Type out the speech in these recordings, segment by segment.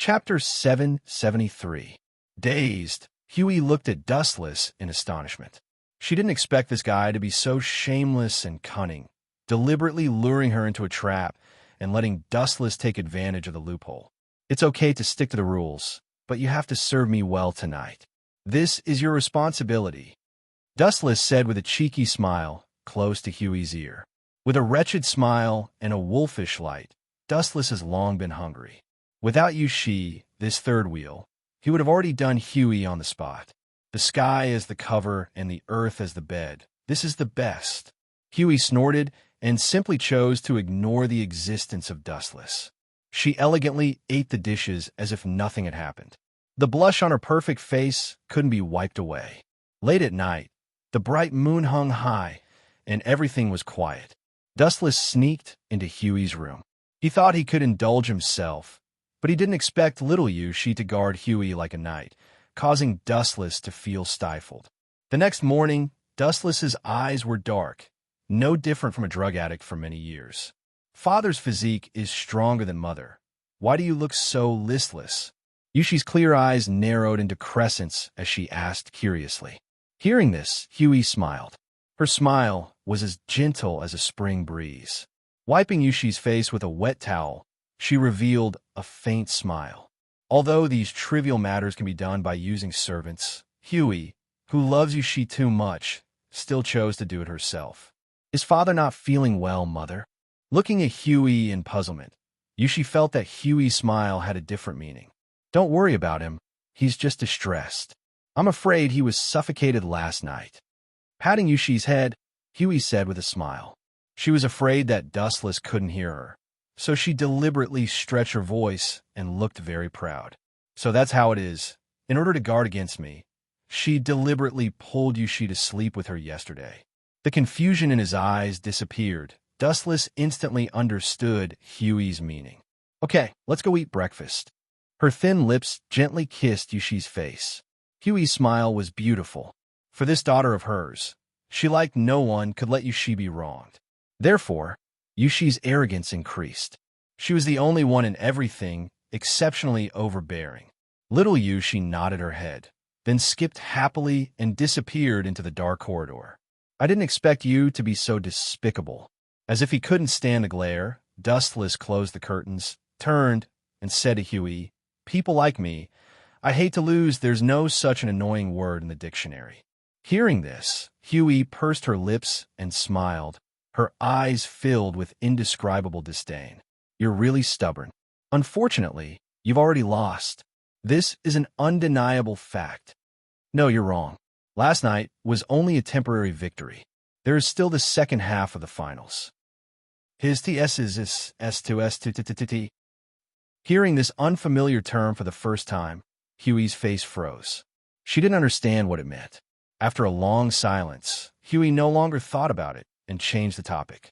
Chapter 773. Dazed, Huey looked at Dustless in astonishment. She didn't expect this guy to be so shameless and cunning, deliberately luring her into a trap and letting Dustless take advantage of the loophole. It's okay to stick to the rules, but you have to serve me well tonight. This is your responsibility, Dustless said with a cheeky smile close to Huey's ear. With a wretched smile and a wolfish light, Dustless has long been hungry. Without you, this third wheel, he would have already done Huey on the spot. The sky as the cover and the earth as the bed. This is the best. Huey snorted and simply chose to ignore the existence of Dustless. She elegantly ate the dishes as if nothing had happened. The blush on her perfect face couldn't be wiped away. Late at night, the bright moon hung high, and everything was quiet. Dustless sneaked into Huey's room. He thought he could indulge himself, but he didn't expect little to guard Huey like a knight, causing Dustless to feel stifled. The next morning, Dustless's eyes were dark, no different from a drug addict for many years. Father's physique is stronger than mother. Why do you look so listless? Yushi's clear eyes narrowed into crescents as she asked curiously. Hearing this, Huey smiled. Her smile was as gentle as a spring breeze. Wiping Yushi's face with a wet towel, she revealed a faint smile. Although these trivial matters can be done by using servants, Huey, who loves Yushi too much, still chose to do it herself. Is father not feeling well, mother? Looking at Huey in puzzlement, Yushi felt that Huey's smile had a different meaning. Don't worry about him. He's just distressed. I'm afraid he was suffocated last night. Patting Yushi's head, Huey said with a smile. She was afraid that Dustless couldn't hear her, so she deliberately stretched her voice and looked very proud. So that's how it is. In order to guard against me, she deliberately pulled Yushi to sleep with her yesterday. The confusion in his eyes disappeared. Dustless instantly understood Huey's meaning. Okay, let's go eat breakfast. Her thin lips gently kissed Yushi's face. Huey's smile was beautiful. For this daughter of hers, she like no one could let Yushi be wronged. Therefore, Yushi's arrogance increased. She was the only one in everything exceptionally overbearing. Little Yushi nodded her head, then skipped happily and disappeared into the dark corridor. I didn't expect you to be so despicable. As if he couldn't stand the glare, Dustless closed the curtains, turned, and said to Huey, People like me, I hate to lose there's no such an annoying word in the dictionary. Hearing this, Huey pursed her lips and smiled, her eyes filled with indescribable disdain. You're really stubborn. Unfortunately, you've already lost. This is an undeniable fact. No, you're wrong. Last night was only a temporary victory. There is still the second half of the finals. His TS is S2S2TTT. Hearing this unfamiliar term for the first time, Huey's face froze. She didn't understand what it meant. After a long silence, Huey no longer thought about it and changed the topic.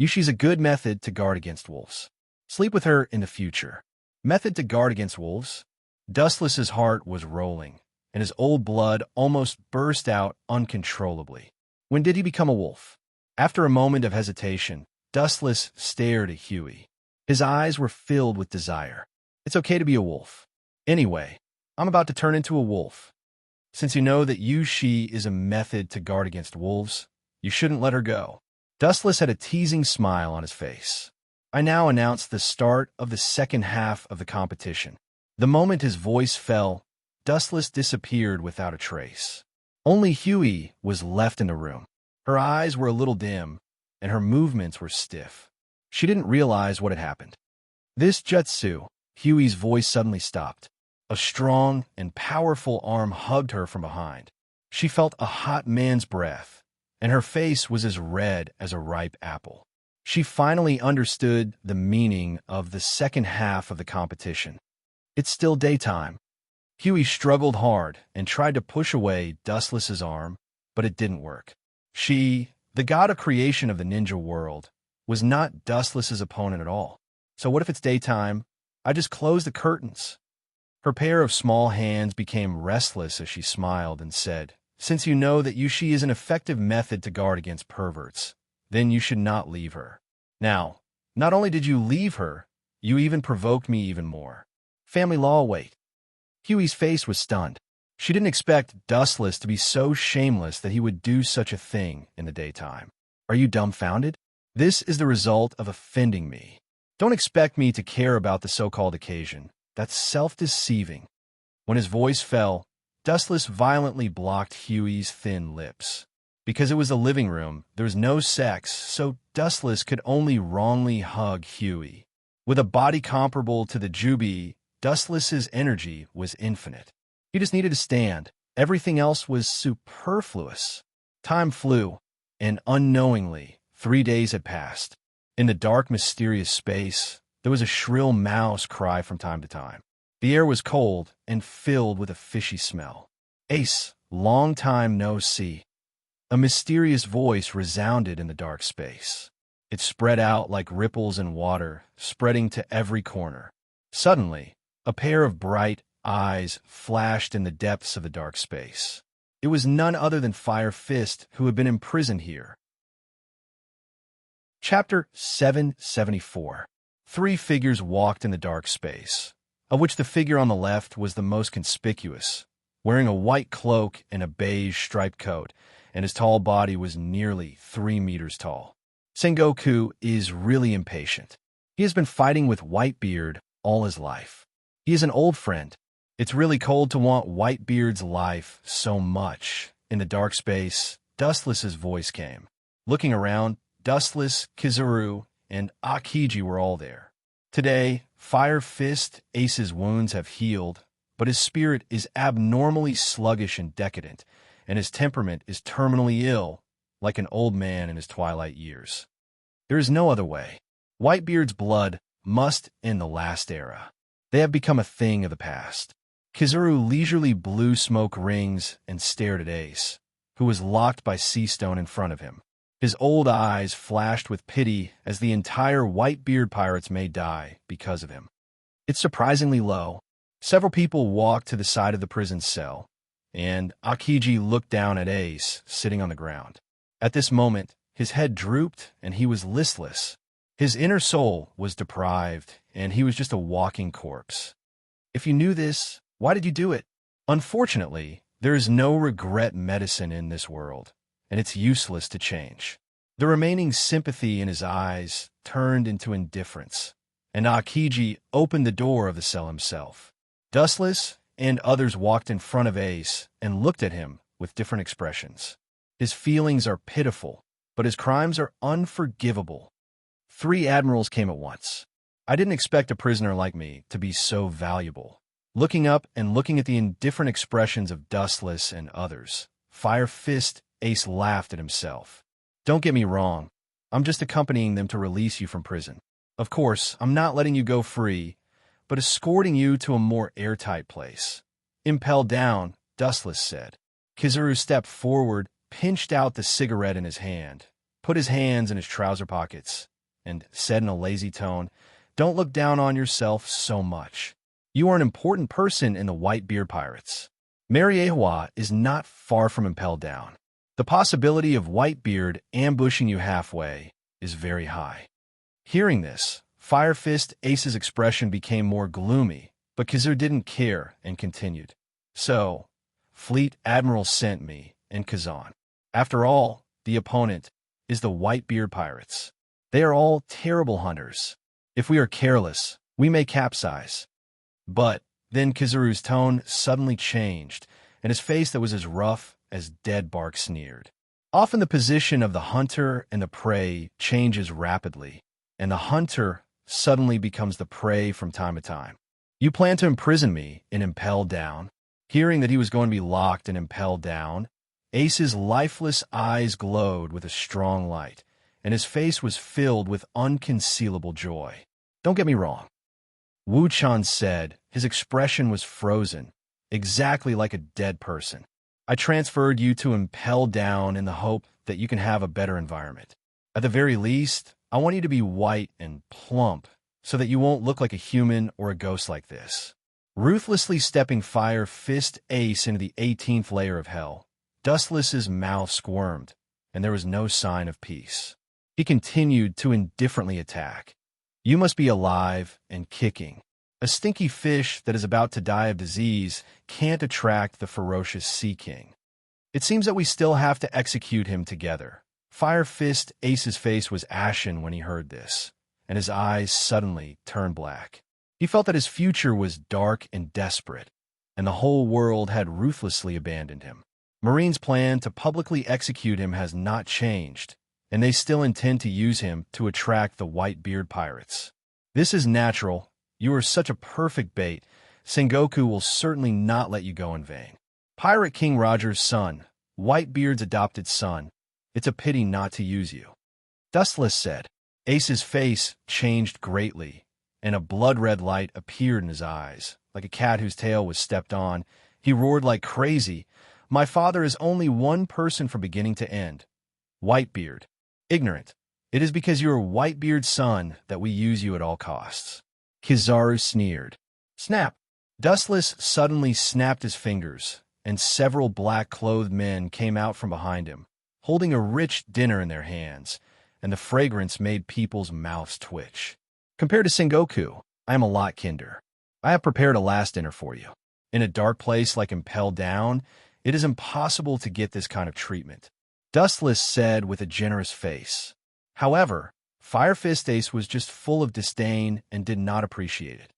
Yushi's a good method to guard against wolves. Sleep with her in the future. Method to guard against wolves? Dustless's heart was rolling, and his old blood almost burst out uncontrollably. When did he become a wolf? After a moment of hesitation, Dustless stared at Huey. His eyes were filled with desire. It's okay to be a wolf. Anyway, I'm about to turn into a wolf. Since you know that Yushi is a method to guard against wolves, you shouldn't let her go. Dustless had a teasing smile on his face. I now announce the start of the second half of the competition. The moment his voice fell, Dustless disappeared without a trace. Only Huey was left in the room. Her eyes were a little dim, and her movements were stiff. She didn't realize what had happened. This jutsu, Huey's voice suddenly stopped. A strong and powerful arm hugged her from behind. She felt a hot man's breath, and her face was as red as a ripe apple. She finally understood the meaning of the second half of the competition. It's still daytime. Huey struggled hard and tried to push away Dustless's arm, but it didn't work. She, the god of creation of the ninja world, was not Dustless's opponent at all. So what if it's daytime? I just closed the curtains. Her pair of small hands became restless as she smiled and said, Since you know that Yushi is an effective method to guard against perverts, then you should not leave her. Now, not only did you leave her, you even provoked me even more. Family law, wait. Huey's face was stunned. She didn't expect Dustless to be so shameless that he would do such a thing in the daytime. Are you dumbfounded? This is the result of offending me. Don't expect me to care about the so-called occasion. That's self-deceiving. When his voice fell, Dustless violently blocked Huey's thin lips. Because it was a living room, there was no sex, so Dustless could only wrongly hug Huey. With a body comparable to the Juby, Dustless's energy was infinite. He just needed to stand. Everything else was superfluous. Time flew, and unknowingly, 3 days had passed. In the dark, mysterious space, there was a shrill mouse cry from time to time. The air was cold and filled with a fishy smell. Ace, long time no see. A mysterious voice resounded in the dark space. It spread out like ripples in water, spreading to every corner. Suddenly, a pair of bright eyes flashed in the depths of the dark space. It was none other than Fire Fist, who had been imprisoned here. Chapter 774. 3 figures walked in the dark space, of which the figure on the left was the most conspicuous, wearing a white cloak and a beige striped coat, and his tall body was nearly 3 meters tall. Sengoku is really impatient. He has been fighting with Whitebeard all his life. He is an old friend. It's really cold to want Whitebeard's life so much. In the dark space, Dustless's voice came. Looking around, Dustless, Kizaru, and Akiji were all there. Today, Fire Fist Ace's wounds have healed, but his spirit is abnormally sluggish and decadent, and his temperament is terminally ill, like an old man in his twilight years. There is no other way. Whitebeard's blood must end the last era. They have become a thing of the past. Kizaru leisurely blew smoke rings and stared at Ace, who was locked by sea stone in front of him. His old eyes flashed with pity as the entire Whitebeard pirates may die because of him. It's surprisingly low. Several people walked to the side of the prison cell, and Akiji looked down at Ace, sitting on the ground. At this moment, his head drooped and he was listless. His inner soul was deprived, and he was just a walking corpse. If you knew this, why did you do it? Unfortunately, there is no regret medicine in this world, and it's useless to change. The remaining sympathy in his eyes turned into indifference, and Akiji opened the door of the cell himself. Dustless and others walked in front of Ace and looked at him with different expressions. His feelings are pitiful, but his crimes are unforgivable. 3 admirals came at once. I didn't expect a prisoner like me to be so valuable. Looking up and looking at the indifferent expressions of Dustless and others, Fire Fist Ace laughed at himself. Don't get me wrong. I'm just accompanying them to release you from prison. Of course, I'm not letting you go free, but escorting you to a more airtight place. Impel down, Dustless said. Kizaru stepped forward, pinched out the cigarette in his hand, put his hands in his trouser pockets, and said in a lazy tone, "Don't look down on yourself so much. You are an important person in the Whitebeard Pirates. Mariewa is not far from Impel Down. The possibility of Whitebeard ambushing you halfway is very high." Hearing this, Fire Fist Ace's expression became more gloomy, but Kizaru didn't care and continued. "So, Fleet Admiral sent me and Kazan. After all, the opponent is the Whitebeard Pirates. They are all terrible hunters. If we are careless, we may capsize." But then Kizaru's tone suddenly changed, and his face that was as rough as dead bark sneered. Often the position of the hunter and the prey changes rapidly, and the hunter suddenly becomes the prey from time to time. "You plan to imprison me and impel down?" Hearing that he was going to be locked and impelled down, Ace's lifeless eyes glowed with a strong light, and his face was filled with unconcealable joy. "Don't get me wrong," Wu Chan said. His expression was frozen, exactly like a dead person. "I transferred you to Impel Down in the hope that you can have a better environment. At the very least, I want you to be white and plump so that you won't look like a human or a ghost like this." Ruthlessly stepping Fire Fist Ace into the 18th layer of hell, Dustless's mouth squirmed, and there was no sign of peace. He continued to indifferently attack. "You must be alive and kicking. A stinky fish that is about to die of disease can't attract the ferocious Sea King. It seems that we still have to execute him together. Fire Fist Ace's face was ashen when he heard this, and his eyes suddenly turned black. He felt that his future was dark and desperate, and the whole world had ruthlessly abandoned him. Marine's plan to publicly execute him has not changed, and they still intend to use him to attract the Whitebeard pirates. This is natural. You are such a perfect bait. Sengoku will certainly not let you go in vain. Pirate King Roger's son, Whitebeard's adopted son. It's a pity not to use you. Dustless said. Ace's face changed greatly, and a blood-red light appeared in his eyes. Like a cat whose tail was stepped on, he roared like crazy. My father is only one person from beginning to end. Whitebeard. Ignorant. It is because you are Whitebeard's son that we use you at all costs. Kizaru sneered. Snap! Dustless suddenly snapped his fingers, and several black-clothed men came out from behind him, holding a rich dinner in their hands, and the fragrance made people's mouths twitch. Compared to Sengoku, I am a lot kinder. I have prepared a last dinner for you. In a dark place like Impel Down, it is impossible to get this kind of treatment, Dustless said with a generous face. However, Fire Fist Ace was just full of disdain and did not appreciate it.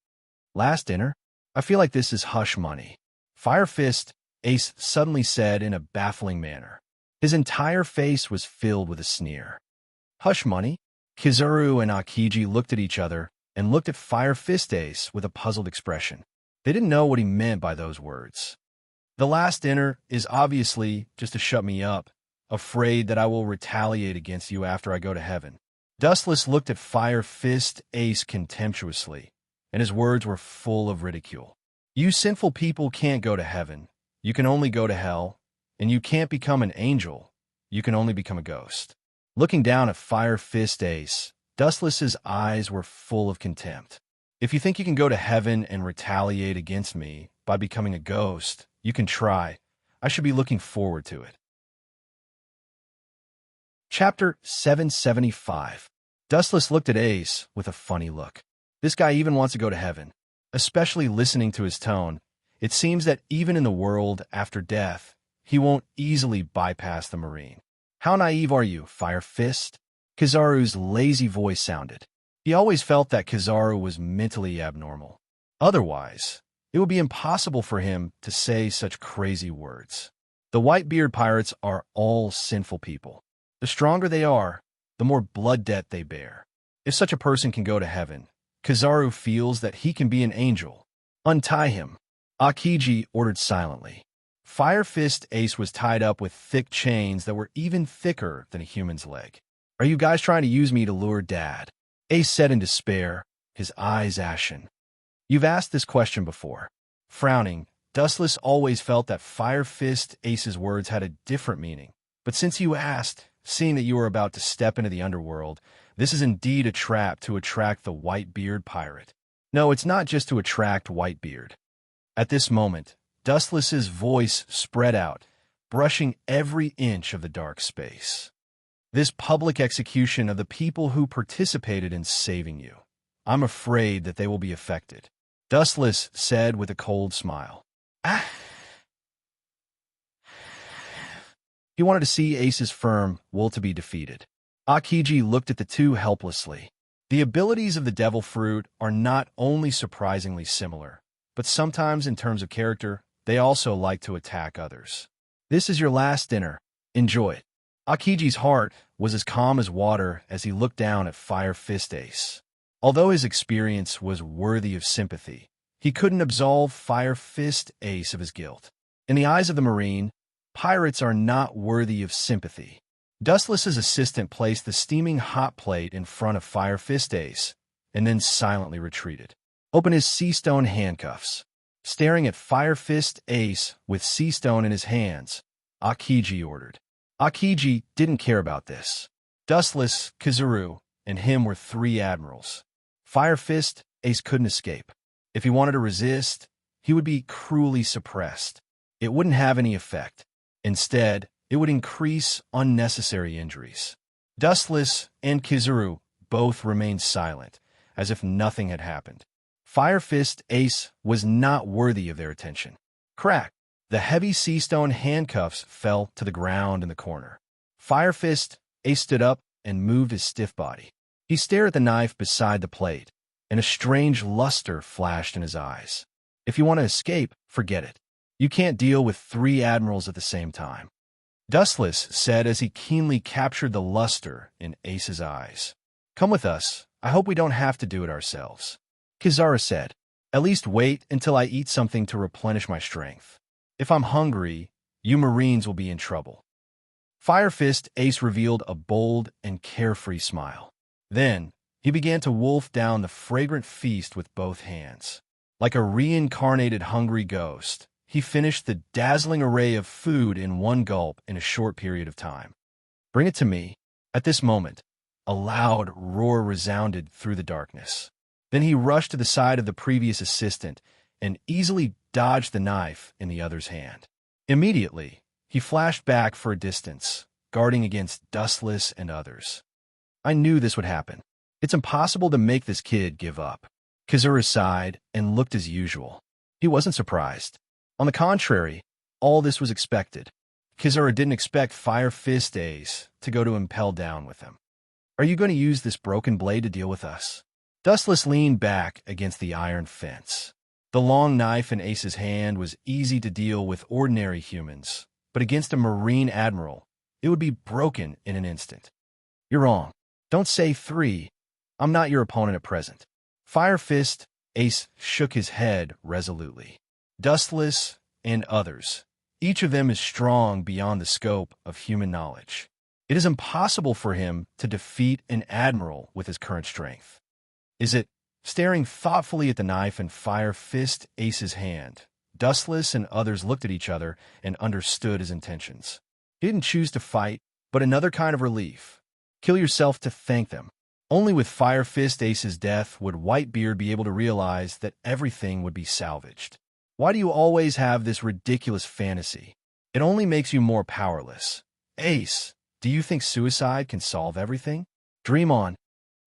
Last dinner? I feel like this is hush money. Fire Fist Ace suddenly said in a baffling manner. His entire face was filled with a sneer. Hush money? Kizaru and Akiji looked at each other and looked at Fire Fist Ace with a puzzled expression. They didn't know what he meant by those words. The last dinner is obviously just to shut me up, afraid that I will retaliate against you after I go to heaven. Dustless looked at Fire Fist Ace contemptuously, and his words were full of ridicule. You sinful people can't go to heaven. You can only go to hell, and you can't become an angel. You can only become a ghost. Looking down at Fire Fist Ace, Dustless's eyes were full of contempt. If you think you can go to heaven and retaliate against me by becoming a ghost, you can try. I should be looking forward to it. Chapter 775. Dustless looked at Ace with a funny look. This guy even wants to go to heaven. Especially listening to his tone, it seems that even in the world after death, he won't easily bypass the Marine. How naive are you, Fire Fist? Kizaru's lazy voice sounded. He always felt that Kizaru was mentally abnormal. Otherwise, it would be impossible for him to say such crazy words. The Whitebeard pirates are all sinful people. The stronger they are, the more blood debt they bear. If such a person can go to heaven, Kizaru feels that he can be an angel. Untie him, Akiji ordered silently. Fire Fist Ace was tied up with thick chains that were even thicker than a human's leg. Are you guys trying to use me to lure Dad? Ace said in despair, his eyes ashen. You've asked this question before. Frowning, Dustless always felt that Fire Fist Ace's words had a different meaning. But since you asked, seeing that you are about to step into the underworld, this is indeed a trap to attract the Whitebeard pirate. No, it's not just to attract Whitebeard. At this moment, Dustless's voice spread out, brushing every inch of the dark space. This public execution of the people who participated in saving you. I'm afraid that they will be affected. Dustless said with a cold smile. Ah. He wanted to see Ace's firm will to be defeated. Akiji looked at the two helplessly. The abilities of the Devil Fruit are not only surprisingly similar, but sometimes in terms of character, they also like to attack others. This is your last dinner. Enjoy it. Akiji's heart was as calm as water as he looked down at Fire Fist Ace. Although his experience was worthy of sympathy, he couldn't absolve Fire Fist Ace of his guilt. In the eyes of the Marine, pirates are not worthy of sympathy. Dustless's assistant placed the steaming hot plate in front of Fire Fist Ace, and then silently retreated. Open his sea stone handcuffs. Staring at Fire Fist Ace with sea stone in his hands, Akiji ordered. Akiji didn't care about this. Dustless, Kizaru, and him were three admirals. Fire Fist Ace couldn't escape. If he wanted to resist, he would be cruelly suppressed. It wouldn't have any effect. Instead, it would increase unnecessary injuries. Dustless and Kizaru both remained silent, as if nothing had happened. Fire Fist Ace was not worthy of their attention. Crack! The heavy sea stone handcuffs fell to the ground in the corner. Fire Fist Ace stood up and moved his stiff body. He stared at the knife beside the plate, and a strange luster flashed in his eyes. If you want to escape, forget it. You can't deal with 3 admirals at the same time. Dustless said as he keenly captured the luster in Ace's eyes. Come with us. I hope we don't have to do it ourselves. Kizaru said, at least wait until I eat something to replenish my strength. If I'm hungry, you Marines will be in trouble. Fire Fist Ace revealed a bold and carefree smile. Then, he began to wolf down the fragrant feast with both hands. Like a reincarnated hungry ghost, he finished the dazzling array of food in one gulp in a short period of time. Bring it to me. At this moment, a loud roar resounded through the darkness. Then he rushed to the side of the previous assistant and easily dodged the knife in the other's hand. Immediately, he flashed back for a distance, guarding against Dustless and others. I knew this would happen. It's impossible to make this kid give up. Kizaru sighed and looked as usual. He wasn't surprised. On the contrary, all this was expected. Kizaru didn't expect Fire Fist Ace to go to impel down with him. Are you going to use this broken blade to deal with us? Dustless leaned back against the iron fence. The long knife in Ace's hand was easy to deal with ordinary humans, but against a Marine admiral, it would be broken in an instant. You're wrong. Don't say 3. I'm not your opponent at present. Fire Fist Ace shook his head resolutely. Dustless and others, each of them is strong beyond the scope of human knowledge. It is impossible for him to defeat an admiral with his current strength. Is it? Staring thoughtfully at the knife in Fire Fist Ace's hand, Dustless and others looked at each other and understood his intentions. He didn't choose to fight, but another kind of relief. Kill yourself to thank them. Only with Fire Fist Ace's death would Whitebeard be able to realize that everything would be salvaged. Why do you always have this ridiculous fantasy? It only makes you more powerless. Ace, do you think suicide can solve everything? Dream on.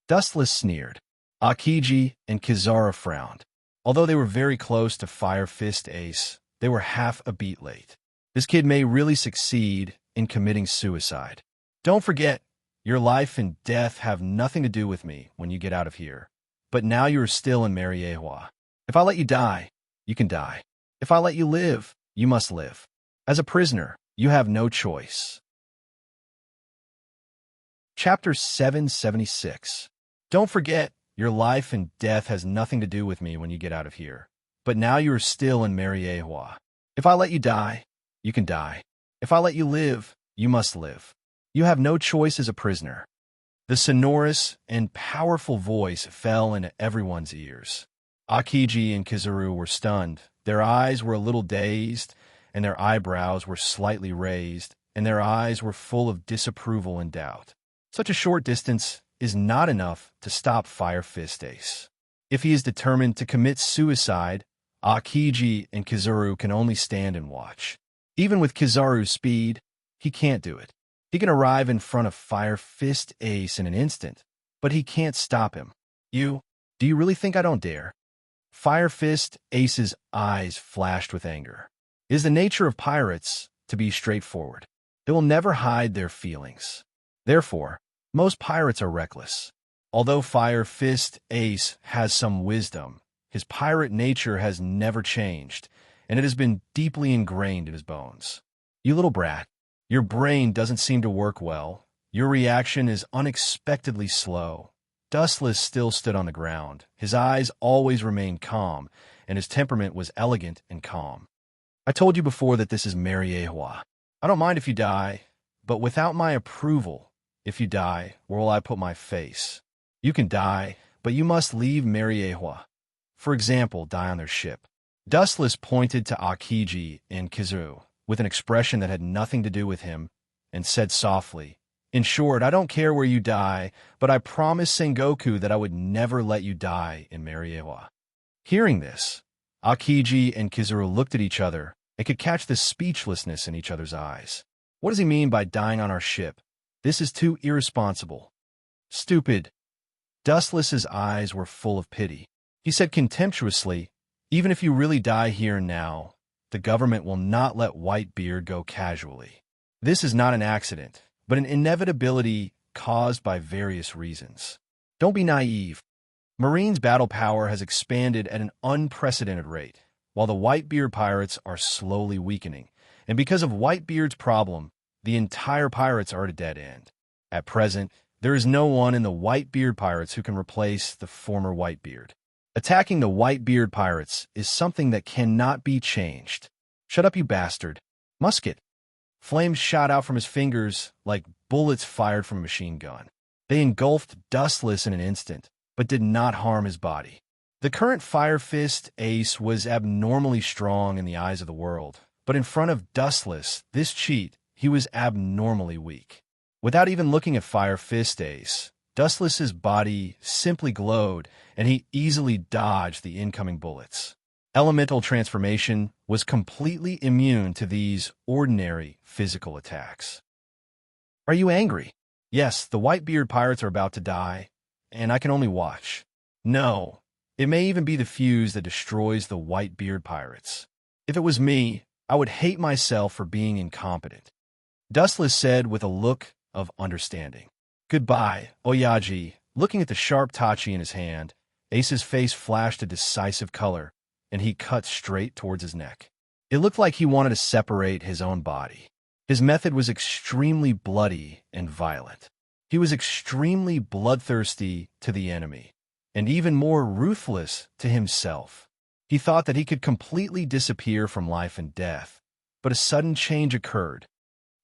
Dustless sneered. Akiji and Kizaru frowned. Although they were very close to Fire Fist Ace, they were half a beat late. This kid may really succeed in committing suicide. Don't forget, your life and death have nothing to do with me when you get out of here. But now you are still in Mariehua. If I let you die, you can die. If I let you live, you must live. As a prisoner, you have no choice. Chapter 776. Don't forget, your life and death has nothing to do with me when you get out of here. But now you are still in Mariehua. If I let you die, you can die. If I let you live, you must live. You have no choice as a prisoner. The sonorous and powerful voice fell into everyone's ears. Akiji and Kizaru were stunned. Their eyes were a little dazed, and their eyebrows were slightly raised, and their eyes were full of disapproval and doubt. Such a short distance is not enough to stop Fire Fist Ace. If he is determined to commit suicide, Akiji and Kizaru can only stand and watch. Even with Kizaru's speed, he can't do it. He can arrive in front of Fire Fist Ace in an instant, but he can't stop him. Do you really think I don't dare? Fire Fist Ace's eyes flashed with anger. It is the nature of pirates to be straightforward. They will never hide their feelings. Therefore, most pirates are reckless. Although Fire Fist Ace has some wisdom, his pirate nature has never changed, and it has been deeply ingrained in his bones. You little brat, your brain doesn't seem to work well. Your reaction is unexpectedly slow. Dustless still stood on the ground. His eyes always remained calm, and his temperament was elegant and calm. I told you before that this is Mariehua. I don't mind if you die, but without my approval, if you die, where will I put my face? You can die, but you must leave Mariehua. For example, die on their ship. Dustless pointed to Akiji and Kizaru with an expression that had nothing to do with him and said softly, in short, I don't care where you die, but I promised Sengoku that I would never let you die in Mariehua. Hearing this, Akiji and Kizaru looked at each other and could catch the speechlessness in each other's eyes. What does he mean by dying on our ship? This is too irresponsible. Stupid. Dustless's eyes were full of pity. He said contemptuously, "Even if you really die here and now, the government will not let Whitebeard go casually. This is not an accident, but an inevitability caused by various reasons. Don't be naive. Marine's battle power has expanded at an unprecedented rate, while the Whitebeard pirates are slowly weakening. And because of Whitebeard's problem, the entire pirates are at a dead end. At present, there is no one in the Whitebeard pirates who can replace the former Whitebeard. Attacking the Whitebeard pirates is something that cannot be changed." "Shut up, you bastard." "Musket." Flames shot out from his fingers like bullets fired from a machine gun. They engulfed Dustless in an instant, but did not harm his body. The current Fire Fist ace was abnormally strong in the eyes of the world, but in front of Dustless, this cheat, he was abnormally weak. Without even looking at Fire Fist ace, Dustless's body simply glowed, and he easily dodged the incoming bullets. Elemental transformation was completely immune to these ordinary physical attacks. "Are you angry?" "Yes, the Whitebeard pirates are about to die, and I can only watch." "No, it may even be the fuse that destroys the Whitebeard pirates. If it was me, I would hate myself for being incompetent," Dustless said with a look of understanding. "Goodbye, Oyaji." Looking at the sharp tachi in his hand, Ace's face flashed a decisive color, and he cut straight towards his neck. It looked like he wanted to separate his own body. His method was extremely bloody and violent. He was extremely bloodthirsty to the enemy, and even more ruthless to himself. He thought that he could completely disappear from life and death, but a sudden change occurred.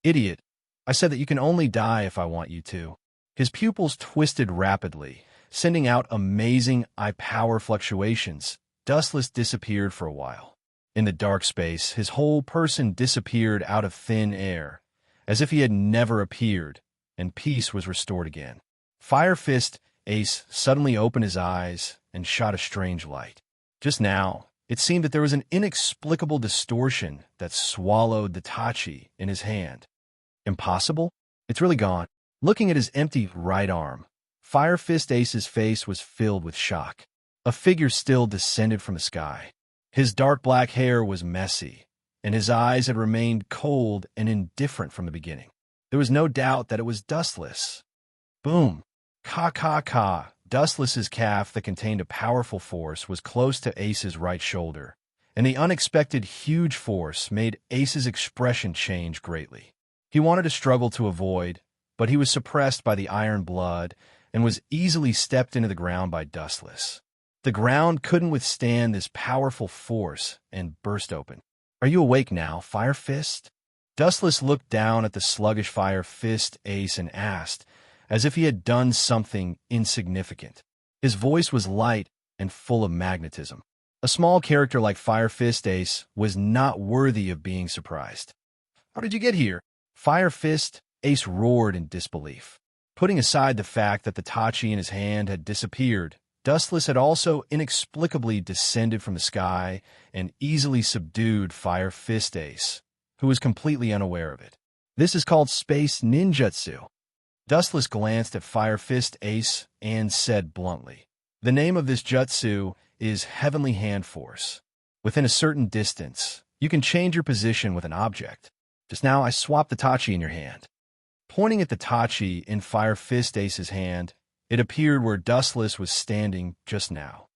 "Idiot, I said that you can only die if I want you to." His pupils twisted rapidly, sending out amazing eye power fluctuations. Dustless disappeared for a while. In the dark space, his whole person disappeared out of thin air, as if he had never appeared, and peace was restored again. Fire Fist Ace suddenly opened his eyes and shot a strange light. Just now, it seemed that there was an inexplicable distortion that swallowed the tachi in his hand. Impossible? It's really gone. Looking at his empty right arm, Fire Fist Ace's face was filled with shock. A figure still descended from the sky. His dark black hair was messy, and his eyes had remained cold and indifferent from the beginning. There was no doubt that it was Dustless. Boom! Ka. Dustless's calf that contained a powerful force was close to Ace's right shoulder, and the unexpected huge force made Ace's expression change greatly. He wanted to struggle to avoid, but he was suppressed by the iron blood and was easily stepped into the ground by Dustless. The ground couldn't withstand this powerful force and burst open. "Are you awake now, Fire Fist?" Dustless looked down at the sluggish Fire Fist Ace and asked, as if he had done something insignificant. His voice was light and full of magnetism. A small character like Fire Fist Ace was not worthy of being surprised. "How did you get here?" Fire Fist Ace roared in disbelief. Putting aside the fact that the tachi in his hand had disappeared, Dustless had also inexplicably descended from the sky and easily subdued Fire Fist Ace, who was completely unaware of it. "This is called space ninjutsu." Dustless glanced at Fire Fist Ace and said bluntly, "The name of this jutsu is Heavenly Hand Force. Within a certain distance, you can change your position with an object. Just now I swapped the tachi in your hand." Pointing at the tachi in Fire Fist Ace's hand, it appeared where Dustless was standing just now.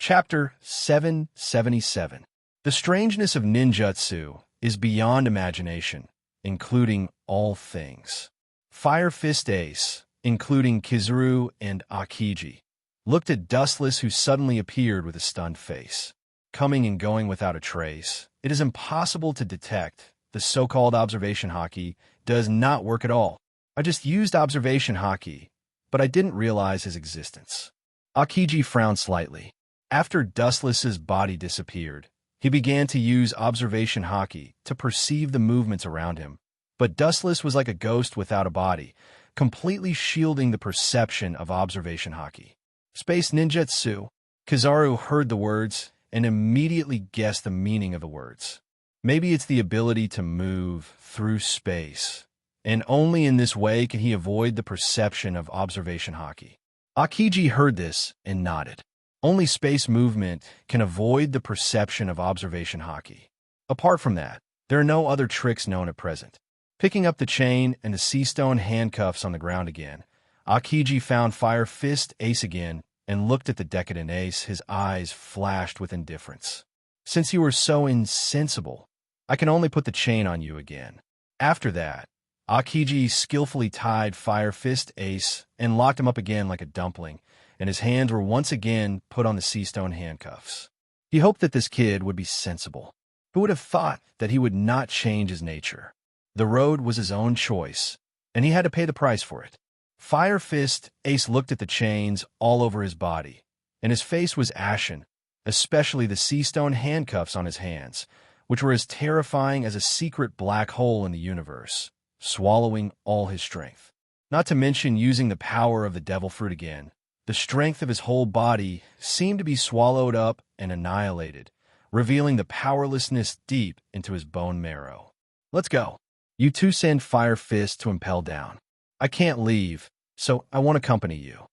Chapter 777. The strangeness of ninjutsu is beyond imagination, including all things. Fire Fist Ace, including Kizaru and Akiji, looked at Dustless, who suddenly appeared with a stunned face. Coming and going without a trace, it is impossible to detect. The so-called observation haki does not work at all. I just used observation haki, but I didn't realize his existence. Akiji frowned slightly. After Dustless's body disappeared, he began to use observation haki to perceive the movements around him. But Dustless was like a ghost without a body, completely shielding the perception of observation haki. Space ninjutsu. Kizaru heard the words and immediately guessed the meaning of the words. Maybe it's the ability to move through space, and only in this way can he avoid the perception of observation haki. Akiji heard this and nodded. Only space movement can avoid the perception of observation haki. Apart from that, there are no other tricks known at present. Picking up the chain and the sea stone handcuffs on the ground again, Akiji found Fire Fist Ace again and looked at the decadent ace. His eyes flashed with indifference. Since you were so insensible, I can only put the chain on you again. After that, Akiji skillfully tied Fire Fist Ace and locked him up again like a dumpling, and his hands were once again put on the sea stone handcuffs. He hoped that this kid would be sensible. Who would have thought that he would not change his nature? The road was his own choice, and he had to pay the price for it. Fire Fist Ace looked at the chains all over his body, and his face was ashen, especially the sea stone handcuffs on his hands, which were as terrifying as a secret black hole in the universe, swallowing all his strength. Not to mention using the power of the devil fruit again, the strength of his whole body seemed to be swallowed up and annihilated, revealing the powerlessness deep into his bone marrow. Let's go. You two send Fire Fist to impel down. I can't leave, so I won't accompany you.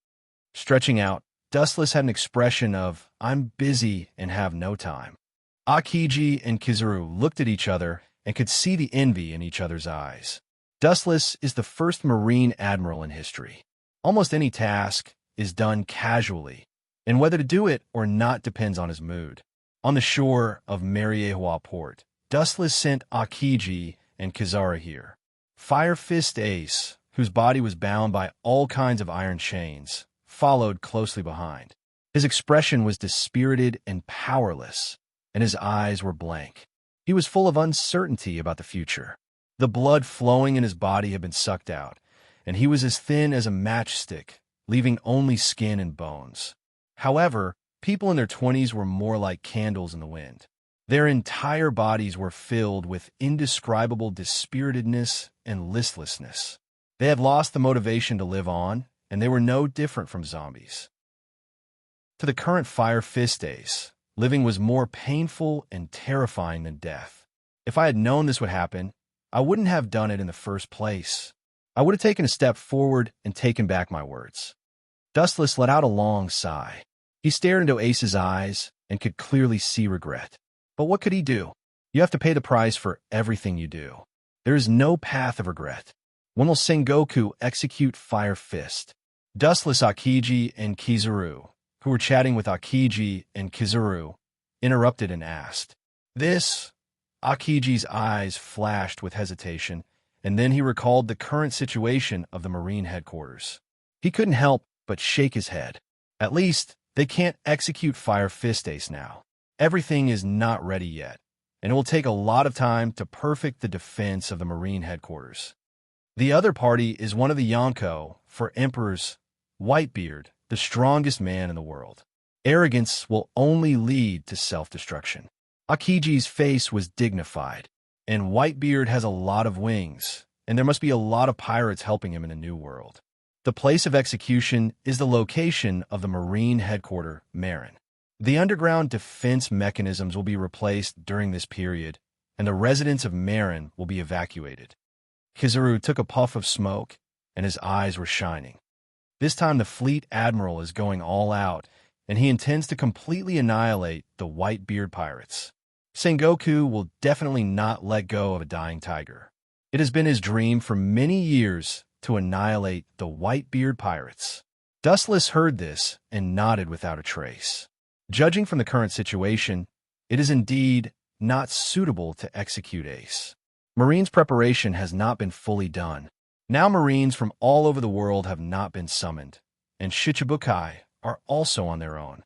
Stretching out, Dustless had an expression of, I'm busy and have no time. Akiji and Kizuru looked at each other and could see the envy in each other's eyes. Dustless is the first Marine admiral in history. Almost any task is done casually, and whether to do it or not depends on his mood. On the shore of Mariehua Port, Dustless sent Akiji and Kizara here. Fire Fist Ace, whose body was bound by all kinds of iron chains, followed closely behind. His expression was dispirited and powerless, and his eyes were blank. He was full of uncertainty about the future. The blood flowing in his body had been sucked out, and he was as thin as a matchstick, leaving only skin and bones. However, people in their 20s were more like candles in the wind. Their entire bodies were filled with indescribable dispiritedness and listlessness. They had lost the motivation to live on, and they were no different from zombies. To the current Fire Fist Ace, living was more painful and terrifying than death. If I had known this would happen, I wouldn't have done it in the first place. I would have taken a step forward and taken back my words. Dustless let out a long sigh. He stared into Ace's eyes and could clearly see regret. But what could he do? You have to pay the price for everything you do. There is no path of regret. When will Sengoku execute Fire Fist? Dustless, Akiji, and Kizuru, who were chatting with Akiji and Kizuru, interrupted and asked. This? Akiji's eyes flashed with hesitation, and then he recalled the current situation of the Marine headquarters. He couldn't help but shake his head. At least, they can't execute Fire Fist Ace now. Everything is not ready yet, and it will take a lot of time to perfect the defense of the Marine headquarters. The other party is one of the Yonko for Emperor's Whitebeard, the strongest man in the world. Arrogance will only lead to self-destruction. Akiji's face was dignified, and Whitebeard has a lot of wings, and there must be a lot of pirates helping him in a new world. The place of execution is the location of the Marine headquarters, Marin. The underground defense mechanisms will be replaced during this period, and the residents of Marin will be evacuated. Kizuru took a puff of smoke, and his eyes were shining. This time the fleet admiral is going all out, and he intends to completely annihilate the Whitebeard pirates. Sengoku will definitely not let go of a dying tiger. It has been his dream for many years to annihilate the Whitebeard pirates. Dustless heard this and nodded without a trace. Judging from the current situation, it is indeed not suitable to execute Ace. Marines' preparation has not been fully done. Now Marines from all over the world have not been summoned, and Shichibukai are also on their own.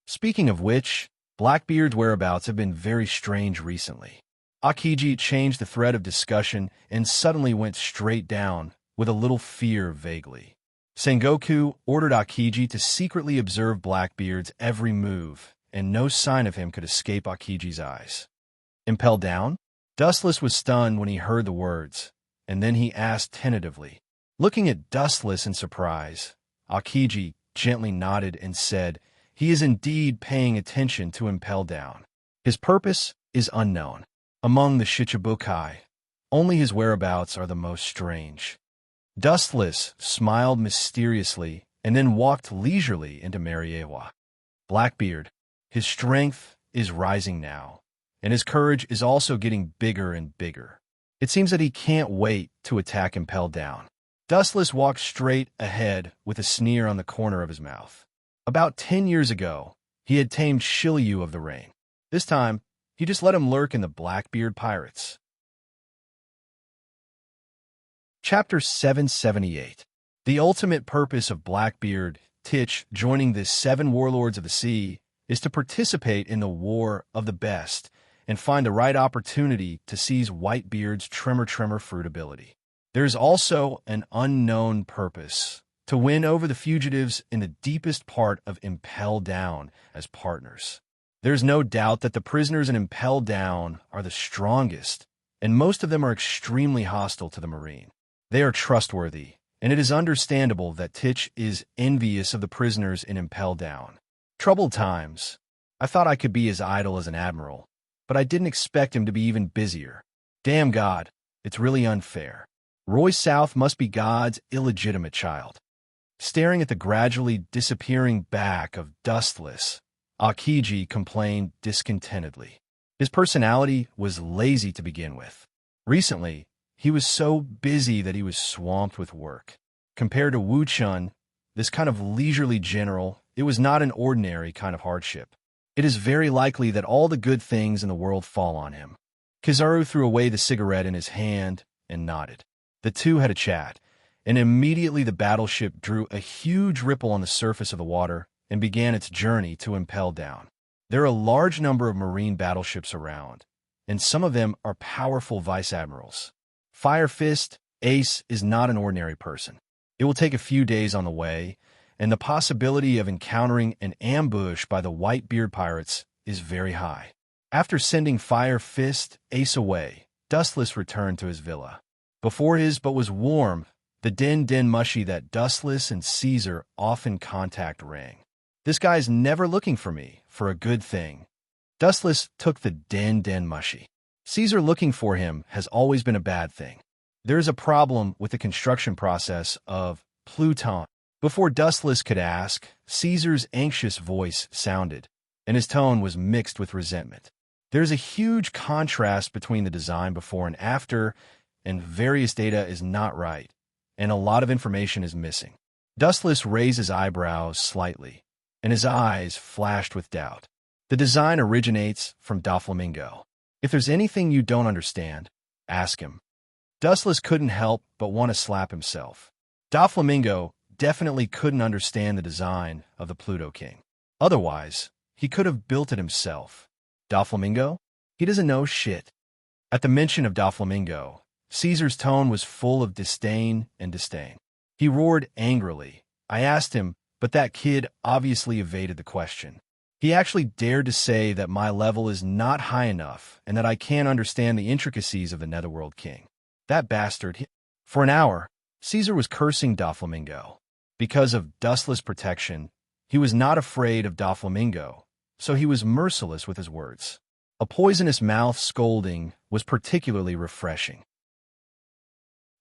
Speaking of which, Blackbeard's whereabouts have been very strange recently. Akiji changed the thread of discussion and suddenly went straight down, with a little fear vaguely. Sengoku ordered Akiji to secretly observe Blackbeard's every move, and no sign of him could escape Akiji's eyes. Impel down? Dustless was stunned when he heard the words, and then he asked tentatively. Looking at Dustless in surprise, Akiji gently nodded and said, he is indeed paying attention to impel down. His purpose is unknown. Among the Shichibukai, only his whereabouts are the most strange. Dustless smiled mysteriously and then walked leisurely into Mariewa. Blackbeard, his strength is rising now, and his courage is also getting bigger and bigger. It seems that he can't wait to attack Impel Down. Dustless walked straight ahead with a sneer on the corner of his mouth. About 10 years ago, he had tamed Shilyu of the Rain. This time, he just let him lurk in the Blackbeard Pirates. Chapter 778. The ultimate purpose of Blackbeard Titch joining the 7 warlords of the sea is to participate in the War of the Best and find the right opportunity to seize Whitebeard's Tremor fruit ability. There is also an unknown purpose, to win over the fugitives in the deepest part of Impel Down as partners. There's no doubt that the prisoners in Impel Down are the strongest, and most of them are extremely hostile to the Marine. They are trustworthy, and it is understandable that Titch is envious of the prisoners in Impel Down. Troubled times. I thought I could be as idle as an admiral, but I didn't expect him to be even busier. Damn God, it's really unfair. Roy South must be God's illegitimate child. Staring at the gradually disappearing back of Dustless, Akiji complained discontentedly. His personality was lazy to begin with. Recently, he was so busy that he was swamped with work. Compared to Wu Chun, this kind of leisurely general, it was not an ordinary kind of hardship. It is very likely that all the good things in the world fall on him. Kizaru threw away the cigarette in his hand and nodded. The two had a chat, and immediately the battleship drew a huge ripple on the surface of the water and began its journey to Impel Down. There are a large number of Marine battleships around, and some of them are powerful vice admirals. Fire Fist Ace is not an ordinary person. It will take a few days on the way, and the possibility of encountering an ambush by the Whitebeard pirates is very high. After sending Fire Fist Ace away, Dustless returned to his villa. Before his but was warm, the den mushy that Dustless and Caesar often contact rang. This guy's never looking for me, for a good thing. Dustless took the den mushy. Caesar looking for him has always been a bad thing. There is a problem with the construction process of Pluton. Before Dustless could ask, Caesar's anxious voice sounded, and his tone was mixed with resentment. There's a huge contrast between the design before and after, and various data is not right, and a lot of information is missing. Dustless raised his eyebrows slightly, and his eyes flashed with doubt. The design originates from Doflamingo. If there's anything you don't understand, ask him. Dustless couldn't help but want to slap himself. Doflamingo definitely couldn't understand the design of the Pluto King. Otherwise, he could have built it himself. Doflamingo? He doesn't know shit. At the mention of Doflamingo, Caesar's tone was full of disdain and disdain. He roared angrily. I asked him, but that kid obviously evaded the question. He actually dared to say that my level is not high enough and that I can't understand the intricacies of the Netherworld King. That bastard. For an hour, Caesar was cursing Doflamingo. Because of Dustless' protection, he was not afraid of Doflamingo, so he was merciless with his words. A poisonous mouth scolding was particularly refreshing.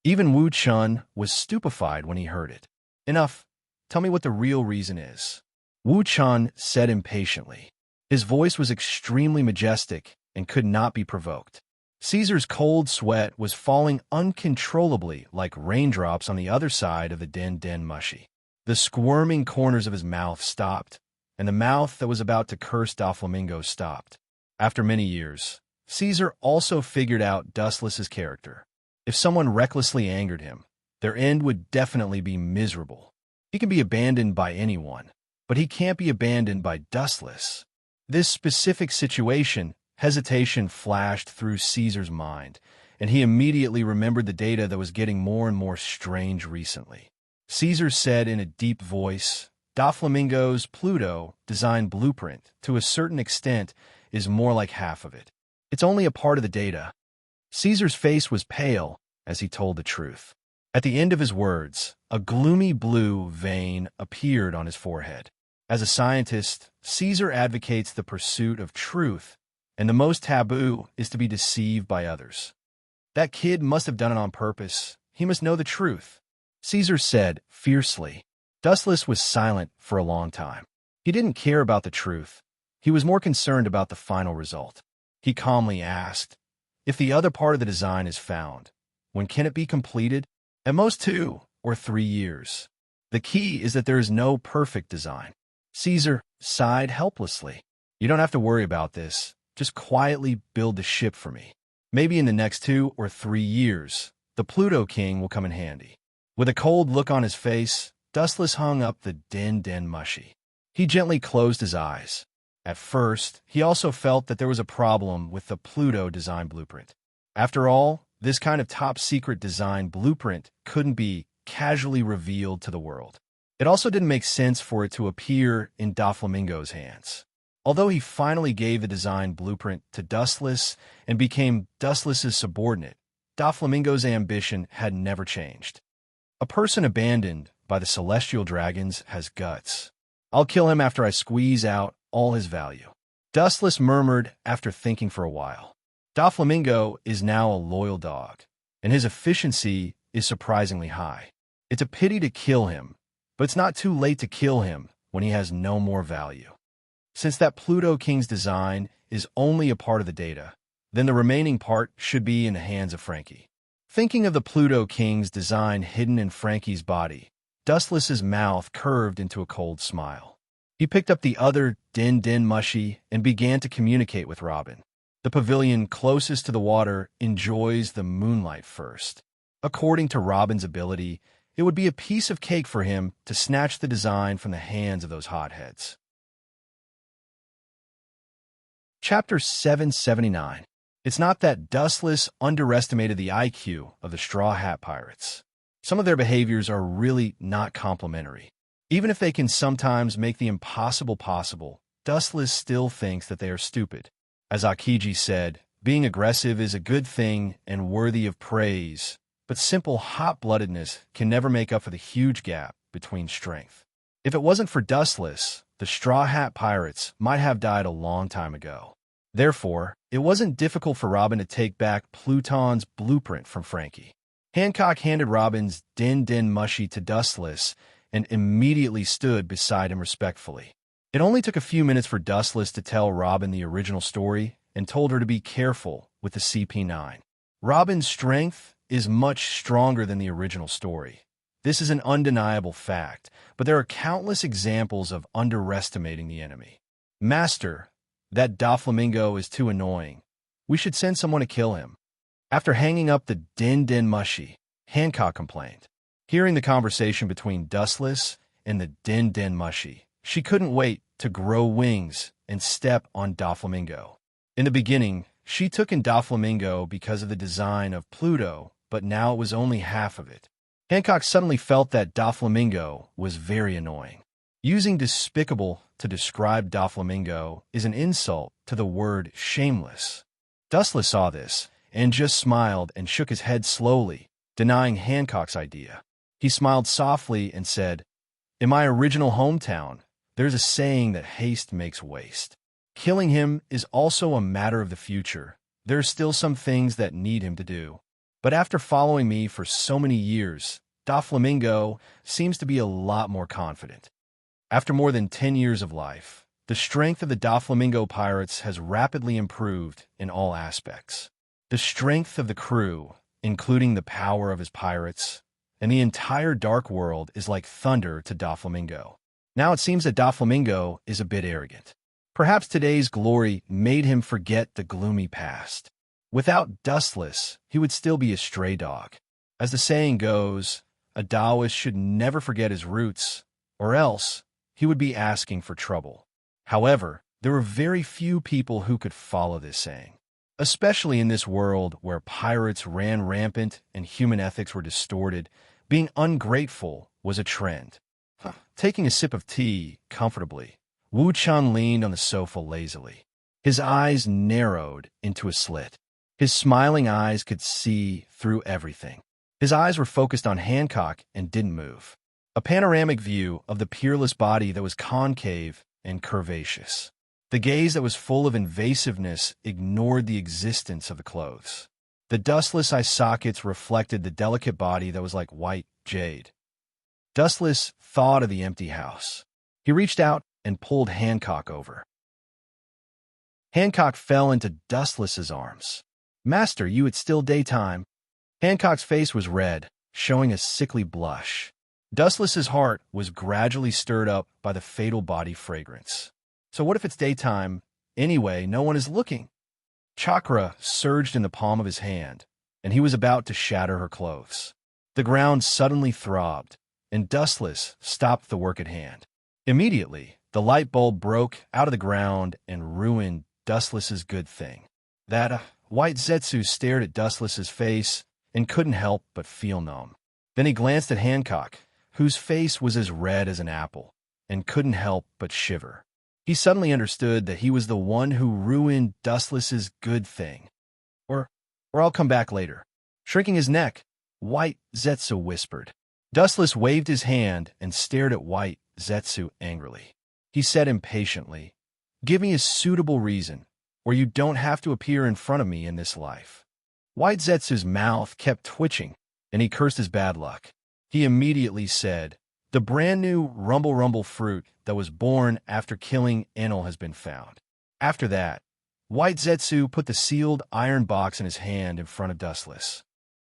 Even Wu Chun was stupefied when he heard it. Enough. Tell me what the real reason is. Wu Chun said impatiently. His voice was extremely majestic and could not be provoked. Caesar's cold sweat was falling uncontrollably like raindrops on the other side of the den mushy. The squirming corners of his mouth stopped, and the mouth that was about to curse Doflamingo stopped. After many years, Caesar also figured out Dustless's character. If someone recklessly angered him, their end would definitely be miserable. He can be abandoned by anyone, but he can't be abandoned by Dustless. This specific situation, hesitation flashed through Caesar's mind, and he immediately remembered the data that was getting more and more strange recently. Caesar said in a deep voice, Doflamingo's Pluto design blueprint, to a certain extent, is more like half of it. It's only a part of the data. Caesar's face was pale as he told the truth. At the end of his words, a gloomy blue vein appeared on his forehead. As a scientist, Caesar advocates the pursuit of truth, and the most taboo is to be deceived by others. That kid must have done it on purpose. He must know the truth. Caesar said fiercely. Dustless was silent for a long time. He didn't care about the truth. He was more concerned about the final result. He calmly asked, "If the other part of the design is found, when can it be completed?" "At most 2 or 3 years. The key is that there is no perfect design." Caesar sighed helplessly. "You don't have to worry about this. Just quietly build the ship for me. Maybe in the next 2 or 3 years, the Pluto King will come in handy." With a cold look on his face, Dustless hung up the din mushy. He gently closed his eyes. At first, he also felt that there was a problem with the Pluto design blueprint. After all, this kind of top-secret design blueprint couldn't be casually revealed to the world. It also didn't make sense for it to appear in Doflamingo's hands. Although he finally gave the design blueprint to Dustless and became Dustless's subordinate, Doflamingo's ambition had never changed. A person abandoned by the celestial dragons has guts. "I'll kill him after I squeeze out all his value," Dustless murmured after thinking for a while. Doflamingo is now a loyal dog, and his efficiency is surprisingly high. It's a pity to kill him, but it's not too late to kill him when he has no more value. Since that Pluto King's design is only a part of the data, then the remaining part should be in the hands of Frankie. Thinking of the Pluto King's design hidden in Frankie's body, Dustless's mouth curved into a cold smile. He picked up the other din mushy and began to communicate with Robin. The pavilion closest to the water enjoys the moonlight first. According to Robin's ability, it would be a piece of cake for him to snatch the design from the hands of those hotheads. Chapter 779. It's not that Dustless underestimated the IQ of the Straw Hat Pirates. Some of their behaviors are really not complimentary. Even if they can sometimes make the impossible possible, Dustless still thinks that they are stupid. As Akiji said, being aggressive is a good thing and worthy of praise, but simple hot-bloodedness can never make up for the huge gap between strength. If it wasn't for Dustless, the Straw Hat Pirates might have died a long time ago. Therefore, it wasn't difficult for Robin to take back Pluton's blueprint from Frankie. Hancock handed Robin's din mushy to Dustless and immediately stood beside him respectfully. It only took a few minutes for Dustless to tell Robin the original story and told her to be careful with the CP9. Robin's strength is much stronger than the original story. This is an undeniable fact, but there are countless examples of underestimating the enemy. "Master, that Doflamingo is too annoying. We should send someone to kill him." After hanging up the din mushy, Hancock complained. Hearing the conversation between Dustless and the din mushy, she couldn't wait to grow wings and step on Doflamingo. In the beginning, she took in Doflamingo because of the design of Pluto, but now it was only half of it. Hancock suddenly felt that Doflamingo was very annoying. Using despicable to describe Doflamingo is an insult to the word shameless. Dustless saw this and just smiled and shook his head slowly, denying Hancock's idea. He smiled softly and said, "In my original hometown, there's a saying that haste makes waste. Killing him is also a matter of the future. There are still some things that need him to do. But after following me for so many years, Doflamingo seems to be a lot more confident." After more than 10 years of life, the strength of the Doflamingo pirates has rapidly improved in all aspects. The strength of the crew, including the power of his pirates, and the entire dark world is like thunder to Doflamingo. Now it seems that Doflamingo is a bit arrogant. Perhaps today's glory made him forget the gloomy past. Without Dustless, he would still be a stray dog. As the saying goes, a Taoist should never forget his roots, or else he would be asking for trouble. However, there were very few people who could follow this saying. Especially in this world where pirates ran rampant and human ethics were distorted, being ungrateful was a trend. Taking a sip of tea comfortably, Wu Chun leaned on the sofa lazily. His eyes narrowed into a slit. His smiling eyes could see through everything. His eyes were focused on Hancock and didn't move. A panoramic view of the peerless body that was concave and curvaceous. The gaze that was full of invasiveness ignored the existence of the clothes. The dustless eye sockets reflected the delicate body that was like white jade. Dustless thought of the empty house. He reached out and pulled Hancock over. Hancock fell into Dustless's arms. "Master, it's still daytime." Hancock's face was red, showing a sickly blush. Dustless's heart was gradually stirred up by the fatal body fragrance. "So what if it's daytime? Anyway, no one is looking." Chakra surged in the palm of his hand, and he was about to shatter her clothes. The ground suddenly throbbed, and Dustless stopped the work at hand. Immediately, the light bulb broke out of the ground and ruined Dustless's good thing. That White Zetsu stared at Dustless's face and couldn't help but feel numb. Then he glanced at Hancock, whose face was as red as an apple, and couldn't help but shiver. He suddenly understood that he was the one who ruined Dustless's good thing. Or I'll come back later." Shrinking his neck, White Zetsu whispered. Dustless waved his hand and stared at White Zetsu angrily. He said impatiently, "Give me a suitable reason, or you don't have to appear in front of me in this life." White Zetsu's mouth kept twitching, and he cursed his bad luck. He immediately said, "The brand new Rumble fruit that was born after killing Enel has been found." After that, White Zetsu put the sealed iron box in his hand in front of Dustless.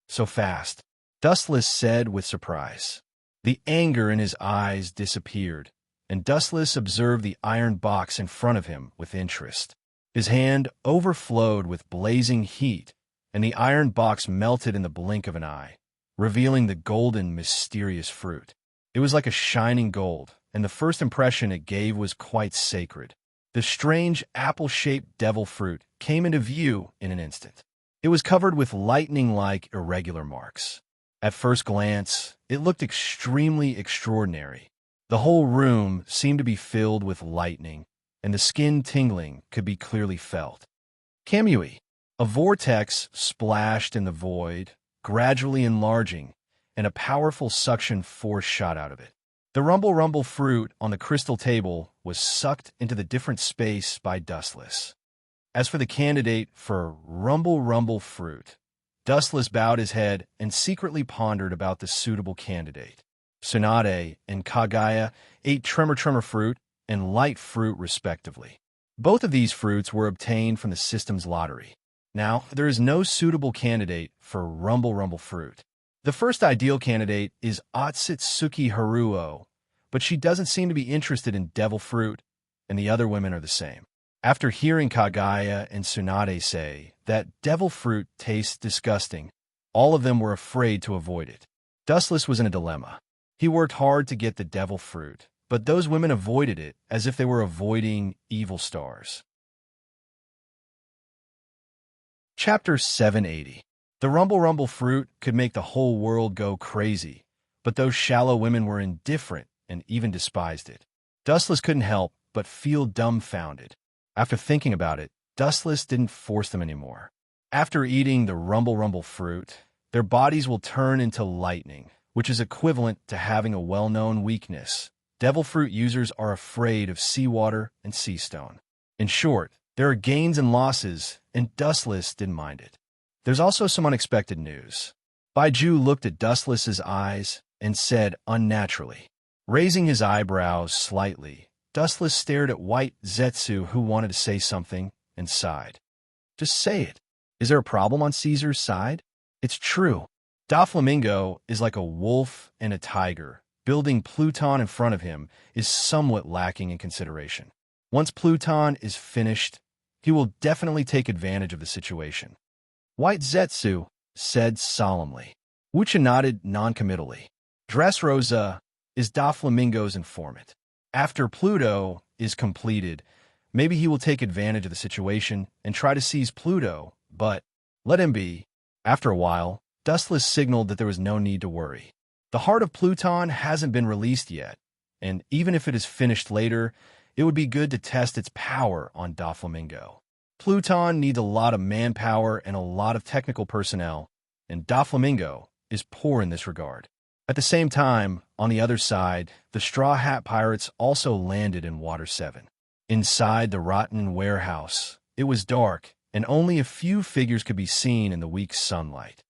"So fast," Dustless said with surprise. The anger in his eyes disappeared, and Dustless observed the iron box in front of him with interest. His hand overflowed with blazing heat, and the iron box melted in the blink of an eye, revealing the golden, mysterious fruit. It was like a shining gold, and the first impression it gave was quite sacred. The strange apple-shaped devil fruit came into view in an instant. It was covered with lightning-like irregular marks. At first glance, it looked extremely extraordinary. The whole room seemed to be filled with lightning, and the skin tingling could be clearly felt. Kamui. A vortex splashed in the void, gradually enlarging, and a powerful suction force shot out of it. The rumble fruit on the crystal table was sucked into the different space by Dustless. As for the candidate for rumble fruit, Dustless bowed his head and secretly pondered about the suitable candidate. Tsunade and Kagaya ate tremor fruit and light fruit respectively. Both of these fruits were obtained from the system's lottery. Now, there is no suitable candidate for rumble fruit. The first ideal candidate is Otsutsuki Haruo, but she doesn't seem to be interested in devil fruit, and the other women are the same. After hearing Kagaya and Tsunade say that devil fruit tastes disgusting, all of them were afraid to avoid it. Dustless was in a dilemma. He worked hard to get the devil fruit, but those women avoided it as if they were avoiding evil stars. Chapter 780. The rumble fruit could make the whole world go crazy, but those shallow women were indifferent and even despised it. Dustless couldn't help but feel dumbfounded. After thinking about it, Dustless didn't force them anymore. After eating the rumble fruit, their bodies will turn into lightning, which is equivalent to having a well-known weakness. Devil fruit users are afraid of seawater and sea stone. In short, there are gains and losses, and Dustless didn't mind it. There's also some unexpected news. Baiju looked at Dustless's eyes and said unnaturally. Raising his eyebrows slightly, Dustless stared at White Zetsu, who wanted to say something, and sighed. "Just say it. Is there a problem on Caesar's side?" "It's true. Doflamingo is like a wolf and a tiger. Building Pluton in front of him is somewhat lacking in consideration. Once Pluton is finished, he will definitely take advantage of the situation." White Zetsu said solemnly. Wucha nodded noncommittally. Dressrosa is Doflamingo's informant. After Pluto is completed, maybe he will take advantage of the situation and try to seize Pluto, but let him be. After a while, Dustless signaled that there was no need to worry. The heart of Pluton hasn't been released yet, and even if it is finished later, it would be good to test its power on Doflamingo. Pluton needs a lot of manpower and a lot of technical personnel, and Doflamingo is poor in this regard. At the same time, on the other side, the Straw Hat Pirates also landed in Water 7. Inside the rotten warehouse, it was dark, and only a few figures could be seen in the weak sunlight.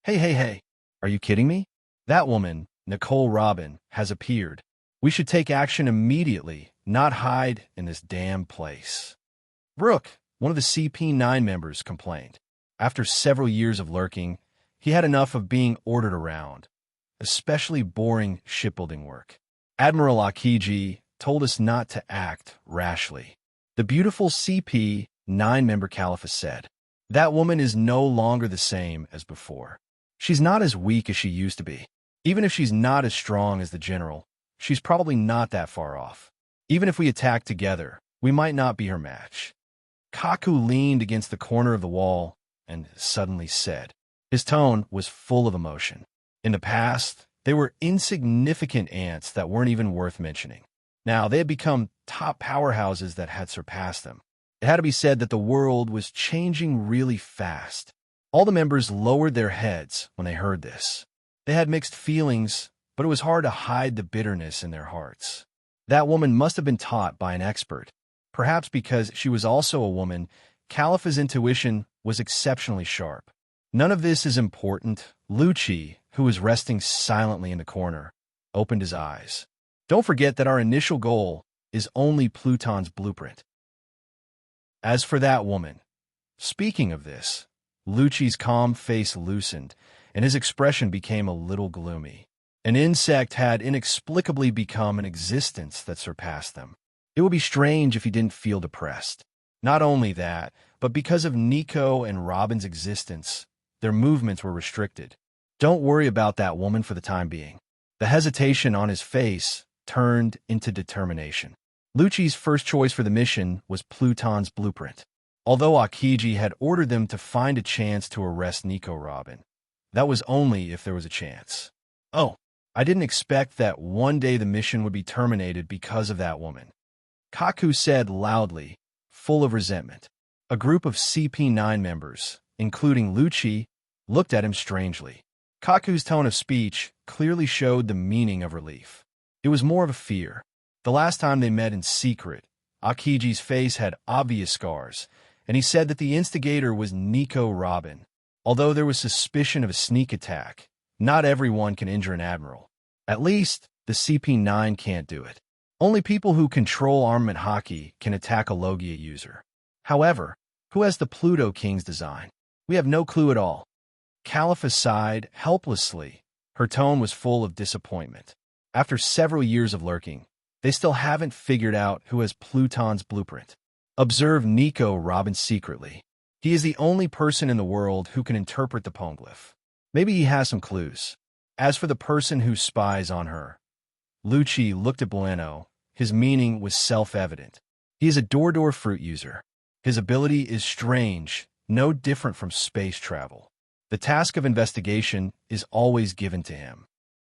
Hey, are you kidding me? That woman, Nicole Robin, has appeared. We should take action immediately, not hide in this damn place. Brooke, one of the CP9 members, complained. After several years of lurking, he had enough of being ordered around, especially boring shipbuilding work. Admiral Akiji told us not to act rashly. The beautiful CP9 member Caliphus said, "That woman is no longer the same as before. She's not as weak as she used to be. Even if she's not as strong as the general, she's probably not that far off. Even if we attack together, we might not be her match." Kaku leaned against the corner of the wall and suddenly said. His tone was full of emotion. In the past, they were insignificant ants that weren't even worth mentioning. Now they had become top powerhouses that had surpassed them. It had to be said that the world was changing really fast. All the members lowered their heads when they heard this. They had mixed feelings, but it was hard to hide the bitterness in their hearts. That woman must have been taught by an expert. Perhaps because she was also a woman, Caliph's intuition was exceptionally sharp. None of this is important. Lucci, who was resting silently in the corner, opened his eyes. Don't forget that our initial goal is only Pluton's blueprint. As for that woman, speaking of this, Lucci's calm face loosened, and his expression became a little gloomy. An insect had inexplicably become an existence that surpassed them. It would be strange if he didn't feel depressed. Not only that, but because of Nico and Robin's existence, their movements were restricted. Don't worry about that woman for the time being. The hesitation on his face turned into determination. Lucci's first choice for the mission was Pluton's blueprint. Although Akiji had ordered them to find a chance to arrest Nico Robin, that was only if there was a chance. Oh, I didn't expect that one day the mission would be terminated because of that woman. Kaku said loudly, full of resentment. A group of CP9 members, including Lucci, looked at him strangely. Kaku's tone of speech clearly showed the meaning of relief. It was more of a fear. The last time they met in secret, Akiji's face had obvious scars, and he said that the instigator was Nico Robin. Although there was suspicion of a sneak attack, not everyone can injure an admiral. At least, the CP9 can't do it. Only people who control armament hockey can attack a Logia user. However, who has the Pluto King's design? We have no clue at all. Caliphus sighed helplessly. Her tone was full of disappointment. After several years of lurking, they still haven't figured out who has Pluton's blueprint. Observe Nico Robin secretly. He is the only person in the world who can interpret the poneglyph. Maybe he has some clues. As for the person who spies on her, Lucci looked at Bueno. His meaning was self-evident. He is a door-door fruit user. His ability is strange, no different from space travel. The task of investigation is always given to him.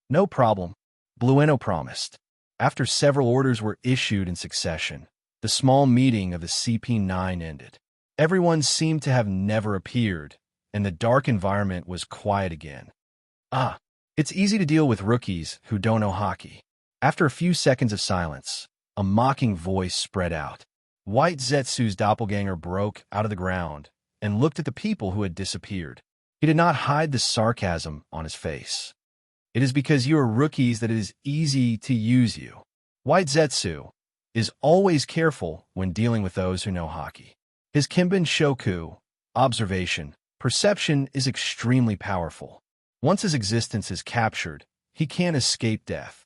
No problem, Bueno promised. After several orders were issued in succession, the small meeting of the CP9 ended. Everyone seemed to have never appeared, and the dark environment was quiet again. It's easy to deal with rookies who don't know hockey. After a few seconds of silence, a mocking voice spread out. White Zetsu's doppelganger broke out of the ground and looked at the people who had disappeared. He did not hide the sarcasm on his face. It is because you are rookies that it is easy to use you. White Zetsu is always careful when dealing with those who know hockey. His Kinbin Shoku, observation, perception is extremely powerful. Once his existence is captured, he can't escape death.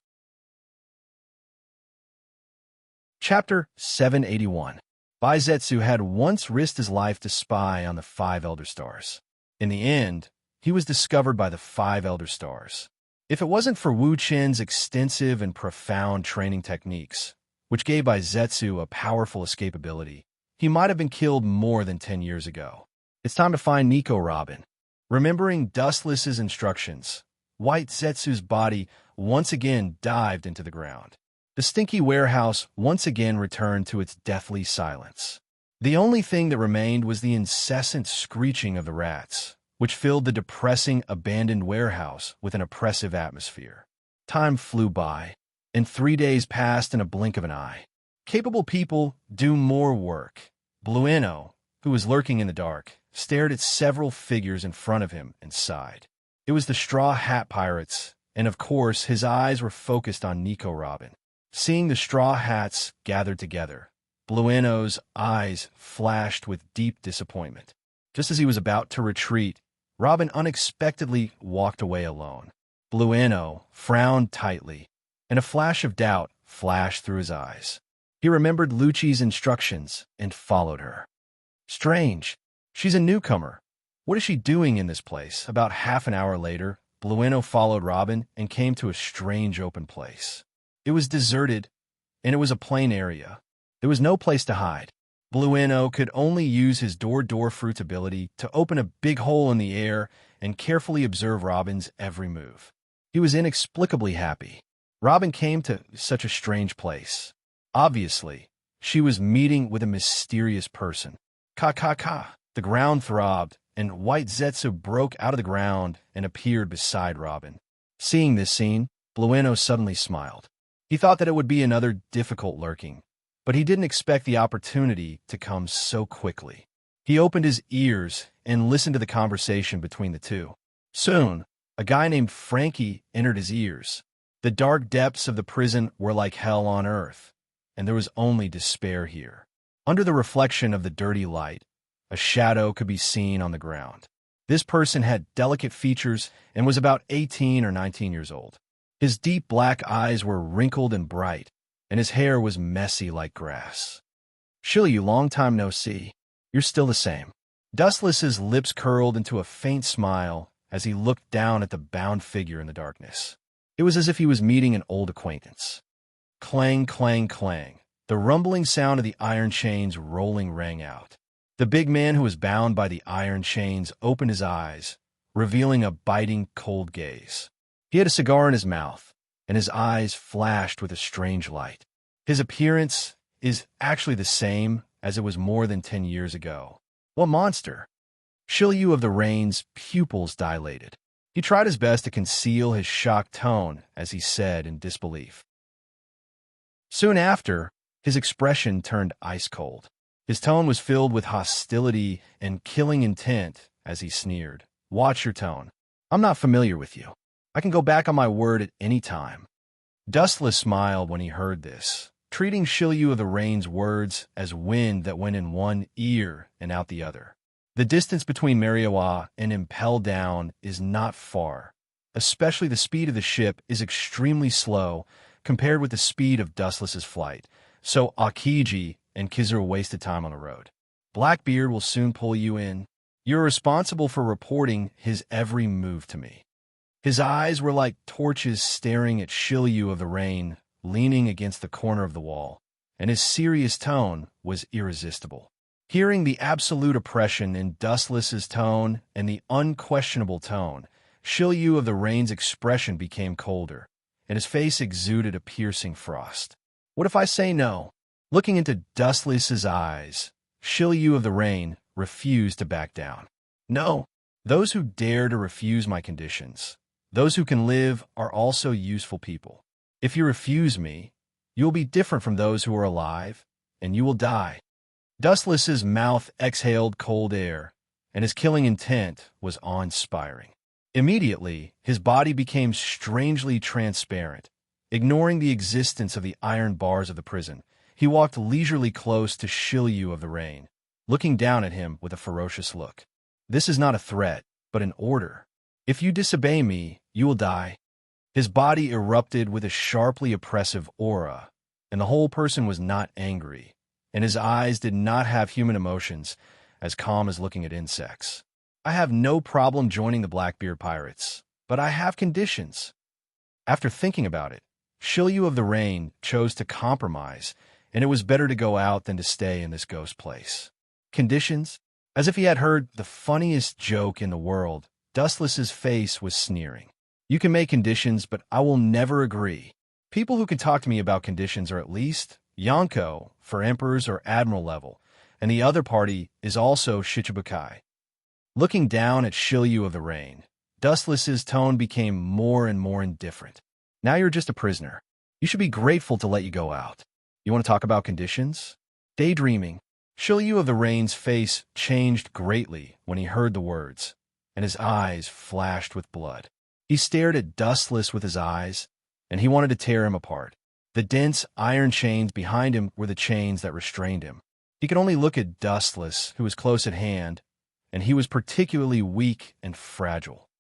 Chapter 781. Baizetsu had once risked his life to spy on the 5 Elder Stars. In the end, he was discovered by the 5 Elder Stars. If it wasn't for Wu Chen's extensive and profound training techniques, which gave Baizetsu a powerful escapability, he might have been killed more than 10 years ago. It's time to find Nico Robin. Remembering Dustless's instructions, White Zetsu's body once again dived into the ground. The stinky warehouse once again returned to its deathly silence. The only thing that remained was the incessant screeching of the rats, which filled the depressing, abandoned warehouse with an oppressive atmosphere. Time flew by, and 3 days passed in a blink of an eye. Capable people do more work. Bueno, who was lurking in the dark, stared at several figures in front of him and sighed. It was the Straw Hat Pirates and of course his eyes were focused on Nico Robin. Seeing the straw hats gathered together, Blueno's eyes flashed with deep disappointment. Just as he was about to retreat, Robin unexpectedly walked away alone. Blueno frowned tightly, and a flash of doubt flashed through his eyes. He remembered Lucci's instructions and followed her. Strange. She's a newcomer. What is she doing in this place? About half an hour later, Blueno followed Robin and came to a strange open place. It was deserted, and it was a plain area. There was no place to hide. Blueno could only use his door fruit ability to open a big hole in the air and carefully observe Robin's every move. He was inexplicably happy. Robin came to such a strange place. Obviously, she was meeting with a mysterious person. Ka. The ground throbbed, and White Zetsu broke out of the ground and appeared beside Robin. Seeing this scene, Blueno suddenly smiled. He thought that it would be another difficult lurking, but he didn't expect the opportunity to come so quickly. He opened his ears and listened to the conversation between the two. Soon, a guy named Frankie entered his ears. The dark depths of the prison were like hell on earth, and there was only despair here. Under the reflection of the dirty light, a shadow could be seen on the ground. This person had delicate features and was about 18 or 19 years old. His deep black eyes were wrinkled and bright, and his hair was messy like grass. Shiryu, long time no see. You're still the same. Dustless's lips curled into a faint smile as he looked down at the bound figure in the darkness. It was as if he was meeting an old acquaintance. Clang, clang, clang. The rumbling sound of the iron chains rolling rang out. The big man who was bound by the iron chains opened his eyes, revealing a biting, cold gaze. He had a cigar in his mouth, and his eyes flashed with a strange light. His appearance is actually the same as it was more than 10 years ago. What monster? Shiryu of the Rain's pupils dilated. He tried his best to conceal his shocked tone as he said in disbelief. Soon after, his expression turned ice-cold. His tone was filled with hostility and killing intent as he sneered. Watch your tone. I'm not familiar with you. I can go back on my word at any time. Dustless smiled when he heard this, treating Shiryu of the Rain's words as wind that went in one ear and out the other. The distance between Mariowa and Impel Down is not far. Especially the speed of the ship is extremely slow compared with the speed of Dustless's flight, so Akiji and Kizaru wasted time on the road. Blackbeard will soon pull you in. You're responsible for reporting his every move to me. His eyes were like torches staring at Shiryu of the Rain, leaning against the corner of the wall, and his serious tone was irresistible. Hearing the absolute oppression in Dustless's tone and the unquestionable tone, Shiryu of the Rain's expression became colder, and his face exuded a piercing frost. What if I say no? Looking into Dustless's eyes, Shiryu of the Rain refused to back down. No, those who dare to refuse my conditions, those who can live, are also useful people. If you refuse me, you will be different from those who are alive, and you will die. Dustless's mouth exhaled cold air, and his killing intent was awe-inspiring. Immediately, his body became strangely transparent. Ignoring the existence of the iron bars of the prison, he walked leisurely close to Shiryu of the Rain, looking down at him with a ferocious look. This is not a threat, but an order. If you disobey me, you will die. His body erupted with a sharply oppressive aura, and the whole person was not angry, and his eyes did not have human emotions, as calm as looking at insects. I have no problem joining the Blackbeard Pirates, but I have conditions. After thinking about it, Shiryu of the Rain chose to compromise, and it was better to go out than to stay in this ghost place. Conditions? As if he had heard the funniest joke in the world, Dustless's face was sneering. You can make conditions, but I will never agree. People who can talk to me about conditions are at least Yonko for Emperor's or Admiral level, and the other party is also Shichibukai. Looking down at Shiryu of the Rain, Dustless's tone became more and more indifferent. Now you're just a prisoner. You should be grateful to let you go out. You want to talk about conditions? Daydreaming. Shiryu of the Rain's face changed greatly when he heard the words, and his eyes flashed with blood. He stared at Dustless with his eyes, and he wanted to tear him apart. The dense iron chains behind him were the chains that restrained him. He could only look at Dustless, who was close at hand, and he was particularly weak and fragile.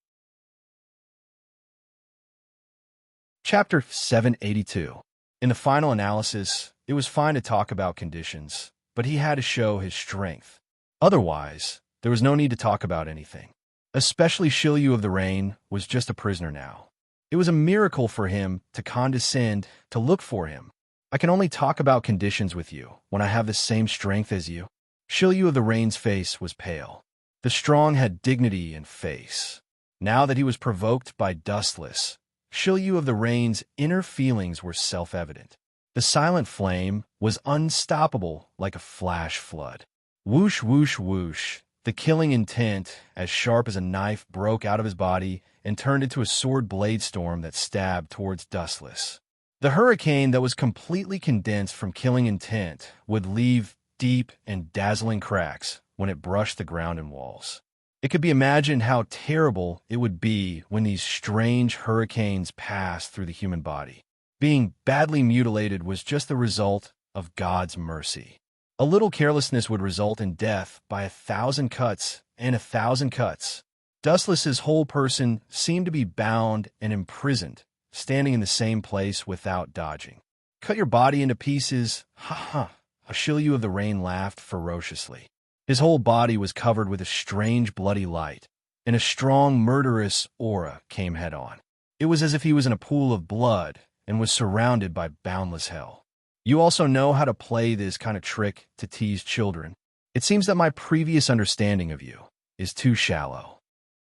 Chapter 782. In the final analysis, it was fine to talk about conditions, but he had to show his strength. Otherwise, there was no need to talk about anything. Especially Shilyu of the Rain was just a prisoner now. It was a miracle for him to condescend to look for him. I can only talk about conditions with you when I have the same strength as you. Shilyu of the Rain's face was pale. The strong had dignity in face. Now that he was provoked by Dustless, Shilyu of the Rain's inner feelings were self-evident. The silent flame was unstoppable like a flash flood. Whoosh, whoosh, whoosh. The killing intent, as sharp as a knife, broke out of his body and turned into a sword blade storm that stabbed towards Dustless. The hurricane that was completely condensed from killing intent would leave deep and dazzling cracks when it brushed the ground and walls. It could be imagined how terrible it would be when these strange hurricanes passed through the human body. Being badly mutilated was just the result of God's mercy. A little carelessness would result in death by 1,000 cuts and 1,000 cuts. Dustless's whole person seemed to be bound and imprisoned, standing in the same place without dodging. Cut your body into pieces, ha ha. Shilyu of the Rain laughed ferociously. His whole body was covered with a strange bloody light, and a strong murderous aura came head-on. It was as if he was in a pool of blood and was surrounded by boundless hell. You also know how to play this kind of trick to tease children. It seems that my previous understanding of you is too shallow.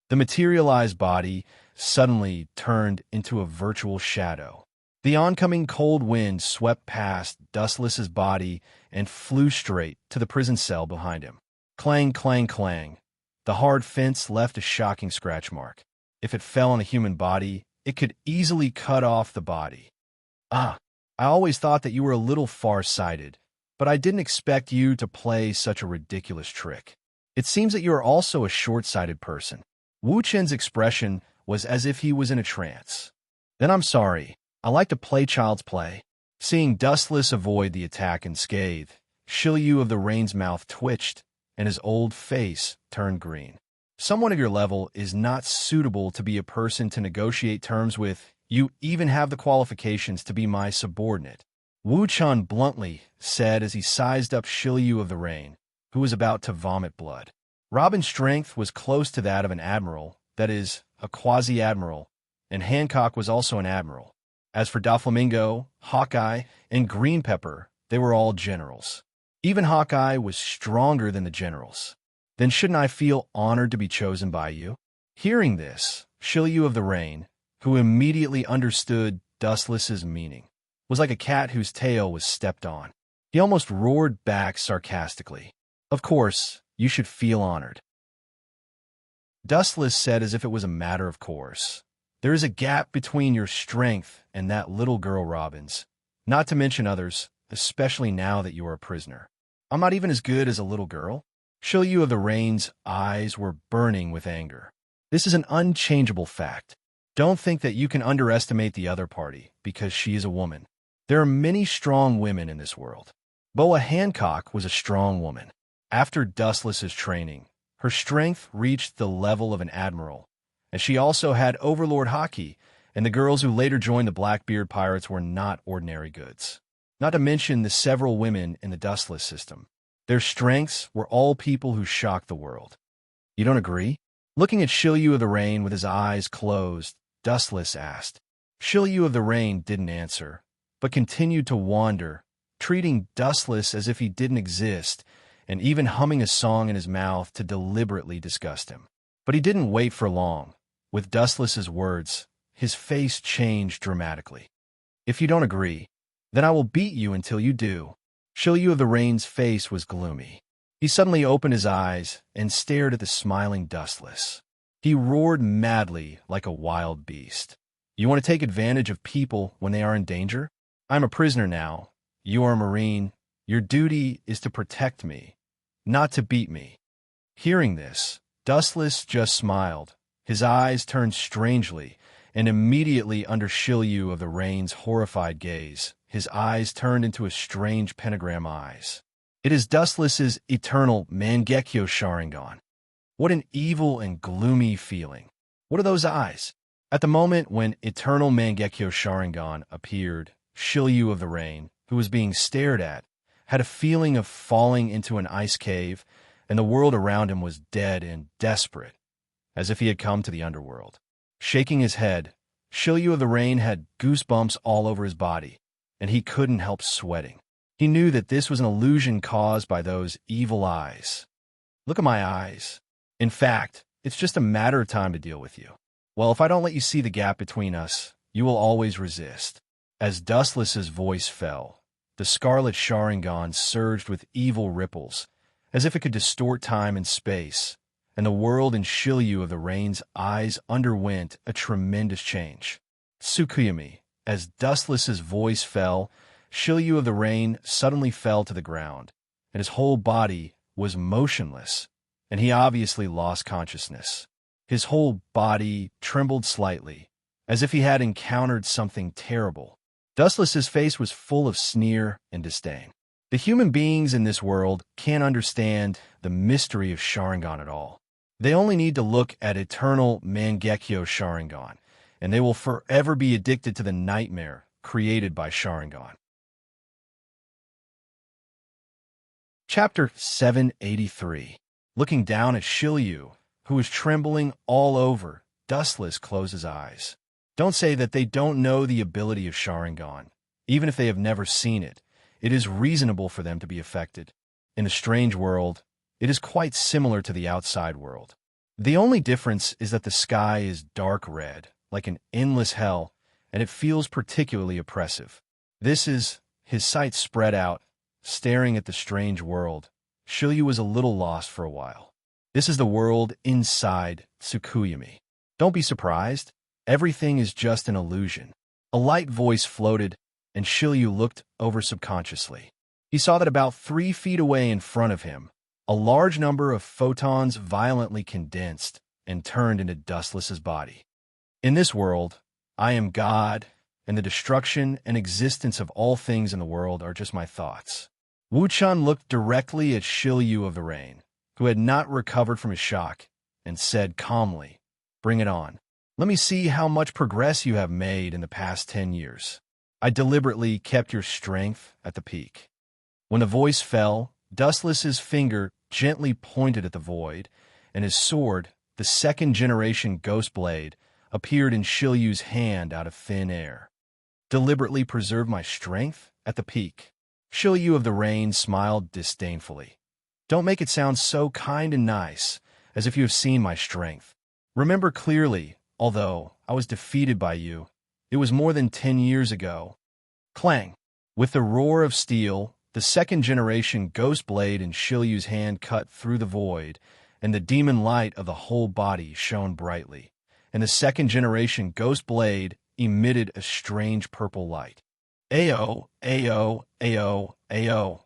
The materialized body suddenly turned into a virtual shadow. The oncoming cold wind swept past Dustless's body and flew straight to the prison cell behind him. Clang, clang, clang. The hard fence left a shocking scratch mark. If it fell on a human body, it could easily cut off the body. Ah, I always thought that you were a little far-sighted, but I didn't expect you to play such a ridiculous trick. It seems that you are also a short-sighted person. Wu Chen's expression was as if he was in a trance. Then I'm sorry. I like to play child's play. Seeing Dustless avoid the attack unscathed, Shilyu of the Rain's mouth twitched, and his old face turned green. Someone of your level is not suitable to be a person to negotiate terms with. You even have the qualifications to be my subordinate, Wu Chen bluntly said as he sized up Shilyu of the Rain, who was about to vomit blood. Robin's strength was close to that of an admiral, that is, a quasi-admiral, and Hancock was also an admiral. As for Doflamingo, Hawkeye, and Green Pepper, they were all generals. Even Hawkeye was stronger than the generals. Then shouldn't I feel honored to be chosen by you? Hearing this, Shilyu of the Rain, who immediately understood Dustless's meaning, was like a cat whose tail was stepped on. He almost roared back sarcastically. Of course, you should feel honored. Dustless said as if it was a matter of course. There is a gap between your strength and that little girl Robin's, not to mention others, especially now that you are a prisoner. I'm not even as good as a little girl. Shilyu of the Rain's eyes were burning with anger. This is an unchangeable fact. Don't think that you can underestimate the other party because she is a woman. There are many strong women in this world. Boa Hancock was a strong woman. After Dustless's training, her strength reached the level of an admiral, and she also had Overlord Hockey, and the girls who later joined the Blackbeard Pirates were not ordinary goods. Not to mention the several women in the Dustless system. Their strengths were all people who shocked the world. You don't agree? Looking at Shilyu of the Rain with his eyes closed, Dustless asked. Shilyu of the Rain didn't answer, but continued to wander, treating Dustless as if he didn't exist, and even humming a song in his mouth to deliberately disgust him. But he didn't wait for long. With Dustless's words, his face changed dramatically. If you don't agree, then I will beat you until you do. Shilyu of the Rain's face was gloomy. He suddenly opened his eyes and stared at the smiling Dustless. He roared madly like a wild beast. You want to take advantage of people when they are in danger? I'm a prisoner now. You are a Marine. Your duty is to protect me, not to beat me. Hearing this, Dustless just smiled, His eyes turned strangely, and immediately under Shilyu of the Rain's horrified gaze, his eyes turned into a strange pentagram eyes. It is Dustless's eternal Mangekyo Sharingan. What an evil and gloomy feeling. What are those eyes? At the moment when Eternal Mangekyo Sharingan appeared, Shilyu of the Rain, who was being stared at, had a feeling of falling into an ice cave, and the world around him was dead and desperate, as if he had come to the underworld. Shaking his head, Shilyu of the Rain had goosebumps all over his body, and he couldn't help sweating. He knew that this was an illusion caused by those evil eyes. Look at my eyes. In fact, it's just a matter of time to deal with you. Well, if I don't let you see the gap between us, you will always resist. As Dustless's voice fell, the scarlet Sharingan surged with evil ripples, as if it could distort time and space, and the world in Shilyu of the Rain's eyes underwent a tremendous change. Tsukuyami, as Dustless's voice fell, Shilyu of the Rain suddenly fell to the ground, and his whole body was motionless, and he obviously lost consciousness. His whole body trembled slightly, as if he had encountered something terrible. Dustless's face was full of sneer and disdain. The human beings in this world can't understand the mystery of Sharingan at all. They only need to look at Eternal Mangekyo Sharingan, and they will forever be addicted to the nightmare created by Sharingan. Chapter 783. Looking down at Shilyu, who was trembling all over, Dustless closed his eyes. Don't say that they don't know the ability of Sharingan. Even if they have never seen it, it is reasonable for them to be affected. In the strange world, it is quite similar to the outside world. The only difference is that the sky is dark red, like an endless hell, and it feels particularly oppressive. This is his sight spread out, staring at the strange world. Shilyu was a little lost for a while. This is the world inside Tsukuyami. Don't be surprised. Everything is just an illusion. A light voice floated, and Shilyu looked over subconsciously. He saw that about 3 feet away in front of him, a large number of photons violently condensed and turned into Dustless's body. In this world, I am God, and the destruction and existence of all things in the world are just my thoughts. Wu-chan looked directly at Shilyu of the Rain, who had not recovered from his shock, and said calmly, "Bring it on. Let me see how much progress you have made in the past 10 years. I deliberately kept your strength at the peak." When the voice fell, Dustless's finger gently pointed at the void, and his sword, the second-generation Ghost Blade, appeared in Shilyu's hand out of thin air. "Deliberately preserve my strength at the peak?" Shilyu of the Rain smiled disdainfully. "Don't make it sound so kind and nice, as if you have seen my strength. Remember clearly, although I was defeated by you, it was more than 10 years ago." Clang! With the roar of steel, the second-generation Ghost Blade in Shilyu's hand cut through the void, and the demon light of the whole body shone brightly, and the second-generation Ghost Blade emitted a strange purple light. Ayo, ayo, ayo, ayo.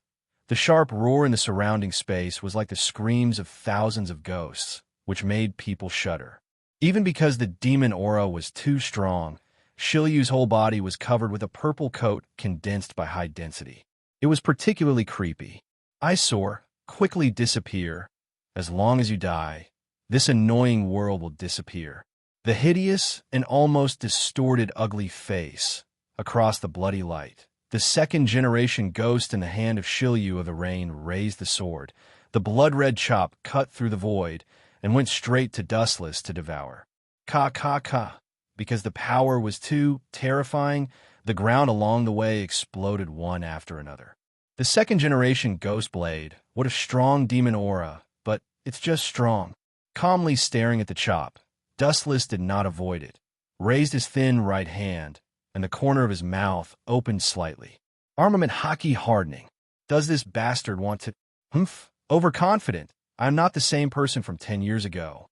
The sharp roar in the surrounding space was like the screams of thousands of ghosts, which made people shudder. Even because the demon aura was too strong, Shilyu's whole body was covered with a purple coat condensed by high density. It was particularly creepy. "Eyesore, quickly disappear. As long as you die, this annoying world will disappear." The hideous and almost distorted ugly face across the bloody light. The second-generation ghost in the hand of Shilyu of the Rain raised the sword. The blood-red chop cut through the void and went straight to Dustless to devour. Ka ka ka. Because the power was too terrifying, the ground along the way exploded one after another. The second-generation Ghost Blade, what a strong demon aura, but it's just strong. Calmly staring at the chop, Dustless did not avoid it, raised his thin right hand, and the corner of his mouth opened slightly. Armament haki hardening. Does this bastard want to... Humph. Overconfident. I am not the same person from 10 years ago.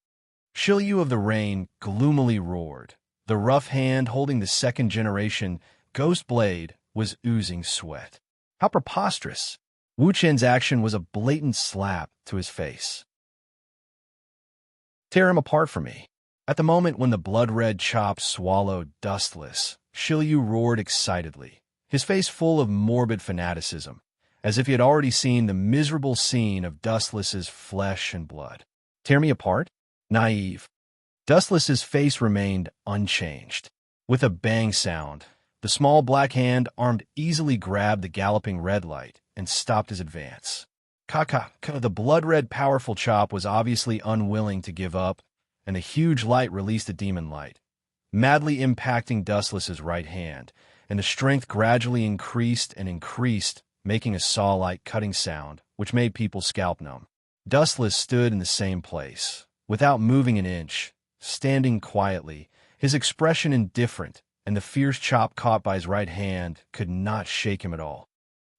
Shilyu of the Rain gloomily roared. The rough hand holding the second-generation Ghost Blade was oozing sweat. How preposterous. Wu Chen's action was a blatant slap to his face. "Tear him apart from me." At the moment when the blood-red chop swallowed Dustless, Shilyu roared excitedly, his face full of morbid fanaticism, as if he had already seen the miserable scene of Dustless's flesh and blood. Tear me apart? Naive. Dustless's face remained unchanged. With a bang sound, the small black hand armed easily grabbed the galloping red light and stopped his advance. The blood-red powerful chop was obviously unwilling to give up, and the huge light released a demon light, madly impacting Dustless's right hand, and the strength gradually increased and increased, making a saw-like cutting sound, which made people's scalp numb. Dustless stood in the same place, without moving an inch, standing quietly, his expression indifferent, and the fierce chop caught by his right hand could not shake him at all.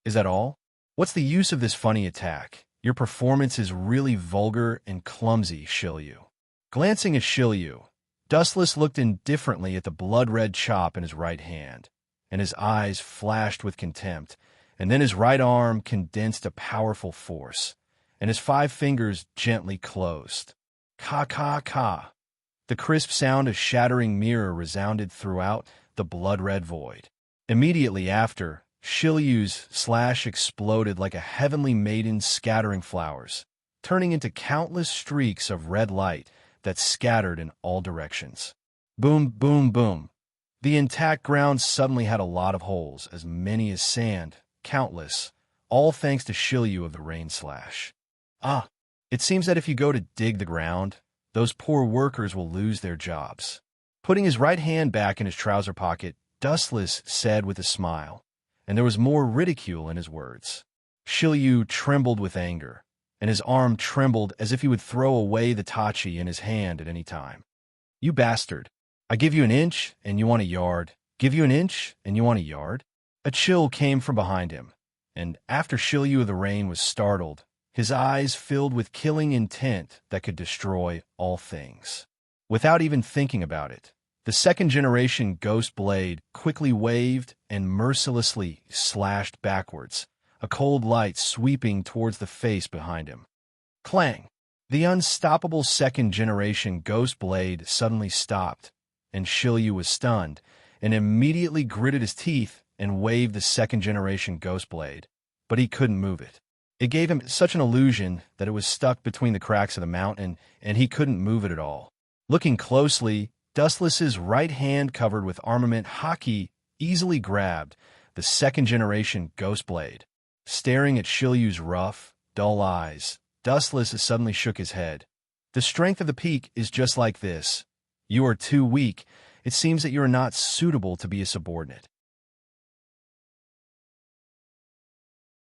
Is that all? What's the use of this funny attack? Your performance is really vulgar and clumsy, Shilyu. Glancing at Shilyu, Dustless looked indifferently at the blood-red chop in his right hand, and his eyes flashed with contempt, and then his right arm condensed a powerful force, and his 5 fingers gently closed. Ka. The crisp sound of shattering mirror resounded throughout the blood-red void. Immediately after, Shilyu's slash exploded like a heavenly maiden scattering flowers, turning into countless streaks of red light that scattered in all directions. Boom, boom, boom. The intact ground suddenly had a lot of holes, as many as sand, countless, all thanks to Shilyu of the rain slash. It seems that if you go to dig the ground, those poor workers will lose their jobs. Putting his right hand back in his trouser pocket, Dustless said with a smile, and there was more ridicule in his words. Shilyu trembled with anger, and his arm trembled as if he would throw away the tachi in his hand at any time. You bastard. I give you an inch, and you want a yard. Give you an inch, and you want a yard? A chill came from behind him, and after Shilyu of the Rain was startled, his eyes filled with killing intent that could destroy all things. Without even thinking about it, the second-generation ghost blade quickly waved and mercilessly slashed backwards, a cold light sweeping towards the face behind him. Clang! The unstoppable second-generation ghost blade suddenly stopped, and Shilyu was stunned, and immediately gritted his teeth and waved the second-generation ghost blade, but he couldn't move it. It gave him such an illusion that it was stuck between the cracks of the mountain, and he couldn't move it at all. Looking closely, Dustless's right hand covered with armament haki easily grabbed the second-generation ghost blade. Staring at Shilyu's rough, dull eyes, Dustless suddenly shook his head. The strength of the peak is just like this. You are too weak. It seems that you are not suitable to be a subordinate.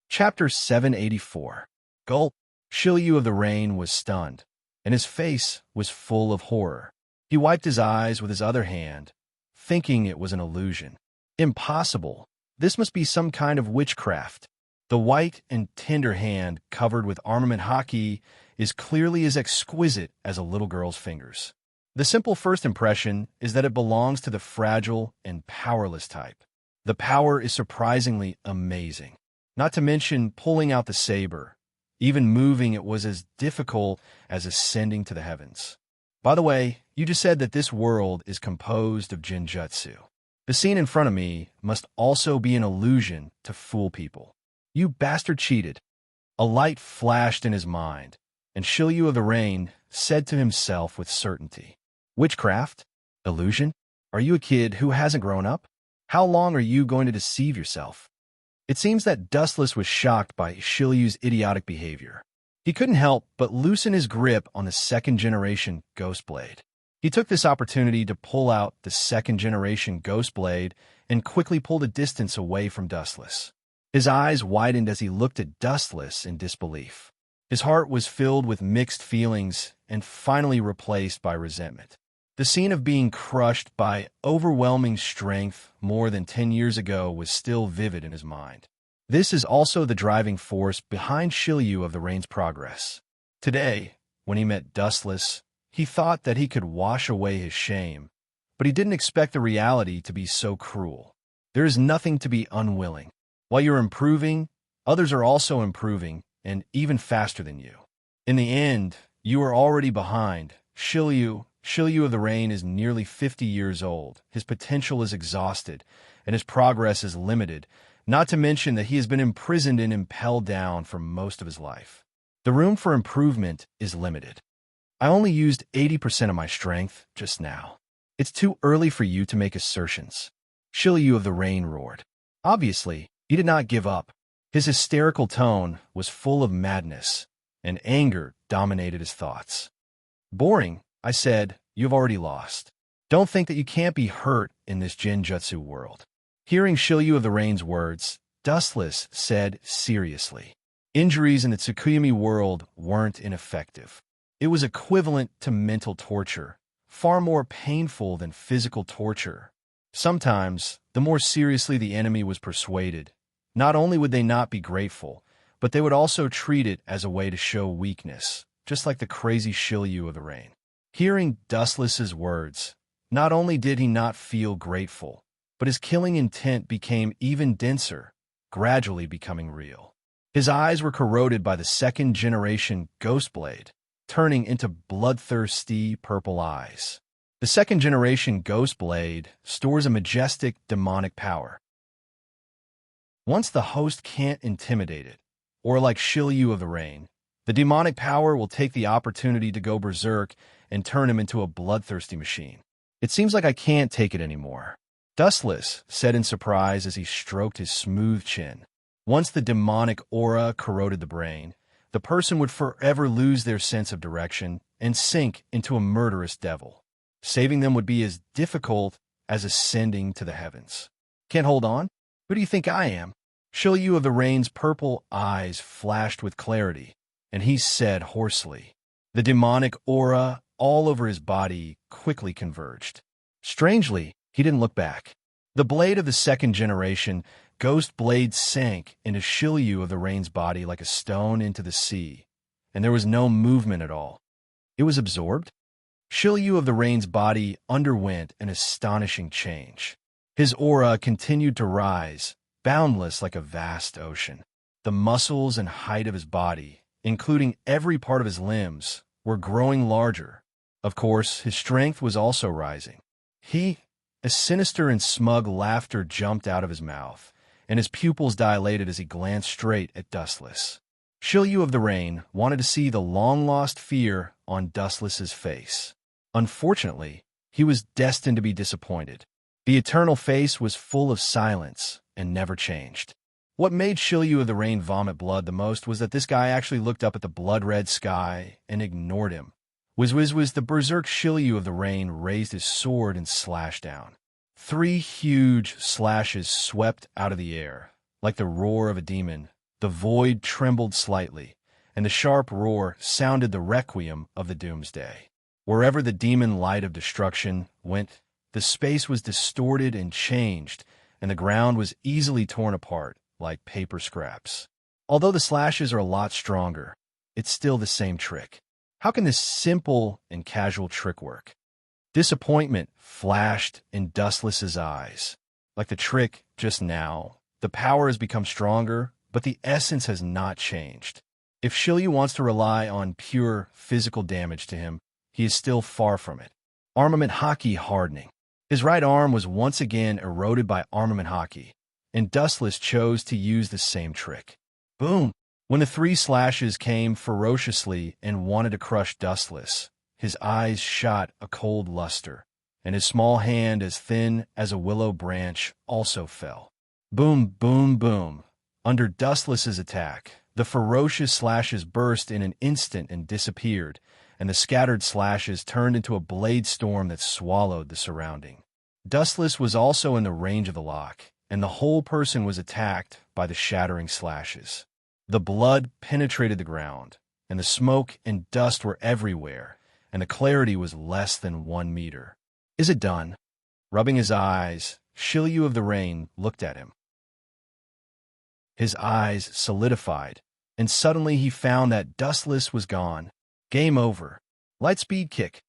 Chapter 784. Gulp. Shilyu of the Rain was stunned, and his face was full of horror. He wiped his eyes with his other hand, thinking it was an illusion. Impossible. This must be some kind of witchcraft. The white and tender hand covered with armament haki is clearly as exquisite as a little girl's fingers. The simple first impression is that it belongs to the fragile and powerless type. The power is surprisingly amazing. Not to mention pulling out the saber. Even moving it was as difficult as ascending to the heavens. By the way, you just said that this world is composed of Jinjutsu. The scene in front of me must also be an illusion to fool people. You bastard cheated. A light flashed in his mind, and Shilyu of the Rain said to himself with certainty, Witchcraft? Illusion? Are you a kid who hasn't grown up? How long are you going to deceive yourself? It seems that Dustless was shocked by Shilyu's idiotic behavior. He couldn't help but loosen his grip on the second-generation Ghost Blade. He took this opportunity to pull out the second-generation Ghost Blade and quickly pulled a distance away from Dustless. His eyes widened as he looked at Dustless in disbelief. His heart was filled with mixed feelings and finally replaced by resentment. The scene of being crushed by overwhelming strength more than 10 years ago was still vivid in his mind. This is also the driving force behind Shilyu of the Rain's progress. Today, when he met Dustless, he thought that he could wash away his shame, but he didn't expect the reality to be so cruel. There is nothing to be unwilling. While you're improving, others are also improving, and even faster than you. In the end, you are already behind. Shilyu, Shilyu of the Rain is nearly 50 years old, his potential is exhausted, and his progress is limited, not to mention that he has been imprisoned and impelled down for most of his life. The room for improvement is limited. I only used 80% of my strength just now. It's too early for you to make assertions. Shilyu of the Rain roared. Obviously, he did not give up. His hysterical tone was full of madness, and anger dominated his thoughts. Boring, I said, you've already lost. Don't think that you can't be hurt in this Genjutsu world. Hearing Shilyu of the Rain's words, Dustless said seriously. Injuries in the Tsukuyami world weren't ineffective. It was equivalent to mental torture, far more painful than physical torture. Sometimes, the more seriously the enemy was persuaded, not only would they not be grateful, but they would also treat it as a way to show weakness, just like the crazy Shilyu of the Rain. Hearing Dustless's words, not only did he not feel grateful, but his killing intent became even denser, gradually becoming real. His eyes were corroded by the second-generation Ghost Blade, turning into bloodthirsty purple eyes. The second-generation Ghost Blade stores a majestic demonic power. Once the host can't intimidate it, or like Shilyu of the Rain, the demonic power will take the opportunity to go berserk and turn him into a bloodthirsty machine. It seems like I can't take it anymore. Dustless said in surprise as he stroked his smooth chin. Once the demonic aura corroded the brain, the person would forever lose their sense of direction and sink into a murderous devil. Saving them would be as difficult as ascending to the heavens. Can't hold on? Who do you think I am? Shilyu of the Rain's purple eyes flashed with clarity, and he said hoarsely. The demonic aura all over his body quickly converged. Strangely, he didn't look back. The blade of the second-generation Ghost Blade sank into Shilyu of the Rain's body like a stone into the sea, and there was no movement at all. It was absorbed. Shilyu of the Rain's body underwent an astonishing change. His aura continued to rise, boundless like a vast ocean. The muscles and height of his body, including every part of his limbs, were growing larger. Of course, his strength was also rising. A sinister and smug laughter jumped out of his mouth, and his pupils dilated as he glanced straight at Dustless. Shilyu of the Rain wanted to see the long-lost fear on Dustless's face. Unfortunately, he was destined to be disappointed. The eternal face was full of silence and never changed. What made Shilyu of the Rain vomit blood the most was that this guy actually looked up at the blood-red sky and ignored him. Whiz, the berserk Shilyu of the Rain raised his sword and slashed down. 3 huge slashes swept out of the air. Like the roar of a demon, the void trembled slightly, and the sharp roar sounded the requiem of the doomsday. Wherever the demon light of destruction went, the space was distorted and changed, and the ground was easily torn apart like paper scraps. Although the slashes are a lot stronger, it's still the same trick. How can this simple and casual trick work? Disappointment flashed in Dustless's eyes. Like the trick just now, the power has become stronger, but the essence has not changed. If Shilyu wants to rely on pure physical damage to him, he is still far from it. Armament Haki hardening. His right arm was once again eroded by armament Haki, and Dustless chose to use the same trick. Boom! When the 3 slashes came ferociously and wanted to crush Dustless, his eyes shot a cold luster, and his small hand as thin as a willow branch also fell. Boom, boom, boom. Under Dustless's attack, the ferocious slashes burst in an instant and disappeared, and the scattered slashes turned into a blade storm that swallowed the surrounding. Dustless was also in the range of the lock, and the whole person was attacked by the shattering slashes. The blood penetrated the ground, and the smoke and dust were everywhere, and the clarity was less than 1 meter. Is it done? Rubbing his eyes, Shilyu of the Rain looked at him. His eyes solidified, and suddenly he found that Dustless was gone. Game over. Light speed kick.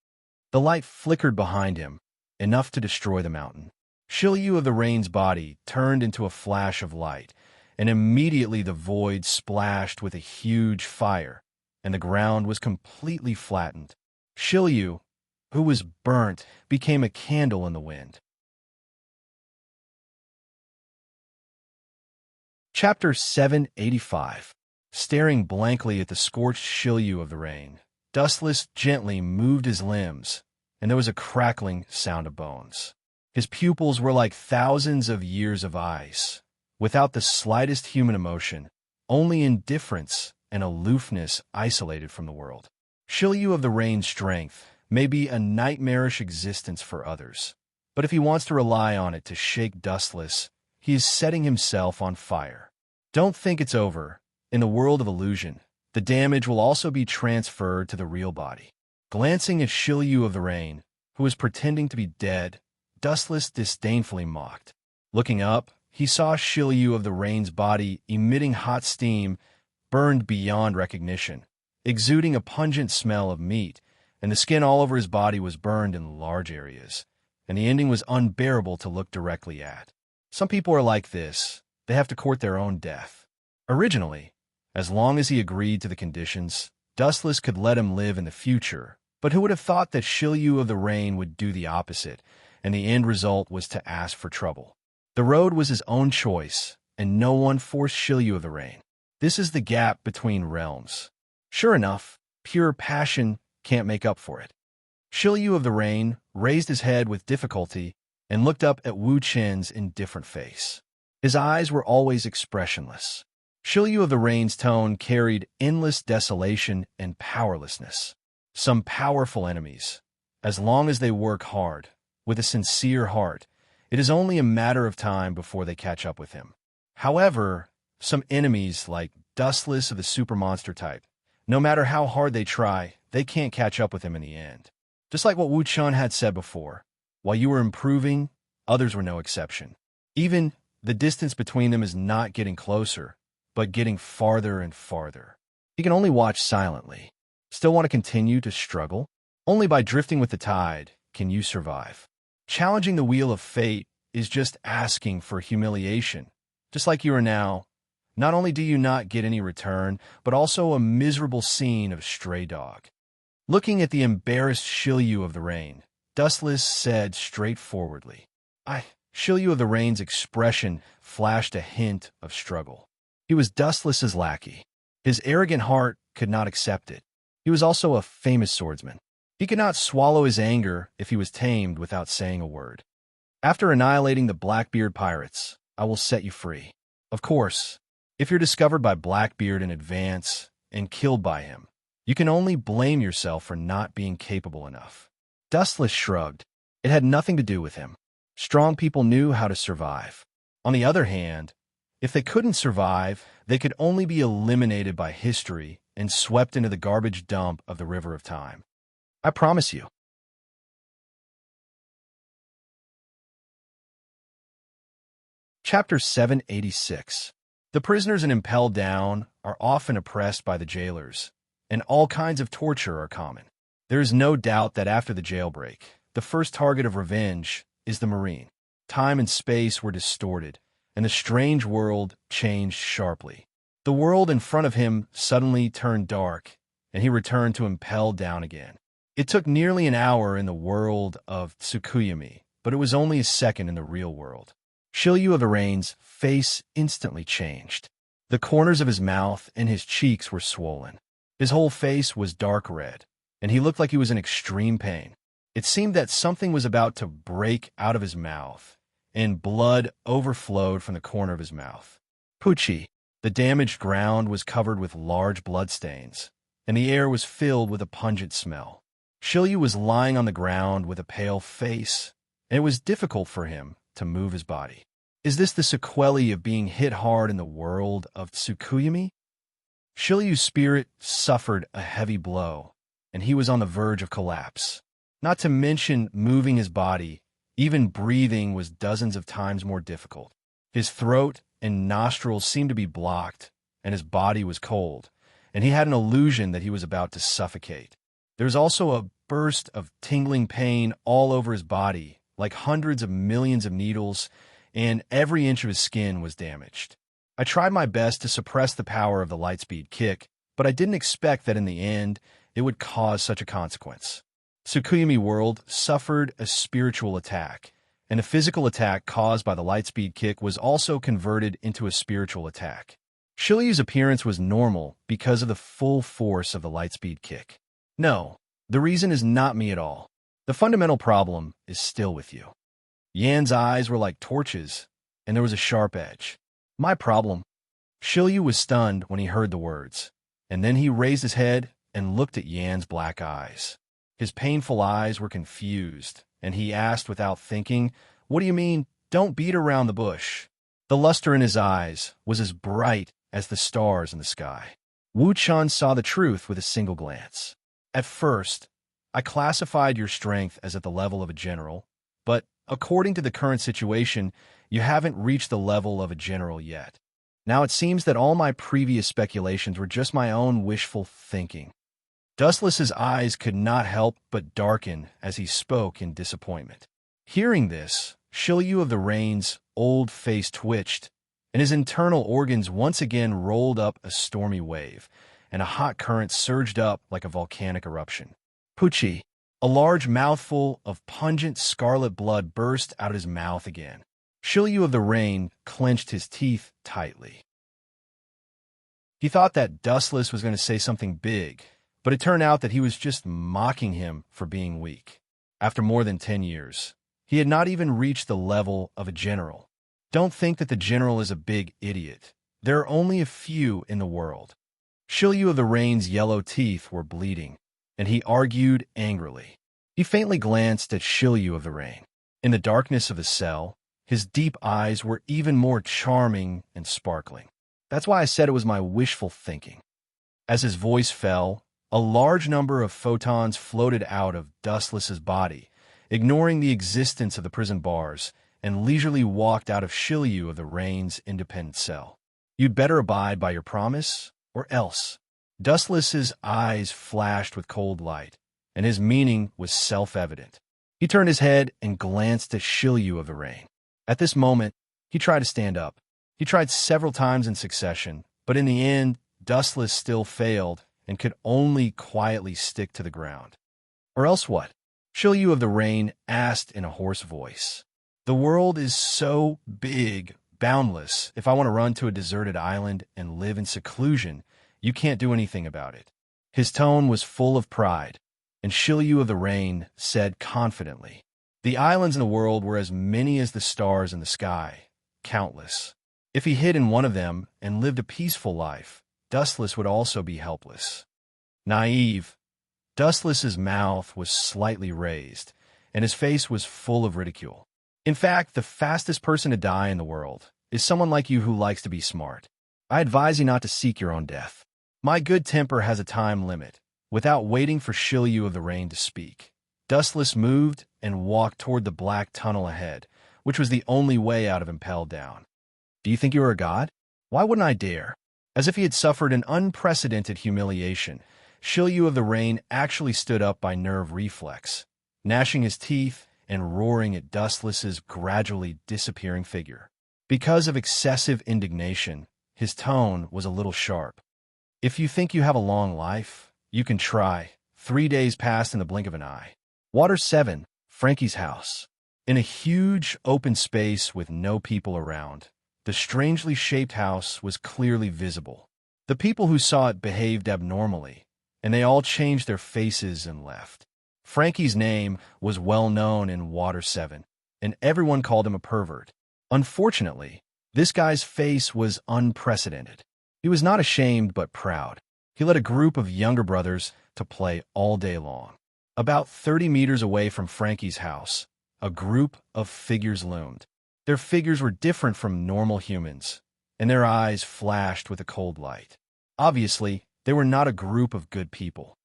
The light flickered behind him, enough to destroy the mountain. Shilyu of the Rain's body turned into a flash of light, and immediately the void splashed with a huge fire, and the ground was completely flattened. Shilyu, who was burnt, became a candle in the wind. Chapter 785. Staring blankly at the scorched Shilyu of the rain, Dustless gently moved his limbs, and there was a crackling sound of bones. His pupils were like thousands of years of ice, without the slightest human emotion, only indifference and aloofness isolated from the world. Shilyu of the rain's strength may be a nightmarish existence for others, but if he wants to rely on it to shake Dustless, he is setting himself on fire. Don't think it's over. In the world of illusion, the damage will also be transferred to the real body. Glancing at Shilyu of the rain, who was pretending to be dead, Dustless disdainfully mocked. Looking up, he saw Shilyu of the rain's body emitting hot steam, burned beyond recognition, exuding a pungent smell of meat, and the skin all over his body was burned in large areas, and the ending was unbearable to look directly at. Some people are like this. They have to court their own death. Originally, as long as he agreed to the conditions, Dustless could let him live in the future, but who would have thought that Shilyu of the rain would do the opposite, and the end result was to ask for trouble. The road was his own choice, and no one forced Shilyu of the rain. This is the gap between realms. Sure enough, pure passion can't make up for it. Shilyu of the rain raised his head with difficulty and looked up at Wu Chen's indifferent face. His eyes were always expressionless. Shilyu of the rain's tone carried endless desolation and powerlessness. Some powerful enemies, as long as they work hard, with a sincere heart, it is only a matter of time before they catch up with him. However, some enemies, like Dustless of the super monster type, no matter how hard they try, they can't catch up with him in the end. Just like what Wu Chen had said before, while you were improving, others were no exception. Even the distance between them is not getting closer, but getting farther and farther. He can only watch silently. Still want to continue to struggle? Only by drifting with the tide can you survive. Challenging the wheel of fate is just asking for humiliation. Just like you are now, not only do you not get any return, but also a miserable scene of a stray dog. Looking at the embarrassed Shilyu of the rain, Dustless said straightforwardly, Shilyu of the rain's expression flashed a hint of struggle. He was Dustless's lackey. His arrogant heart could not accept it. He was also a famous swordsman. He could not swallow his anger if he was tamed without saying a word. After annihilating the Blackbeard pirates, I will set you free. Of course, if you're discovered by Blackbeard in advance and killed by him, you can only blame yourself for not being capable enough. Dustless shrugged. It had nothing to do with him. Strong people knew how to survive. On the other hand, if they couldn't survive, they could only be eliminated by history and swept into the garbage dump of the river of time. I promise you. Chapter 786. The prisoners in Impel Down are often oppressed by the jailers, and all kinds of torture are common. There is no doubt that after the jailbreak, the first target of revenge is the Marine. Time and space were distorted, and the strange world changed sharply. The world in front of him suddenly turned dark, and he returned to Impel Down again. It took nearly an hour in the world of Tsukuyami, but it was only a second in the real world. Shilyu of the Rain's face instantly changed. The corners of his mouth and his cheeks were swollen. His whole face was dark red, and he looked like he was in extreme pain. It seemed that something was about to break out of his mouth, and blood overflowed from the corner of his mouth. Pucci, the damaged ground was covered with large bloodstains, and the air was filled with a pungent smell. Shilyu was lying on the ground with a pale face, and it was difficult for him to move his body. Is this the sequelae of being hit hard in the world of Tsukuyami? Shilyu's spirit suffered a heavy blow, and he was on the verge of collapse. Not to mention moving his body, even breathing was dozens of times more difficult. His throat and nostrils seemed to be blocked, and his body was cold, and he had an illusion that he was about to suffocate. There was also a burst of tingling pain all over his body, like hundreds of millions of needles, and every inch of his skin was damaged. I tried my best to suppress the power of the lightspeed kick, but I didn't expect that in the end, it would cause such a consequence. Tsukuyami world suffered a spiritual attack, and a physical attack caused by the lightspeed kick was also converted into a spiritual attack. Shiryu's appearance was normal because of the full force of the lightspeed kick. No, the reason is not me at all. The fundamental problem is still with you. Yan's eyes were like torches, and there was a sharp edge. My problem? Shiryu was stunned when he heard the words, and then he raised his head and looked at Yan's black eyes. His painful eyes were confused, and he asked without thinking, "What do you mean, don't beat around the bush?" The luster in his eyes was as bright as the stars in the sky. Wu Chun saw the truth with a single glance. At first, I classified your strength as at the level of a general, but according to the current situation, you haven't reached the level of a general yet. Now it seems that all my previous speculations were just my own wishful thinking. Dustless's eyes could not help but darken as he spoke in disappointment. Hearing this, Shiryu of the Rain's old face twitched, and his internal organs once again rolled up a stormy wave, and a hot current surged up like a volcanic eruption. Pucci, a large mouthful of pungent scarlet blood burst out of his mouth again. Shiryu of the Rain clenched his teeth tightly. He thought that Dustless was going to say something big, but it turned out that he was just mocking him for being weak. After more than 10 years, he had not even reached the level of a general. Don't think that the general is a big idiot. There are only a few in the world. Shiryu of the Rain's yellow teeth were bleeding, and he argued angrily. He faintly glanced at Shiryu of the Rain. In the darkness of the cell, his deep eyes were even more charming and sparkling. That's why I said it was my wishful thinking. As his voice fell, a large number of photons floated out of Dustless's body, ignoring the existence of the prison bars, and leisurely walked out of Shiryu of the Rain's independent cell. You'd better abide by your promise, or else. Dustless's eyes flashed with cold light, and his meaning was self-evident. He turned his head and glanced at Shiryu of the Rain. At this moment, he tried to stand up. He tried several times in succession, but in the end, Dustless still failed and could only quietly stick to the ground. Or else what? Shiryu of the Rain asked in a hoarse voice. The world is so big, boundless. If I want to run to a deserted island and live in seclusion, you can't do anything about it. His tone was full of pride, and Shiryu of the Rain said confidently, the islands in the world were as many as the stars in the sky, countless. If he hid in one of them and lived a peaceful life, Dustless would also be helpless. Naive. Dustless's mouth was slightly raised, and his face was full of ridicule. In fact, the fastest person to die in the world is someone like you who likes to be smart. I advise you not to seek your own death. My good temper has a time limit. Without waiting for Shiryu of the Rain to speak, Dustless moved and walked toward the black tunnel ahead, which was the only way out of Impel Down. Do you think you are a god? Why wouldn't I dare? As if he had suffered an unprecedented humiliation, Shiryu of the Rain actually stood up by nerve reflex, gnashing his teeth and roaring at Dustless's gradually disappearing figure. Because of excessive indignation, his tone was a little sharp. If you think you have a long life, you can try. 3 days passed in the blink of an eye. Water 7, Frankie's house. In a huge open space with no people around, the strangely shaped house was clearly visible. The people who saw it behaved abnormally, and they all changed their faces and left. Frankie's name was well known in Water 7, and everyone called him a pervert. Unfortunately, this guy's face was unprecedented. He was not ashamed but proud. He led a group of younger brothers to play all day long. About 30 meters away from Frankie's house, a group of figures loomed. Their figures were different from normal humans, and their eyes flashed with a cold light. Obviously, they were not a group of good people.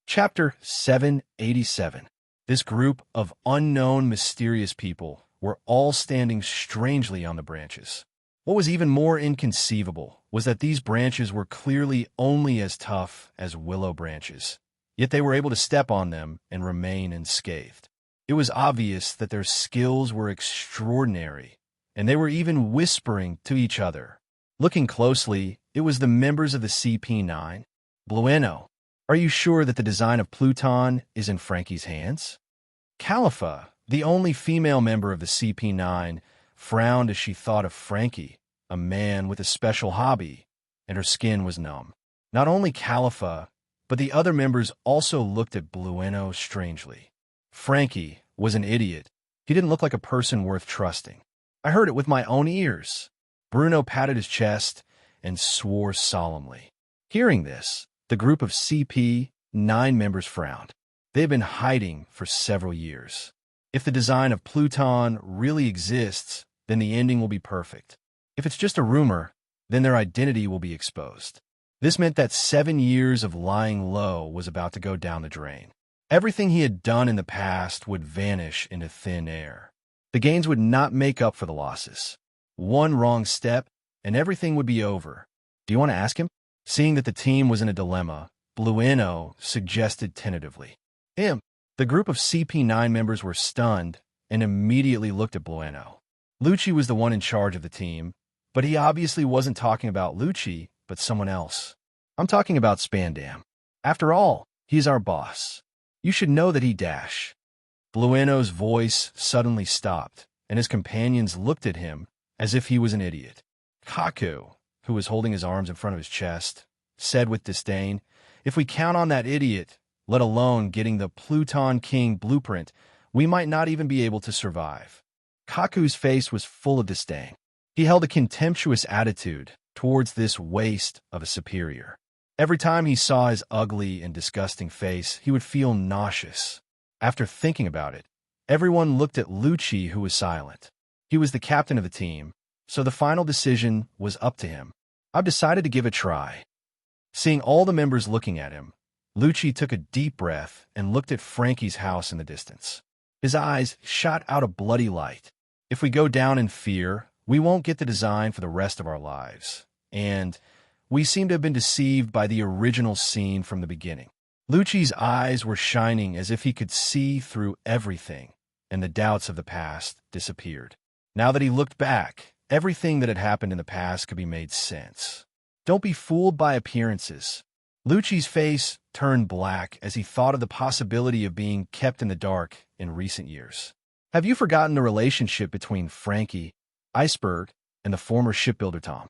Chapter 787. This group of unknown mysterious people were all standing strangely on the branches. What was even more inconceivable was that these branches were clearly only as tough as willow branches, yet they were able to step on them and remain unscathed. It was obvious that their skills were extraordinary, and they were even whispering to each other. Looking closely, it was the members of the CP9. Blueno, are you sure that the design of Pluton is in Frankie's hands? Califa, the only female member of the CP9, frowned as she thought of Frankie, a man with a special hobby, and her skin was numb. Not only Califa, but the other members also looked at Blueno strangely. Frankie was an idiot. He didn't look like a person worth trusting. I heard it with my own ears. Bruno patted his chest and swore solemnly. Hearing this, the group of CP9 members frowned. They had been hiding for several years. If the design of Pluton really exists, then the ending will be perfect. If it's just a rumor, then their identity will be exposed. This meant that 7 years of lying low was about to go down the drain. Everything he had done in the past would vanish into thin air. The gains would not make up for the losses. One wrong step, and everything would be over. Do you want to ask him? Seeing that the team was in a dilemma, Blueno suggested tentatively. Him. The group of CP9 members were stunned and immediately looked at Blueno. Lucci was the one in charge of the team, but he obviously wasn't talking about Lucci, but someone else. I'm talking about Spandam. After all, he's our boss. You should know that he dash. Blueno's voice suddenly stopped, and his companions looked at him as if he was an idiot. Kaku, who was holding his arms in front of his chest, said with disdain, "If we count on that idiot, let alone getting the Pluton King blueprint, we might not even be able to survive." Kaku's face was full of disdain. He held a contemptuous attitude towards this waste of a superior. Every time he saw his ugly and disgusting face, he would feel nauseous. After thinking about it, everyone looked at Lucci, who was silent. He was the captain of the team, so the final decision was up to him. I've decided to give it a try. Seeing all the members looking at him, Lucci took a deep breath and looked at Frankie's house in the distance. His eyes shot out a bloody light. If we go down in fear, we won't get the design for the rest of our lives. And we seem to have been deceived by the original scene from the beginning. Lucci's eyes were shining as if he could see through everything, and the doubts of the past disappeared. Now that he looked back, everything that had happened in the past could be made sense. Don't be fooled by appearances. Lucci's face turned black as he thought of the possibility of being kept in the dark in recent years. Have you forgotten the relationship between Frankie, Iceberg, and the former shipbuilder Tom?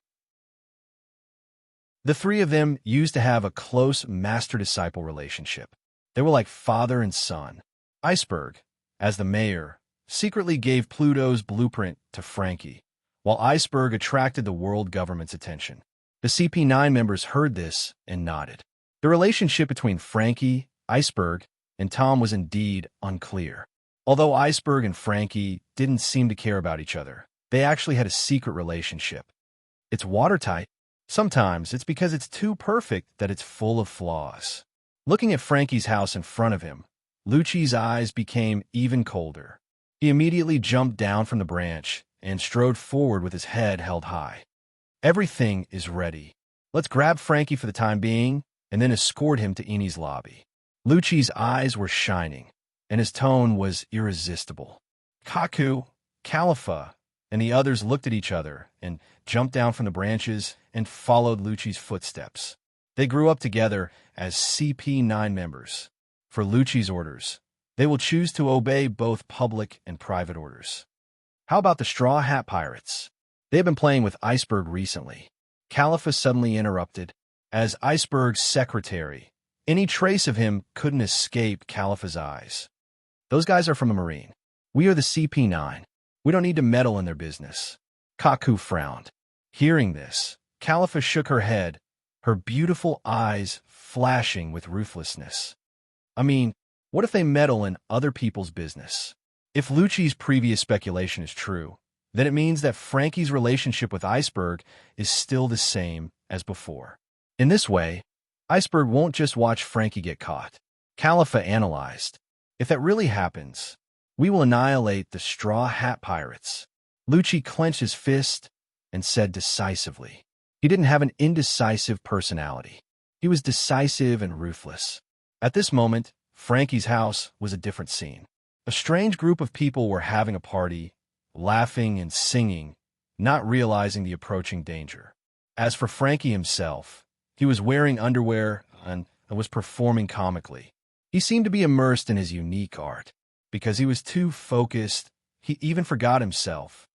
The three of them used to have a close master-disciple relationship. They were like father and son. Iceberg, as the mayor, secretly gave Pluto's blueprint to Frankie, while Iceberg attracted the world government's attention. The CP9 members heard this and nodded. The relationship between Frankie, Iceberg, and Tom was indeed unclear. Although Iceberg and Frankie didn't seem to care about each other, they actually had a secret relationship. It's watertight. Sometimes it's because it's too perfect that it's full of flaws. Looking at Frankie's house in front of him, Lucci's eyes became even colder. He immediately jumped down from the branch and strode forward with his head held high. Everything is ready. Let's grab Frankie for the time being and then escort him to Eni's lobby. Lucci's eyes were shining, and his tone was irresistible. Kaku, Califa, and the others looked at each other and jumped down from the branches and followed Lucci's footsteps. They grew up together as CP9 members. For Lucci's orders, they will choose to obey both public and private orders. How about the Straw Hat Pirates? They have been playing with Iceberg recently. Califa suddenly interrupted. As Iceberg's secretary, any trace of him couldn't escape Califa's eyes. Those guys are from a marine. We are the CP9. We don't need to meddle in their business. Kaku frowned. Hearing this, Califa shook her head, her beautiful eyes flashing with ruthlessness. I mean, what if they meddle in other people's business? If Lucci's previous speculation is true, then it means that Frankie's relationship with Iceberg is still the same as before. In this way, Iceberg won't just watch Frankie get caught. Califa analyzed. If that really happens, we will annihilate the Straw Hat Pirates. Lucci clenched his fist and said decisively. He didn't have an indecisive personality. He was decisive and ruthless. At this moment, Frankie's house was a different scene. A strange group of people were having a party, laughing and singing, not realizing the approaching danger. As for Frankie himself, he was wearing underwear and was performing comically. He seemed to be immersed in his unique art. Because he was too focused, he even forgot himself.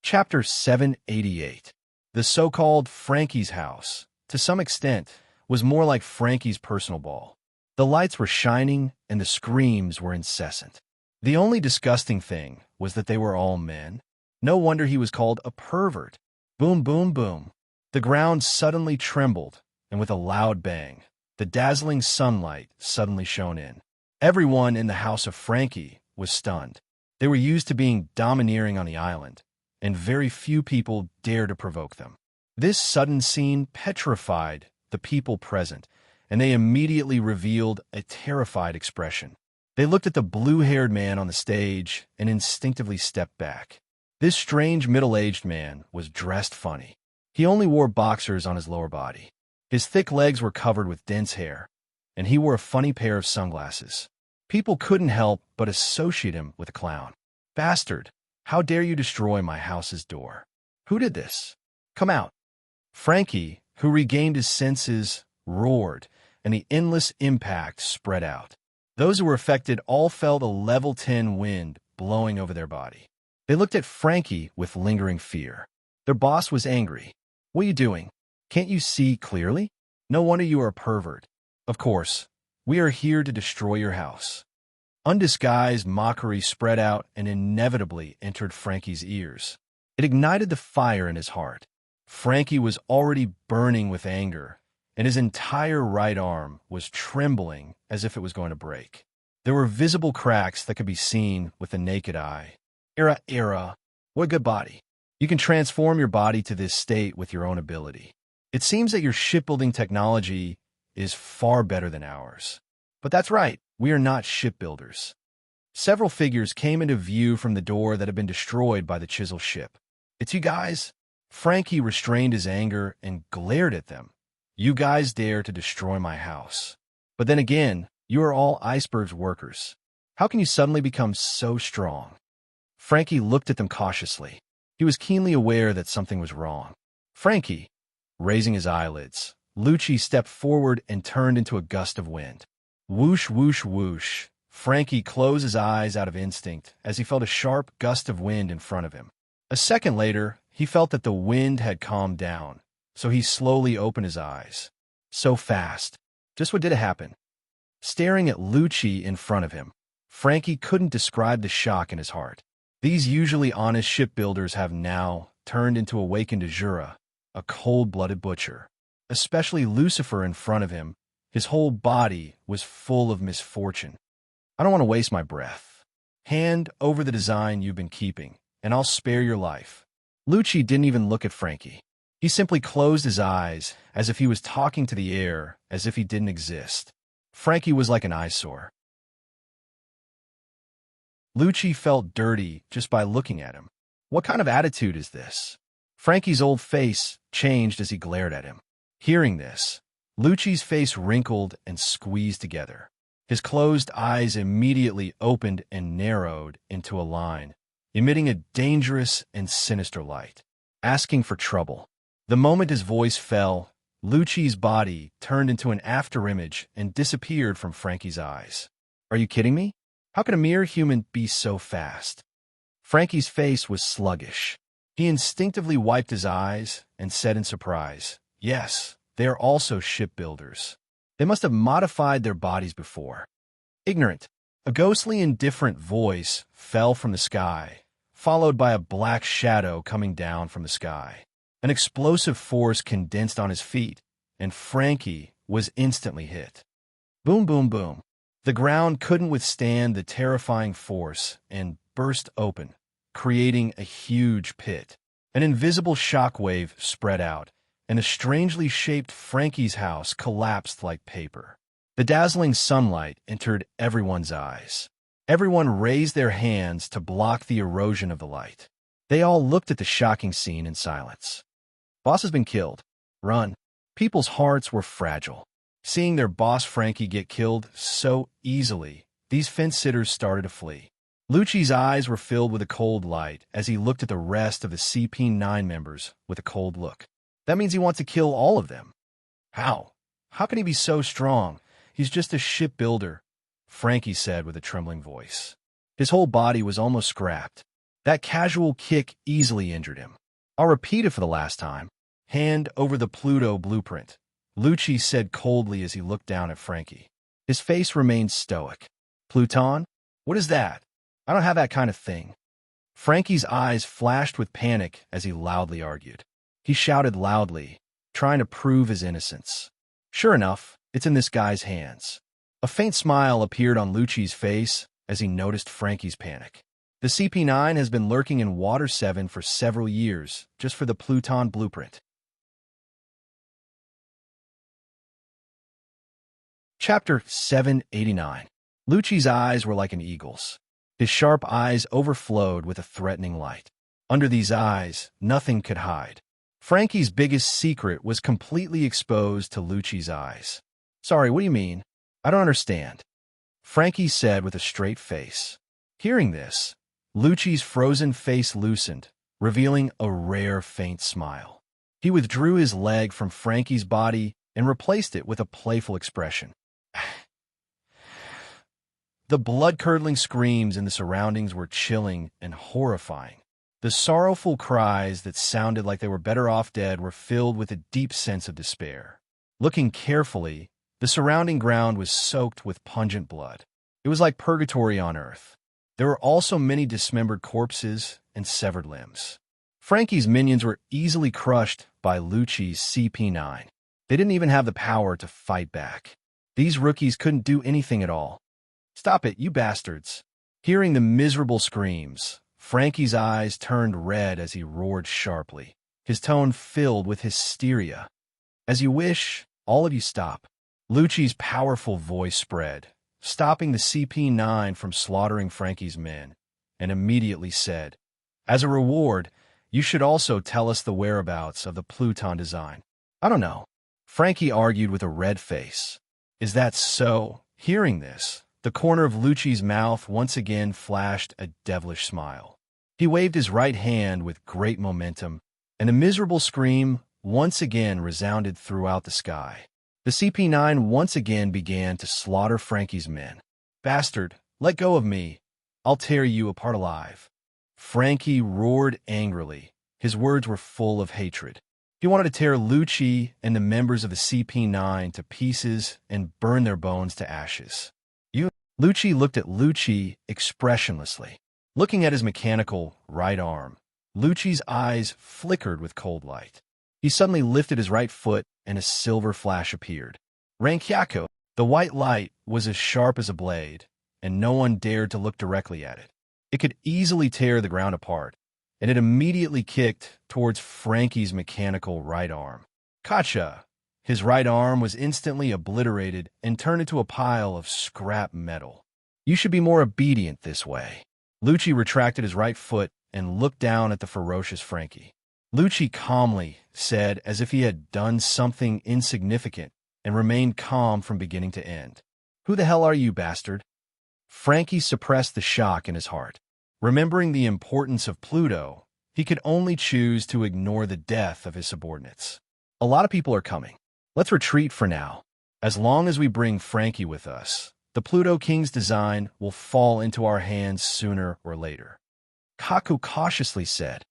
Chapter 788. The so-called Frankie's house, to some extent, was more like Frankie's personal ball. The lights were shining and the screams were incessant. The only disgusting thing was that they were all men. No wonder he was called a pervert. Boom, boom, boom. The ground suddenly trembled, and with a loud bang, the dazzling sunlight suddenly shone in. Everyone in the house of Frankie was stunned. They were used to being domineering on the island, and very few people dared to provoke them. This sudden scene petrified the people present, and they immediately revealed a terrified expression. They looked at the blue-haired man on the stage and instinctively stepped back. This strange middle-aged man was dressed funny. He only wore boxers on his lower body. His thick legs were covered with dense hair, and he wore a funny pair of sunglasses. People couldn't help but associate him with a clown. Bastard, how dare you destroy my house's door? Who did this? Come out. Frankie, who regained his senses, roared, and the endless impact spread out. Those who were affected all felt a level 10 wind blowing over their body. They looked at Frankie with lingering fear. Their boss was angry. What are you doing? Can't you see clearly? No wonder you are a pervert. Of course, we are here to destroy your house. Undisguised mockery spread out and inevitably entered Frankie's ears. It ignited the fire in his heart. Frankie was already burning with anger, and his entire right arm was trembling as if it was going to break. There were visible cracks that could be seen with the naked eye. Era, what a good body. You can transform your body to this state with your own ability. It seems that your shipbuilding technology is far better than ours. But that's right, we are not shipbuilders. Several figures came into view from the door that had been destroyed by the chisel ship. It's you guys? Frankie restrained his anger and glared at them. You guys dare to destroy my house. But then again, you are all iceberg's workers. How can you suddenly become so strong? Frankie looked at them cautiously. He was keenly aware that something was wrong. Frankie, raising his eyelids, Lucci stepped forward and turned into a gust of wind. Whoosh, whoosh, whoosh. Frankie closed his eyes out of instinct as he felt a sharp gust of wind in front of him. A second later, he felt that the wind had calmed down, so he slowly opened his eyes. So fast. Just what did happen? Staring at Lucci in front of him, Frankie couldn't describe the shock in his heart. These usually honest shipbuilders have now turned into awakened Azura, a cold-blooded butcher. Especially Lucifer in front of him, his whole body was full of misfortune. I don't want to waste my breath. Hand over the design you've been keeping, and I'll spare your life. Lucci didn't even look at Frankie. He simply closed his eyes as if he was talking to the air, as if he didn't exist. Frankie was like an eyesore. Lucci felt dirty just by looking at him. What kind of attitude is this? Frankie's old face changed as he glared at him. Hearing this, Lucci's face wrinkled and squeezed together. His closed eyes immediately opened and narrowed into a line, emitting a dangerous and sinister light, asking for trouble. The moment his voice fell, Lucci's body turned into an afterimage and disappeared from Frankie's eyes. Are you kidding me? How can a mere human be so fast? Frankie's face was sluggish. He instinctively wiped his eyes and said in surprise, "Yes, they are also shipbuilders. They must have modified their bodies before." Ignorant. A ghostly indifferent voice fell from the sky, followed by a black shadow coming down from the sky. An explosive force condensed on his feet, and Frankie was instantly hit. Boom, boom, boom. The ground couldn't withstand the terrifying force and burst open, creating a huge pit. An invisible shockwave spread out, and a strangely shaped Frankie's house collapsed like paper. The dazzling sunlight entered everyone's eyes. Everyone raised their hands to block the erosion of the light. They all looked at the shocking scene in silence. Boss has been killed. Run. People's hearts were fragile. Seeing their boss Frankie get killed so easily, these fence-sitters started to flee. Lucci's eyes were filled with a cold light as he looked at the rest of the CP9 members with a cold look. That means he wants to kill all of them. How? How can he be so strong? He's just a shipbuilder, Frankie said with a trembling voice. His whole body was almost scrapped. That casual kick easily injured him. I'll repeat it for the last time. Hand over the Pluto blueprint, Lucci said coldly as he looked down at Frankie. His face remained stoic. Pluton? What is that? I don't have that kind of thing. Frankie's eyes flashed with panic as he loudly argued. He shouted loudly, trying to prove his innocence. Sure enough, it's in this guy's hands. A faint smile appeared on Lucci's face as he noticed Frankie's panic. The CP9 has been lurking in Water 7 for several years, just for the Pluton blueprint. Chapter 789. Lucci's eyes were like an eagle's. His sharp eyes overflowed with a threatening light. Under these eyes, nothing could hide. Frankie's biggest secret was completely exposed to Lucci's eyes. Sorry, what do you mean? I don't understand, Frankie said with a straight face. Hearing this, Lucci's frozen face loosened, revealing a rare faint smile. He withdrew his leg from Frankie's body and replaced it with a playful expression. The blood-curdling screams in the surroundings were chilling and horrifying. The sorrowful cries that sounded like they were better off dead were filled with a deep sense of despair. Looking carefully, the surrounding ground was soaked with pungent blood. It was like purgatory on Earth. There were also many dismembered corpses and severed limbs. Frankie's minions were easily crushed by Lucci's CP9. They didn't even have the power to fight back. These rookies couldn't do anything at all. Stop it, you bastards. Hearing the miserable screams, Frankie's eyes turned red as he roared sharply, his tone filled with hysteria. As you wish, all of you stop. Lucci's powerful voice spread, stopping the CP9 from slaughtering Frankie's men, and immediately said, as a reward, you should also tell us the whereabouts of the Pluton design. I don't know. Frankie argued with a red face. Is that so? Hearing this, the corner of Lucci's mouth once again flashed a devilish smile. He waved his right hand with great momentum, and a miserable scream once again resounded throughout the sky. The CP9 once again began to slaughter Frankie's men. Bastard, let go of me. I'll tear you apart alive. Frankie roared angrily. His words were full of hatred. He wanted to tear Lucci and the members of the CP9 to pieces and burn their bones to ashes. Lucci looked at Lucci expressionlessly. Looking at his mechanical right arm, Lucci's eyes flickered with cold light. He suddenly lifted his right foot and a silver flash appeared. Rankyako, the white light was as sharp as a blade, and no one dared to look directly at it. It could easily tear the ground apart, and it immediately kicked towards Frankie's mechanical right arm. Kacha! His right arm was instantly obliterated and turned into a pile of scrap metal. You should be more obedient this way. Lucci retracted his right foot and looked down at the ferocious Frankie. Lucci calmly said as if he had done something insignificant and remained calm from beginning to end. Who the hell are you, bastard? Frankie suppressed the shock in his heart. Remembering the importance of Pluto, he could only choose to ignore the death of his subordinates. A lot of people are coming. Let's retreat for now. As long as we bring Frankie with us, the Pluto King's design will fall into our hands sooner or later. Kaku cautiously said.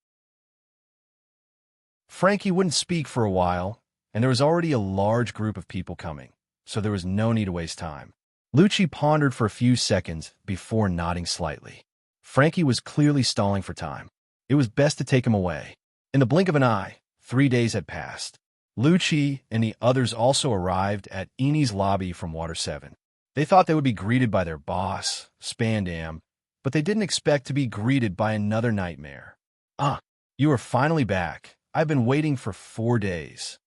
Frankie wouldn't speak for a while, and there was already a large group of people coming, so there was no need to waste time. Lucci pondered for a few seconds before nodding slightly. Frankie was clearly stalling for time. It was best to take him away. In the blink of an eye, 3 days had passed. Lucci and the others also arrived at Eni's lobby from Water 7. They thought they would be greeted by their boss, Spandam, but they didn't expect to be greeted by another nightmare. Ah, you are finally back. I've been waiting for 4 days.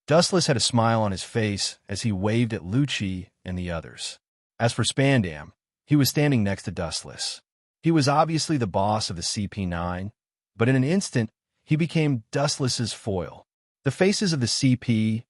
Dustless had a smile on his face as he waved at Lucci and the others. As for Spandam, he was standing next to Dustless. He was obviously the boss of the CP9, but in an instant, he became Dustless's foil. The faces of the CP9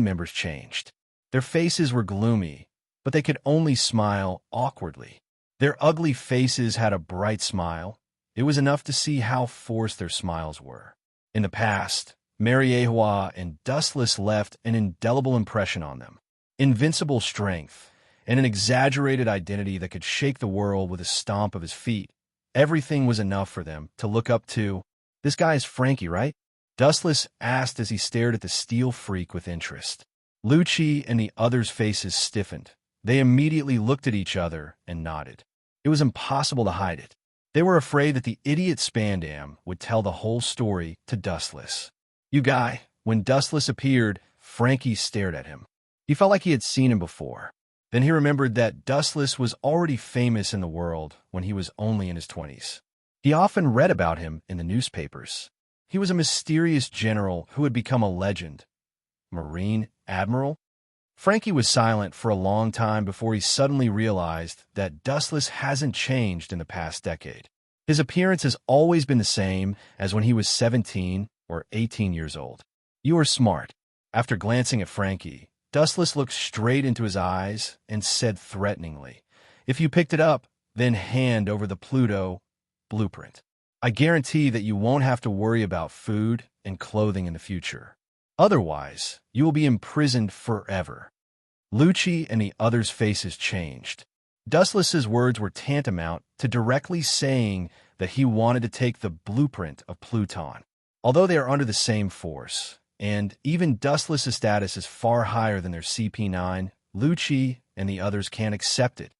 members changed. Their faces were gloomy, but they could only smile awkwardly. Their ugly faces had a bright smile. It was enough to see how forced their smiles were. In the past, Mariewa and Dustless left an indelible impression on them. Invincible strength and an exaggerated identity that could shake the world with a stomp of his feet. Everything was enough for them to look up to. This guy is Frankie, right? Dustless asked as he stared at the steel freak with interest. Lucci and the others' faces stiffened. They immediately looked at each other and nodded. It was impossible to hide it. They were afraid that the idiot Spandam would tell the whole story to Dustless. "You guy." When Dustless appeared, Frankie stared at him. He felt like he had seen him before. Then he remembered that Dustless was already famous in the world when he was only in his 20s. He often read about him in the newspapers. He was a mysterious general who had become a legend. Marine Admiral? Frankie was silent for a long time before he suddenly realized that Dustless hasn't changed in the past decade. His appearance has always been the same as when he was 17 or 18 years old. "You are smart." After glancing at Frankie, Dustless looked straight into his eyes and said threateningly, "If you picked it up, then hand over the Pluto blueprint. I guarantee that you won't have to worry about food and clothing in the future. Otherwise, you will be imprisoned forever." Lucci and the others' faces changed. Dustless's words were tantamount to directly saying that he wanted to take the blueprint of Pluton. Although they are under the same force, and even Dustless's status is far higher than their CP9, Lucci and the others can't accept it.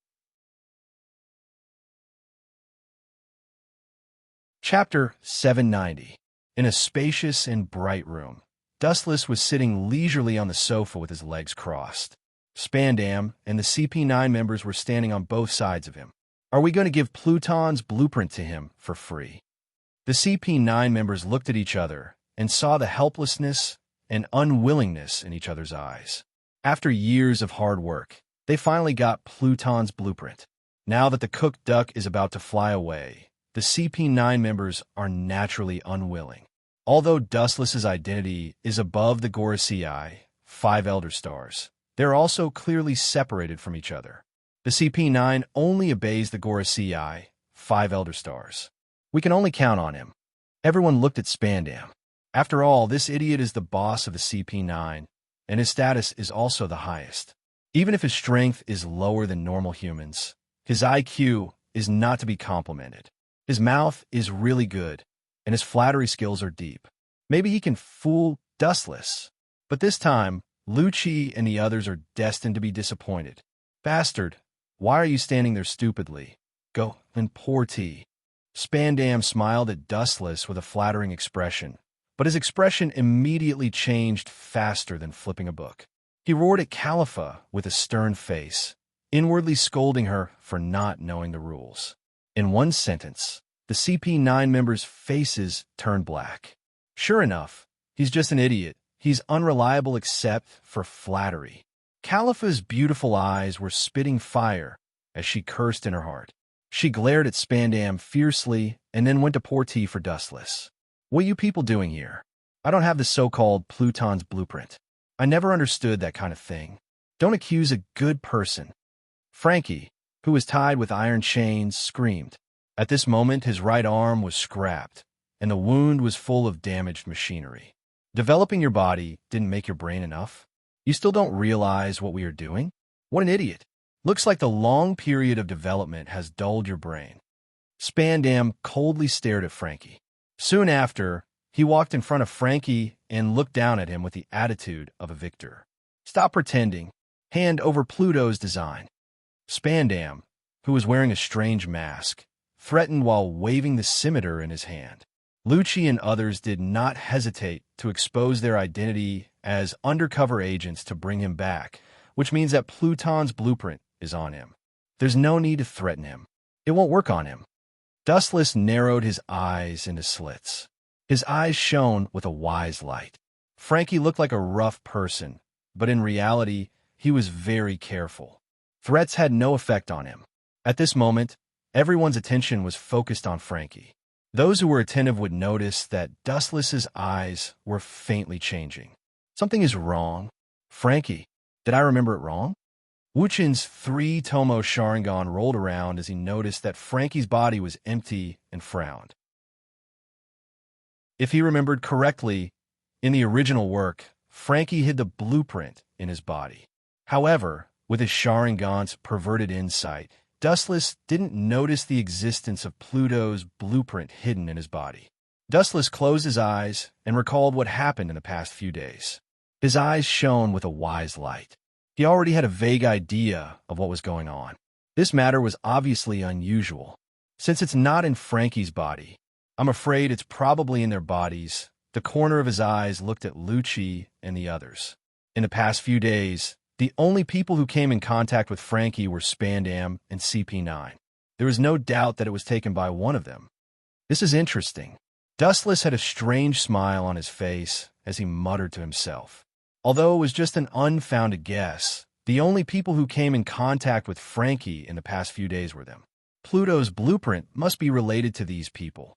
Chapter 790. In a spacious and bright room, Dustless was sitting leisurely on the sofa with his legs crossed. Spandam and the CP9 members were standing on both sides of him. "Are we going to give Pluton's blueprint to him for free?" The CP9 members looked at each other and saw the helplessness and unwillingness in each other's eyes. After years of hard work, they finally got Pluton's blueprint. Now that the cooked duck is about to fly away, the CP9 members are naturally unwilling. Although Dustless's identity is above the Gorosei, 5 Elder Stars, they're also clearly separated from each other. The CP9 only obeys the Gorosei, 5 Elder Stars. We can only count on him. Everyone looked at Spandam. After all, this idiot is the boss of the CP9, and his status is also the highest. Even if his strength is lower than normal humans, his IQ is not to be complimented. His mouth is really good, and his flattery skills are deep. Maybe he can fool Dustless. But this time, Lucci and the others are destined to be disappointed. "Bastard, why are you standing there stupidly? Go and pour tea." Spandam smiled at Dustless with a flattering expression, but his expression immediately changed faster than flipping a book. He roared at Khalifa with a stern face, inwardly scolding her for not knowing the rules. In one sentence, the CP9 members' faces turned black. Sure enough, he's just an idiot. He's unreliable except for flattery. Khalifa's beautiful eyes were spitting fire as she cursed in her heart. She glared at Spandam fiercely and then went to pour tea for Dustless. "What are you people doing here? I don't have the so-called Pluton's blueprint. I never understood that kind of thing. Don't accuse a good person." Frankie, who was tied with iron chains, screamed. At this moment, his right arm was scrapped, and the wound was full of damaged machinery. Developing your body didn't make your brain enough? You still don't realize what we are doing? What an idiot. Looks like the long period of development has dulled your brain. Spandam coldly stared at Frankie. Soon after, he walked in front of Frankie and looked down at him with the attitude of a victor. "Stop pretending. Hand over Pluto's design." Spandam, who was wearing a strange mask, threatened while waving the scimitar in his hand. Lucci and others did not hesitate to expose their identity as undercover agents to bring him back, which means that Pluton's blueprint is on him. There's no need to threaten him. It won't work on him. Dustless narrowed his eyes into slits. His eyes shone with a wise light. Frankie looked like a rough person, but in reality, he was very careful. Threats had no effect on him. At this moment, everyone's attention was focused on Frankie. Those who were attentive would notice that Dustless's eyes were faintly changing. Something is wrong. Frankie, did I remember it wrong? Wuchin's 3-tomo Sharingan rolled around as he noticed that Frankie's body was empty and frowned. If he remembered correctly, in the original work, Frankie hid the blueprint in his body. However, with his Sharingan's perverted insight, Dustless didn't notice the existence of Pluto's blueprint hidden in his body. Dustless closed his eyes and recalled what happened in the past few days. His eyes shone with a wise light. He already had a vague idea of what was going on. This matter was obviously unusual. Since it's not in Frankie's body, I'm afraid it's probably in their bodies. The corner of his eyes looked at Lucci and the others. In the past few days, the only people who came in contact with Frankie were Spandam and CP9. There was no doubt that it was taken by one of them. This is interesting. Dustless had a strange smile on his face as he muttered to himself. Although it was just an unfounded guess, the only people who came in contact with Frankie in the past few days were them. Pluto's blueprint must be related to these people.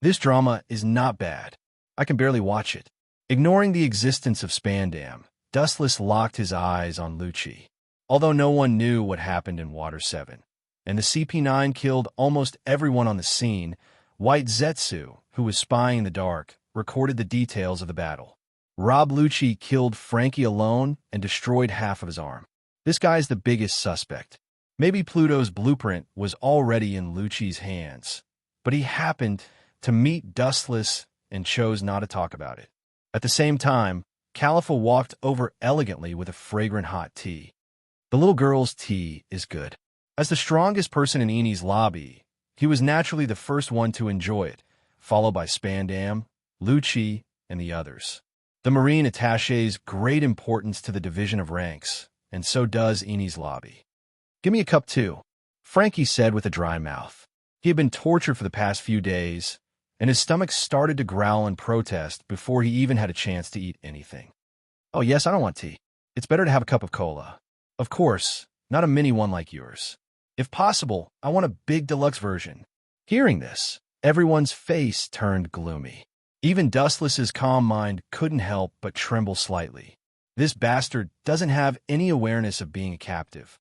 This drama is not bad. I can barely watch it. Ignoring the existence of Spandam, Dustless locked his eyes on Lucci. Although no one knew what happened in Water 7, and the CP9 killed almost everyone on the scene, White Zetsu, who was spying in the dark, recorded the details of the battle. Rob Lucci killed Frankie alone and destroyed half of his arm. This guy's the biggest suspect. Maybe Pluto's blueprint was already in Lucci's hands, but he happened to meet Dustless and chose not to talk about it. At the same time, Califa walked over elegantly with a fragrant hot tea. The little girl's tea is good. As the strongest person in Eni's lobby, he was naturally the first one to enjoy it, followed by Spandam, Lucci, and the others. The Marine attaches great importance to the division of ranks, and so does Eni's lobby. "Give me a cup too," Frankie said with a dry mouth. He had been tortured for the past few days, and his stomach started to growl in protest before he even had a chance to eat anything. "Oh yes, I don't want tea. It's better to have a cup of cola. Of course, not a mini one like yours. If possible, I want a big deluxe version." Hearing this, everyone's face turned gloomy. Even Dustless's calm mind couldn't help but tremble slightly. This bastard doesn't have any awareness of being a captive.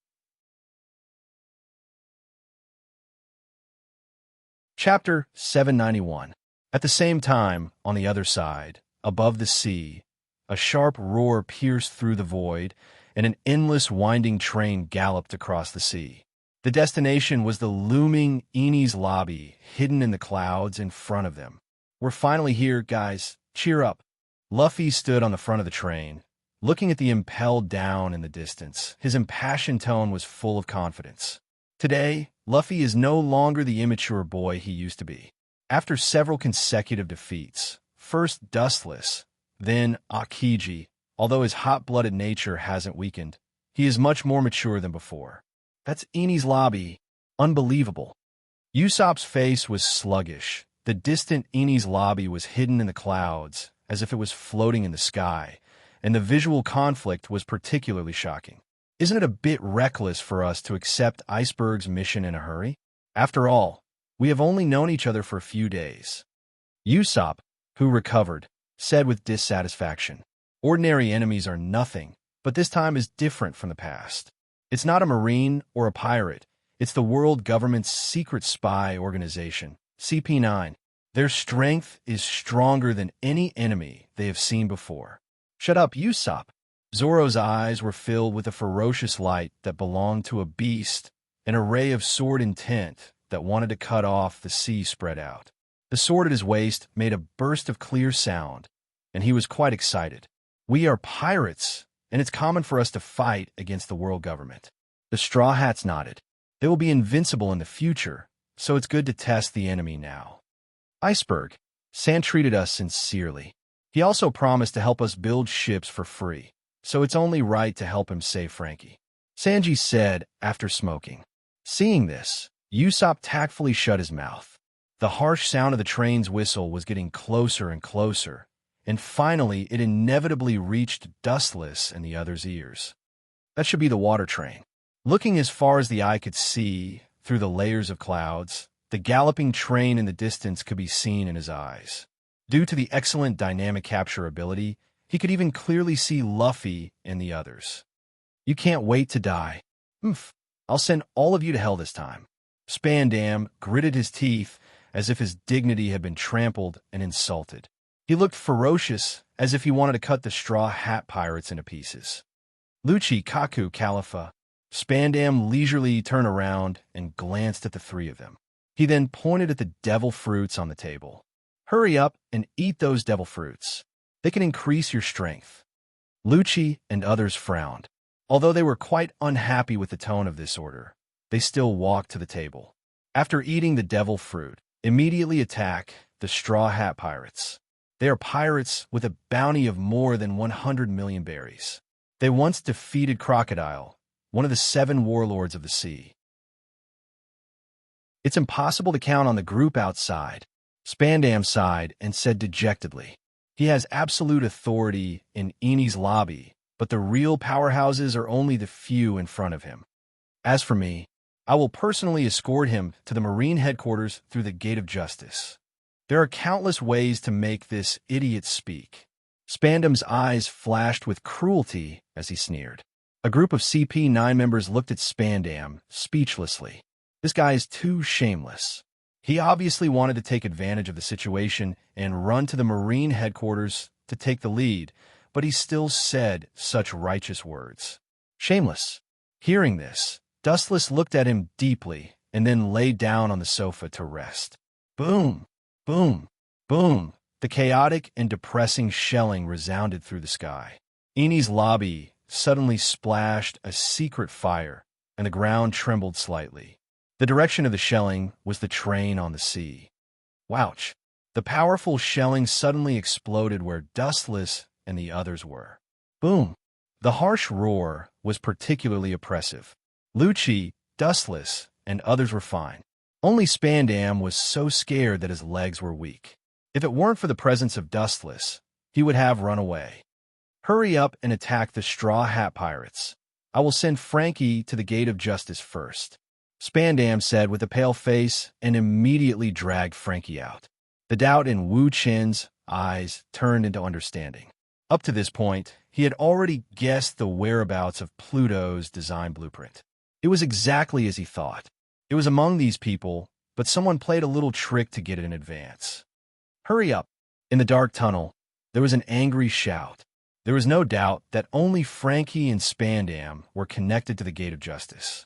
Chapter 791. At the same time, on the other side, above the sea, a sharp roar pierced through the void, and an endless winding train galloped across the sea. The destination was the looming Eni's lobby, hidden in the clouds in front of them. "We're finally here, guys. Cheer up." Luffy stood on the front of the train, looking at the impelled down in the distance. His impassioned tone was full of confidence. Today, Luffy is no longer the immature boy he used to be. After several consecutive defeats, first Dustless, then Akiji, although his hot-blooded nature hasn't weakened, he is much more mature than before. That's Eni's lobby. Unbelievable. Usopp's face was sluggish. The distant Eni's lobby was hidden in the clouds, as if it was floating in the sky, and the visual conflict was particularly shocking. Isn't it a bit reckless for us to accept Iceberg's mission in a hurry? After all, we have only known each other for a few days. Usopp, who recovered, said with dissatisfaction. Ordinary enemies are nothing, but this time is different from the past. It's not a marine or a pirate. It's the world government's secret spy organization, CP9. Their strength is stronger than any enemy they have seen before. "Shut up, Usopp." Zoro's eyes were filled with a ferocious light that belonged to a beast, an array of sword intent that wanted to cut off the sea spread out. The sword at his waist made a burst of clear sound, and he was quite excited. "We are pirates, and it's common for us to fight against the world government." The Straw Hats nodded. "They will be invincible in the future, so it's good to test the enemy now." Iceberg, Sand treated us sincerely. He also promised to help us build ships for free, so it's only right to help him save Frankie, Sanji said after smoking. Seeing this, Usopp tactfully shut his mouth. The harsh sound of the train's whistle was getting closer and closer, and finally it inevitably reached Dustless and the others' ears. That should be the water train. Looking as far as the eye could see through the layers of clouds, the galloping train in the distance could be seen in his eyes. Due to the excellent dynamic capture ability, he could even clearly see Luffy and the others. "You can't wait to die," Oomph, I'll send all of you to hell this time. Spandam gritted his teeth as if his dignity had been trampled and insulted. He looked ferocious, as if he wanted to cut the Straw Hat Pirates into pieces. Lucci, Kaku, Califa. Spandam leisurely turned around and glanced at the three of them. He then pointed at the devil fruits on the table. Hurry up and eat those devil fruits. They can increase your strength. Lucci and others frowned. Although they were quite unhappy with the tone of this order, they still walked to the table. After eating the devil fruit, immediately attack the Straw Hat Pirates. They are pirates with a bounty of more than 100 million berries. They once defeated Crocodile, one of the 7 warlords of the sea. It's impossible to count on the group outside. Spandam sighed and said dejectedly. He has absolute authority in Eni's lobby, but the real powerhouses are only the few in front of him. As for me, I will personally escort him to the Marine headquarters through the Gate of Justice. There are countless ways to make this idiot speak. Spandam's eyes flashed with cruelty as he sneered. A group of CP9 members looked at Spandam speechlessly. This guy is too shameless. He obviously wanted to take advantage of the situation and run to the Marine headquarters to take the lead, but he still said such righteous words. Shameless. Hearing this, Dustless looked at him deeply and then lay down on the sofa to rest. Boom, boom, boom. The chaotic and depressing shelling resounded through the sky. Eni's lobby suddenly splashed a secret fire, and the ground trembled slightly. The direction of the shelling was the train on the sea. Wouch! The powerful shelling suddenly exploded where Dustless and the others were. Boom! The harsh roar was particularly oppressive. Lucci, Dustless, and others were fine. Only Spandam was so scared that his legs were weak. If it weren't for the presence of Dustless, he would have run away. Hurry up and attack the Straw Hat Pirates. I will send Frankie to the Gate of Justice first. Spandam said with a pale face and immediately dragged Frankie out. The doubt in Wu Chen's eyes turned into understanding. Up to this point, he had already guessed the whereabouts of Pluto's design blueprint. It was exactly as he thought. It was among these people, but someone played a little trick to get it in advance. Hurry up! In the dark tunnel, there was an angry shout. There was no doubt that only Frankie and Spandam were connected to the Gate of Justice.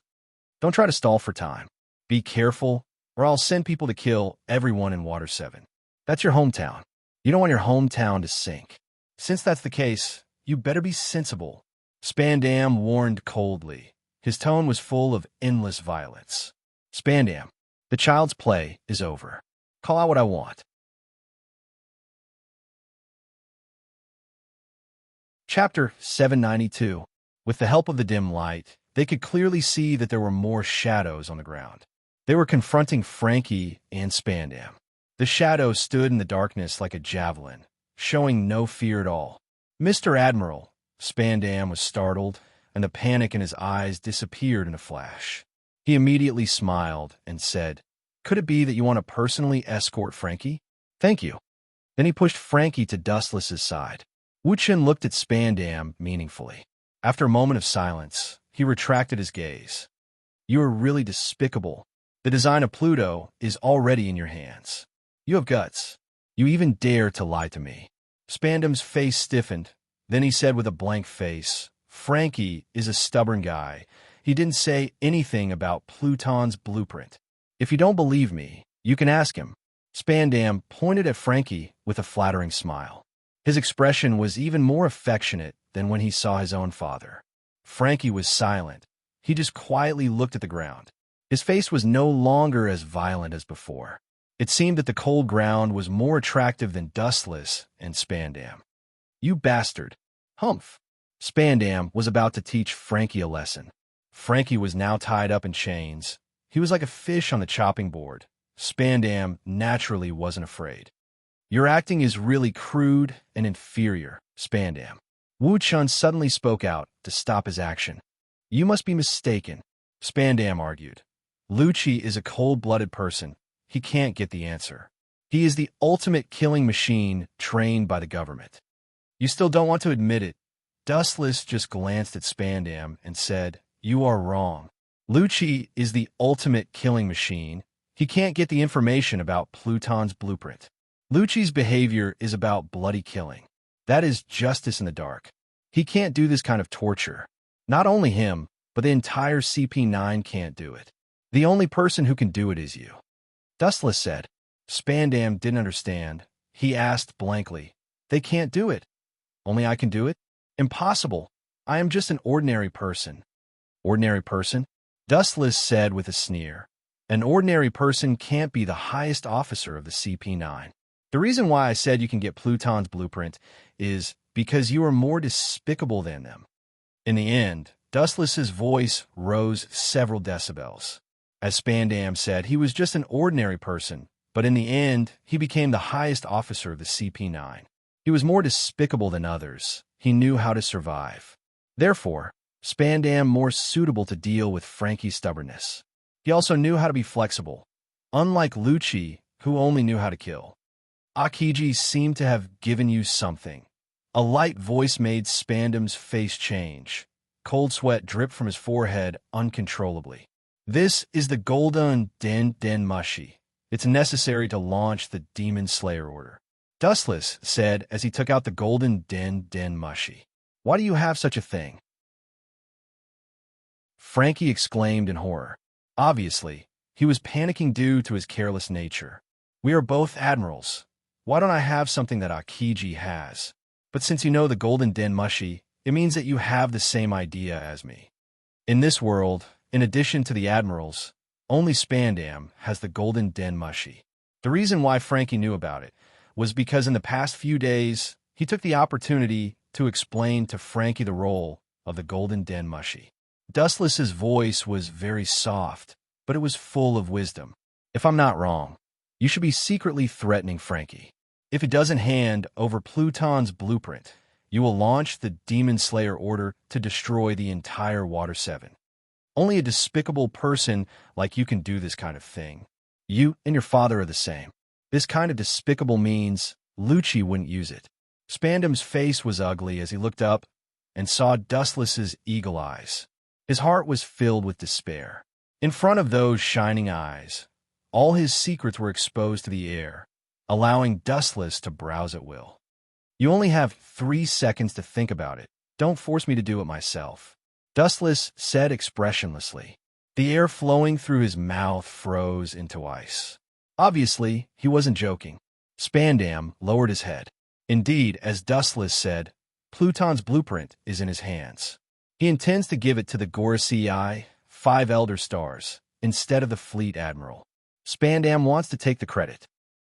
Don't try to stall for time. Be careful, or I'll send people to kill everyone in Water 7. That's your hometown. You don't want your hometown to sink. Since that's the case, you better be sensible. Spandam warned coldly. His tone was full of endless violence. Spandam, the child's play is over. Call out what I want. Chapter 792. With the help of the dim light, they could clearly see that there were more shadows on the ground. They were confronting Frankie and Spandam. The shadow stood in the darkness like a javelin, showing no fear at all. Mr. Admiral, Spandam was startled, and the panic in his eyes disappeared in a flash. He immediately smiled and said, "Could it be that you want to personally escort Frankie? Thank you." Then he pushed Frankie to Dustless's side. Wu Chen looked at Spandam meaningfully. After a moment of silence, he retracted his gaze. "You are really despicable. The design of Pluto is already in your hands. You have guts. You even dare to lie to me." Spandam's face stiffened. Then he said with a blank face, "Frankie is a stubborn guy. He didn't say anything about Pluton's blueprint. If you don't believe me, you can ask him." Spandam pointed at Frankie with a flattering smile. His expression was even more affectionate than when he saw his own father. Frankie was silent. He just quietly looked at the ground. His face was no longer as violent as before. It seemed that the cold ground was more attractive than Dustless and Spandam. "You bastard." Humph. Spandam was about to teach Frankie a lesson. Frankie was now tied up in chains. He was like a fish on the chopping board. Spandam naturally wasn't afraid. "Your acting is really crude and inferior, Spandam." Wu Chun suddenly spoke out to stop his action. "You must be mistaken," Spandam argued. "Lucci is a cold-blooded person. He can't get the answer. He is the ultimate killing machine trained by the government. You still don't want to admit it." Dustless just glanced at Spandam and said, You are wrong. Lucci is the ultimate killing machine. He can't get the information about Pluton's blueprint. Lucci's behavior is about bloody killing. That is justice in the dark. He can't do this kind of torture. Not only him, but the entire CP9 can't do it. The only person who can do it is you. Dustless said. Spandam didn't understand. He asked blankly. They can't do it. Only I can do it? Impossible. I am just an ordinary person. Ordinary person? Dustless said with a sneer. An ordinary person can't be the highest officer of the CP9. The reason why I said you can get Pluton's blueprint is because you are more despicable than them. In the end, Dustless's voice rose several decibels. As Spandam said, he was just an ordinary person, but in the end, he became the highest officer of the CP9. He was more despicable than others. He knew how to survive. Therefore, Spandam more suitable to deal with Frankie's stubbornness. He also knew how to be flexible, unlike Lucci, who only knew how to kill. Akiji seemed to have given you something. A light voice made Spandam's face change. Cold sweat dripped from his forehead uncontrollably. This is the Golden Den Mushi. It's necessary to launch the Demon Slayer order. Dustless said as he took out the Golden Den Mushi. Why do you have such a thing? Frankie exclaimed in horror. Obviously, he was panicking due to his careless nature. We are both admirals. Why don't I have something that Akiji has? But since you know the Golden Den Mushi, it means that you have the same idea as me. In this world, in addition to the admirals, only Spandam has the Golden Den Mushi. The reason why Frankie knew about it was because in the past few days, he took the opportunity to explain to Frankie the role of the Golden Den Mushi. Dustless's voice was very soft, but it was full of wisdom. If I'm not wrong, you should be secretly threatening Frankie. If he doesn't hand over Pluton's blueprint, you will launch the Demon Slayer order to destroy the entire Water 7. Only a despicable person like you can do this kind of thing. You and your father are the same. This kind of despicable means Lucci wouldn't use it. Spandam's face was ugly as he looked up and saw Dustless's eagle eyes. His heart was filled with despair. In front of those shining eyes, all his secrets were exposed to the air, allowing Dustless to browse at will. You only have 3 seconds to think about it. Don't force me to do it myself. Dustless said expressionlessly. The air flowing through his mouth froze into ice. Obviously, he wasn't joking. Spandam lowered his head. Indeed, as Dustless said, Pluton's blueprint is in his hands. He intends to give it to the Gorosei 5 Elder Stars instead of the Fleet Admiral. Spandam wants to take the credit.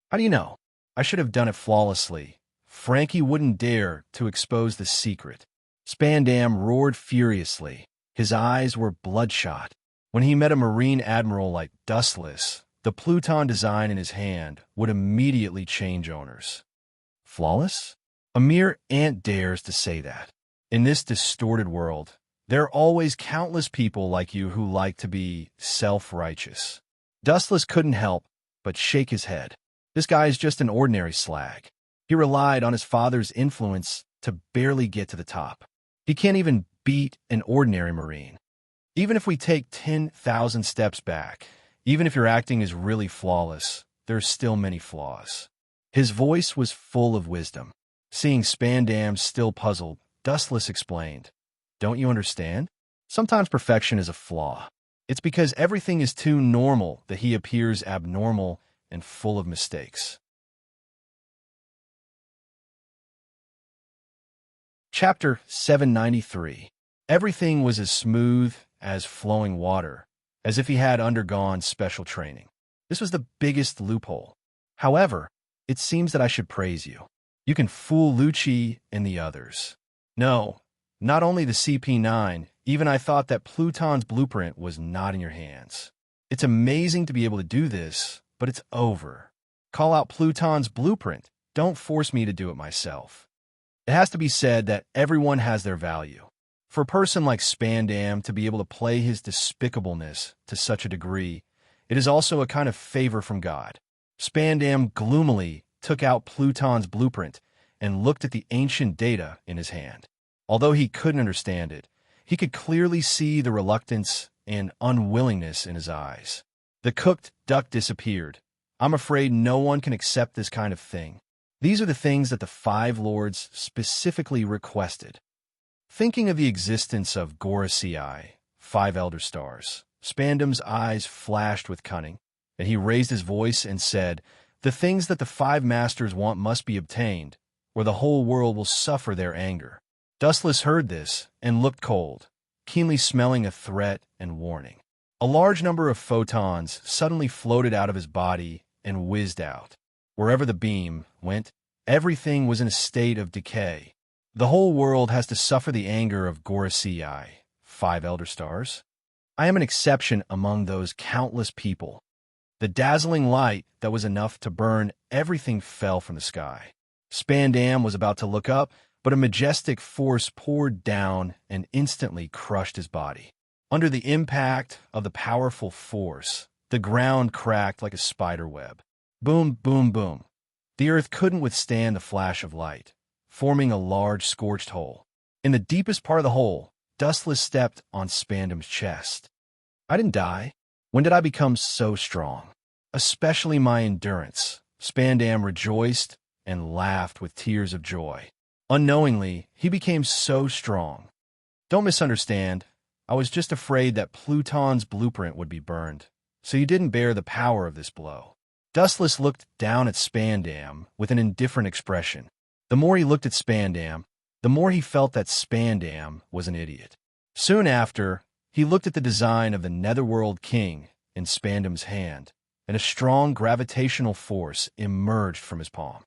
How do you know? I should have done it flawlessly. Frankie wouldn't dare to expose the secret. Spandam roared furiously. His eyes were bloodshot. When he met a Marine Admiral like Dustless, the Pluton design in his hand would immediately change owners. Flawless? A mere ant dares to say that. In this distorted world, there are always countless people like you who like to be self-righteous. Dustless couldn't help but shake his head. This guy is just an ordinary slag. He relied on his father's influence to barely get to the top. He can't even beat an ordinary Marine. Even if we take 10,000 steps back, even if your acting is really flawless, there are still many flaws. His voice was full of wisdom. Seeing Spandam still puzzled, Dustless explained, "Don't you understand? Sometimes perfection is a flaw. It's because everything is too normal that he appears abnormal and full of mistakes." Chapter 793. Everything was as smooth as flowing water, as if he had undergone special training. This was the biggest loophole. However, it seems that I should praise you. You can fool Lucci and the others. No, not only the CP9, even I thought that Pluton's blueprint was not in your hands. It's amazing to be able to do this, but it's over. Call out Pluton's blueprint. Don't force me to do it myself. It has to be said that everyone has their value. For a person like Spandam to be able to play his despicableness to such a degree, it is also a kind of favor from God. Spandam gloomily took out Pluton's blueprint and looked at the ancient data in his hand. Although he couldn't understand it, He could clearly see the reluctance and unwillingness in his eyes. The cooked duck disappeared. I'm afraid no one can accept this kind of thing. These are the things that the five lords specifically requested. Thinking of the existence of Gorasii, five elder stars, Spandam's eyes flashed with cunning, and he raised his voice and said, "The things that the five masters want must be obtained, or the whole world will suffer their anger." Dustless heard this and looked cold, keenly smelling a threat and warning. A large number of photons suddenly floated out of his body and whizzed out. Wherever the beam went, everything was in a state of decay. The whole world has to suffer the anger of Gorasii, five elder stars. I am an exception among those countless people. The dazzling light that was enough to burn everything fell from the sky. Spandam was about to look up, but a majestic force poured down and instantly crushed his body. Under the impact of the powerful force, the ground cracked like a spider web. Boom, boom, boom. The earth couldn't withstand the flash of light, forming a large scorched hole. In the deepest part of the hole, Dustless stepped on Spandam's chest. I didn't die. When did I become so strong? Especially my endurance. Spandam rejoiced and laughed with tears of joy. Unknowingly, he became so strong. Don't misunderstand. I was just afraid that Pluton's blueprint would be burned, so you didn't bear the power of this blow. Dustless looked down at Spandam with an indifferent expression. The more he looked at Spandam, the more he felt that Spandam was an idiot. Soon after, he looked at the design of the Netherworld King in Spandam's hand, and a strong gravitational force emerged from his palm.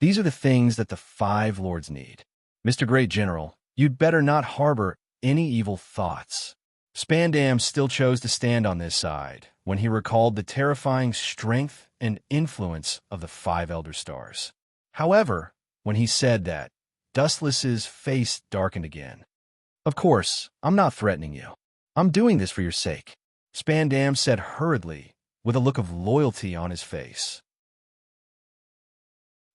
These are the things that the five lords need. Mr. Great General, you'd better not harbor any evil thoughts. Spandam still chose to stand on this side when he recalled the terrifying strength and influence of the five elder stars. However, when he said that, Dustless's face darkened again. Of course, I'm not threatening you. I'm doing this for your sake, Spandam said hurriedly, with a look of loyalty on his face.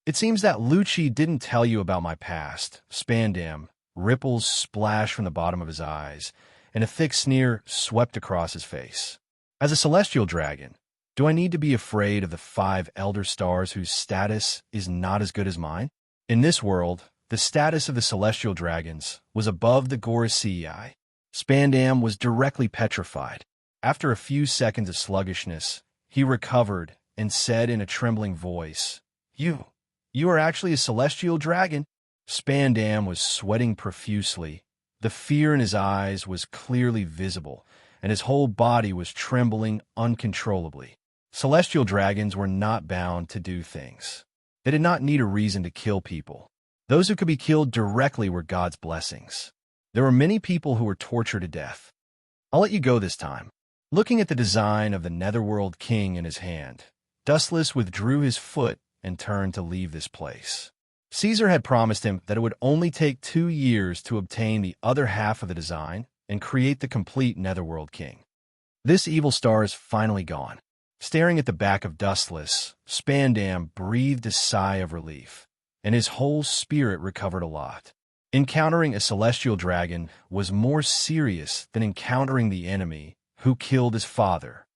It seems that Lucci didn't tell you about my past, Spandam. Ripples splashed from the bottom of his eyes, and a thick sneer swept across his face. As a celestial dragon, do I need to be afraid of the five elder stars whose status is not as good as mine? In this world, the status of the celestial dragons was above the Gorasii. Spandam was directly petrified. After a few seconds of sluggishness, he recovered and said in a trembling voice, You are actually a celestial dragon." Spandam was sweating profusely. The fear in his eyes was clearly visible, and his whole body was trembling uncontrollably. Celestial dragons were not bound to do things. They did not need a reason to kill people. Those who could be killed directly were God's blessings. There were many people who were tortured to death. I'll let you go this time. Looking at the design of the Netherworld King in his hand, Dustless withdrew his foot and turned to leave this place. Caesar had promised him that it would only take 2 years to obtain the other half of the design and create the complete Netherworld King. This evil star is finally gone. Staring at the back of Dustless, Spandam breathed a sigh of relief, and his whole spirit recovered a lot. Encountering a celestial dragon was more serious than encountering the enemy who killed his father.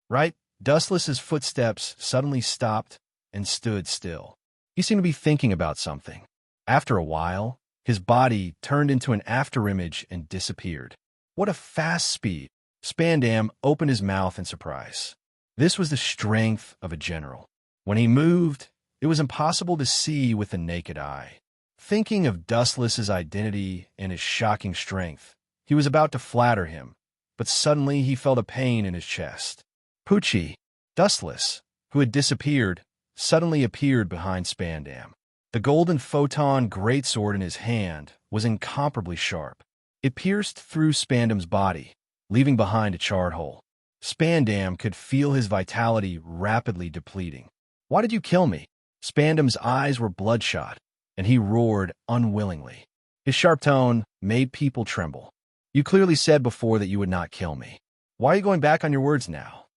Right? Dustless's footsteps suddenly stopped and stood still. He seemed to be thinking about something. After a while, his body turned into an afterimage and disappeared. What a fast speed! Spandam opened his mouth in surprise. This was the strength of a general. When he moved, it was impossible to see with the naked eye. Thinking of Dustless's identity and his shocking strength, he was about to flatter him, but suddenly he felt a pain in his chest. Poochie, Dustless, who had disappeared, suddenly appeared behind Spandam. The golden photon greatsword in his hand was incomparably sharp. It pierced through Spandam's body, leaving behind a charred hole. Spandam could feel his vitality rapidly depleting. "Why did you kill me?" Spandam's eyes were bloodshot, and he roared unwillingly. His sharp tone made people tremble. "You clearly said before that you would not kill me. Why are you going back on your words now?"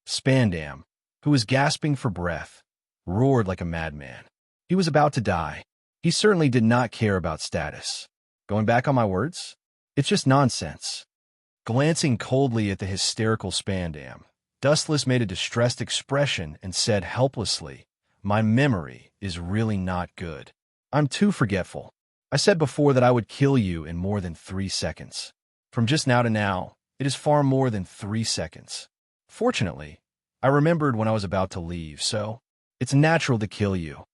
Spandam, who was gasping for breath, roared like a madman. He was about to die. He certainly did not care about status. "Going back on my words? It's just nonsense. Glancing coldly at the hysterical Spandam, Dustless made a distressed expression and said helplessly, "My memory is really not good. I'm too forgetful. I said before that I would kill you in more than 3 seconds. From just now to now, it is far more than 3 seconds. Fortunately, I remembered when I was about to leave, so it's natural to kill you."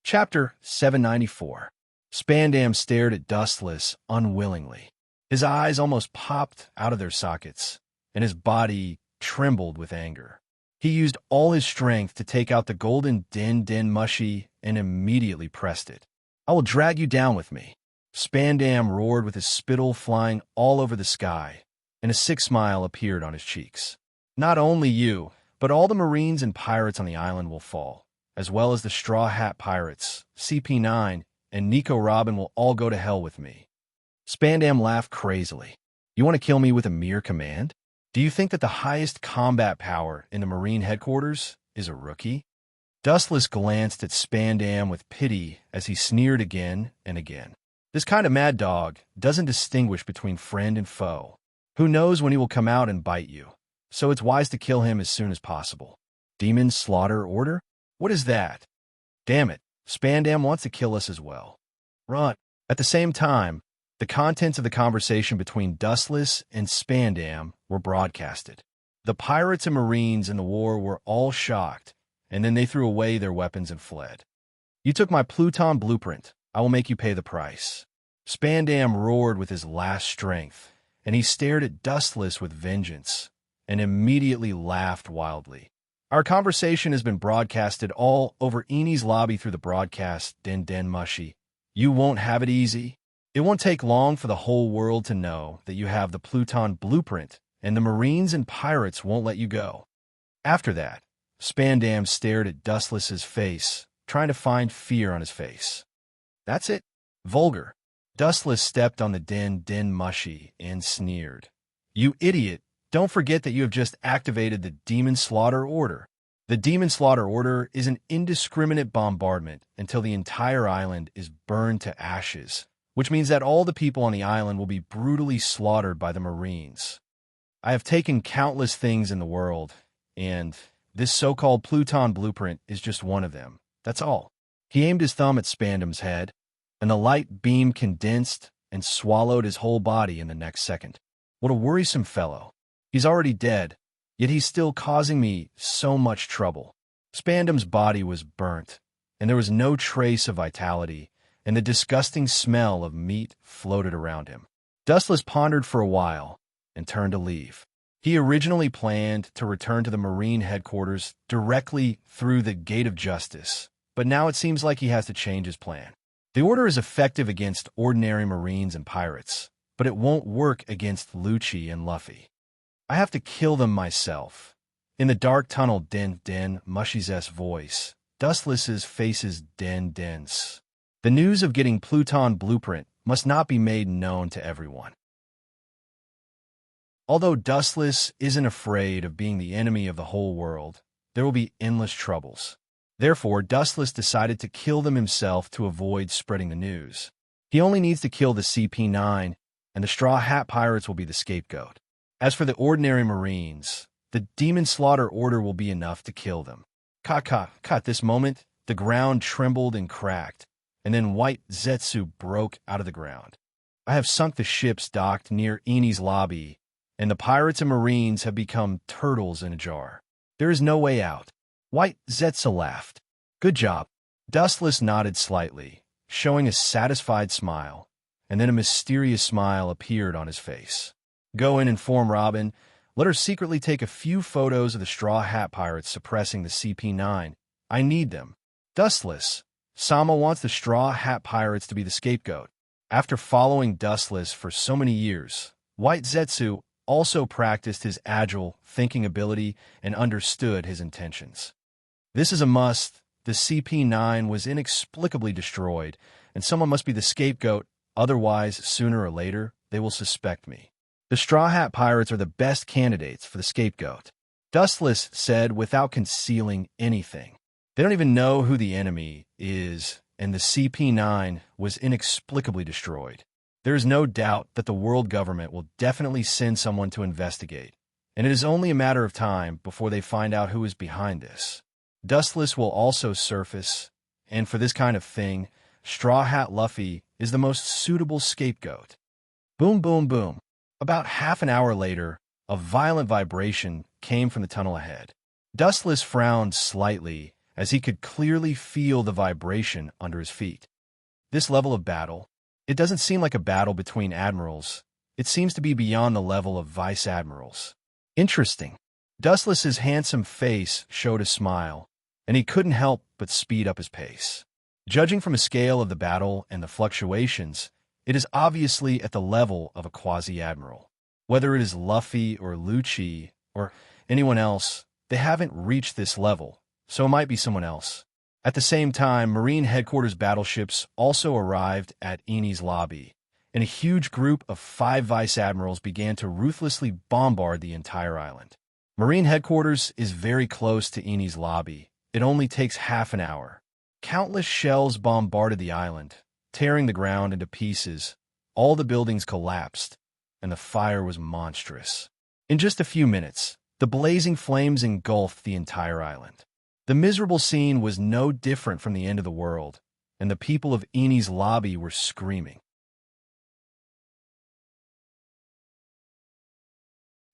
Chapter 794. Spandam stared at Dustless unwillingly. His eyes almost popped out of their sockets, and his body trembled with anger. He used all his strength to take out the golden din mushy and immediately pressed it. "I will drag you down with me." Spandam roared with his spittle flying all over the sky, and a sick smile appeared on his cheeks. "Not only you, but all the Marines and pirates on the island will fall, as well as the Straw Hat Pirates, CP9, and Nico Robin will all go to hell with me." Spandam laughed crazily. "You want to kill me with a mere command? Do you think that the highest combat power in the Marine headquarters is a rookie?" Dustless glanced at Spandam with pity as he sneered again and again. "This kind of mad dog doesn't distinguish between friend and foe. Who knows when he will come out and bite you? So it's wise to kill him as soon as possible." "Demon slaughter order? What is that?" "Damn it, Spandam wants to kill us as well. Run." At the same time, the contents of the conversation between Dustless and Spandam were broadcasted. The pirates and Marines in the war were all shocked, and then they threw away their weapons and fled. "You took my Pluton blueprint. I will make you pay the price." Spandam roared with his last strength, and he stared at Dustless with vengeance, and immediately laughed wildly. "Our conversation has been broadcasted all over Eni's lobby through the broadcast, din mushy. You won't have it easy. It won't take long for the whole world to know that you have the Pluton blueprint, and the Marines and pirates won't let you go." After that, Spandam stared at Dustless's face, trying to find fear on his face. "That's it. Vulgar." Dustless stepped on the din mushy and sneered. "You idiot. Don't forget that you have just activated the Demon Slaughter Order. The Demon Slaughter Order is an indiscriminate bombardment until the entire island is burned to ashes, which means that all the people on the island will be brutally slaughtered by the Marines. I have taken countless things in the world, and this so-called Pluton blueprint is just one of them. That's all." He aimed his thumb at Spandam's head, and the light beam condensed and swallowed his whole body in the next second. "What a worrisome fellow. He's already dead, yet he's still causing me so much trouble." Spandam's body was burnt, and there was no trace of vitality, and the disgusting smell of meat floated around him. Dustless pondered for a while and turned to leave. He originally planned to return to the Marine headquarters directly through the Gate of Justice, but now it seems like he has to change his plan. The order is effective against ordinary Marines and pirates, but it won't work against Lucci and Luffy. "I have to kill them myself." In the dark tunnel, din mushy's voice, Dustless's faces dense. The news of getting Pluton blueprint must not be made known to everyone. Although Dustless isn't afraid of being the enemy of the whole world, there will be endless troubles. Therefore, Dustless decided to kill them himself to avoid spreading the news. He only needs to kill the CP9, and the Straw Hat Pirates will be the scapegoat. As for the ordinary Marines, the Demon Slaughter Order will be enough to kill them. At this moment, the ground trembled and cracked, and then White Zetsu broke out of the ground. "I have sunk the ships docked near Eni's lobby, and the pirates and Marines have become turtles in a jar. There is no way out." White Zetsu laughed. "Good job." Dustless nodded slightly, showing a satisfied smile, and then a mysterious smile appeared on his face. "Go in and inform Robin. Let her secretly take a few photos of the Straw Hat Pirates suppressing the CP9. I need them." Dustless, Sama wants the Straw Hat Pirates to be the scapegoat. After following Dustless for so many years, White Zetsu also practiced his agile thinking ability and understood his intentions. "This is a must. The CP9 was inexplicably destroyed, and someone must be the scapegoat, otherwise, sooner or later, they will suspect me. The Straw Hat Pirates are the best candidates for the scapegoat." Dustless said without concealing anything. "They don't even know who the enemy is, and the CP9 was inexplicably destroyed. There is no doubt that the world government will definitely send someone to investigate, and it is only a matter of time before they find out who is behind this. Dustless will also surface, and for this kind of thing, Straw Hat Luffy is the most suitable scapegoat. Boom, boom, boom. About half an hour later, a violent vibration came from the tunnel ahead. Dustless frowned slightly as he could clearly feel the vibration under his feet. This level of battle, it doesn't seem like a battle between admirals. It seems to be beyond the level of vice admirals. Interesting. Dustless's handsome face showed a smile, and he couldn't help but speed up his pace. Judging from a scale of the battle and the fluctuations, it is obviously at the level of a quasi-admiral. Whether it is Luffy or Lucci or anyone else, they haven't reached this level, so it might be someone else. At the same time, Marine Headquarters battleships also arrived at Eni's lobby, and a huge group of 5 vice admirals began to ruthlessly bombard the entire island. Marine Headquarters is very close to Eni's lobby. It only takes half an hour. Countless shells bombarded the island, tearing the ground into pieces. All the buildings collapsed, and the fire was monstrous. In just a few minutes, the blazing flames engulfed the entire island. The miserable scene was no different from the end of the world, and the people of Eni's lobby were screaming.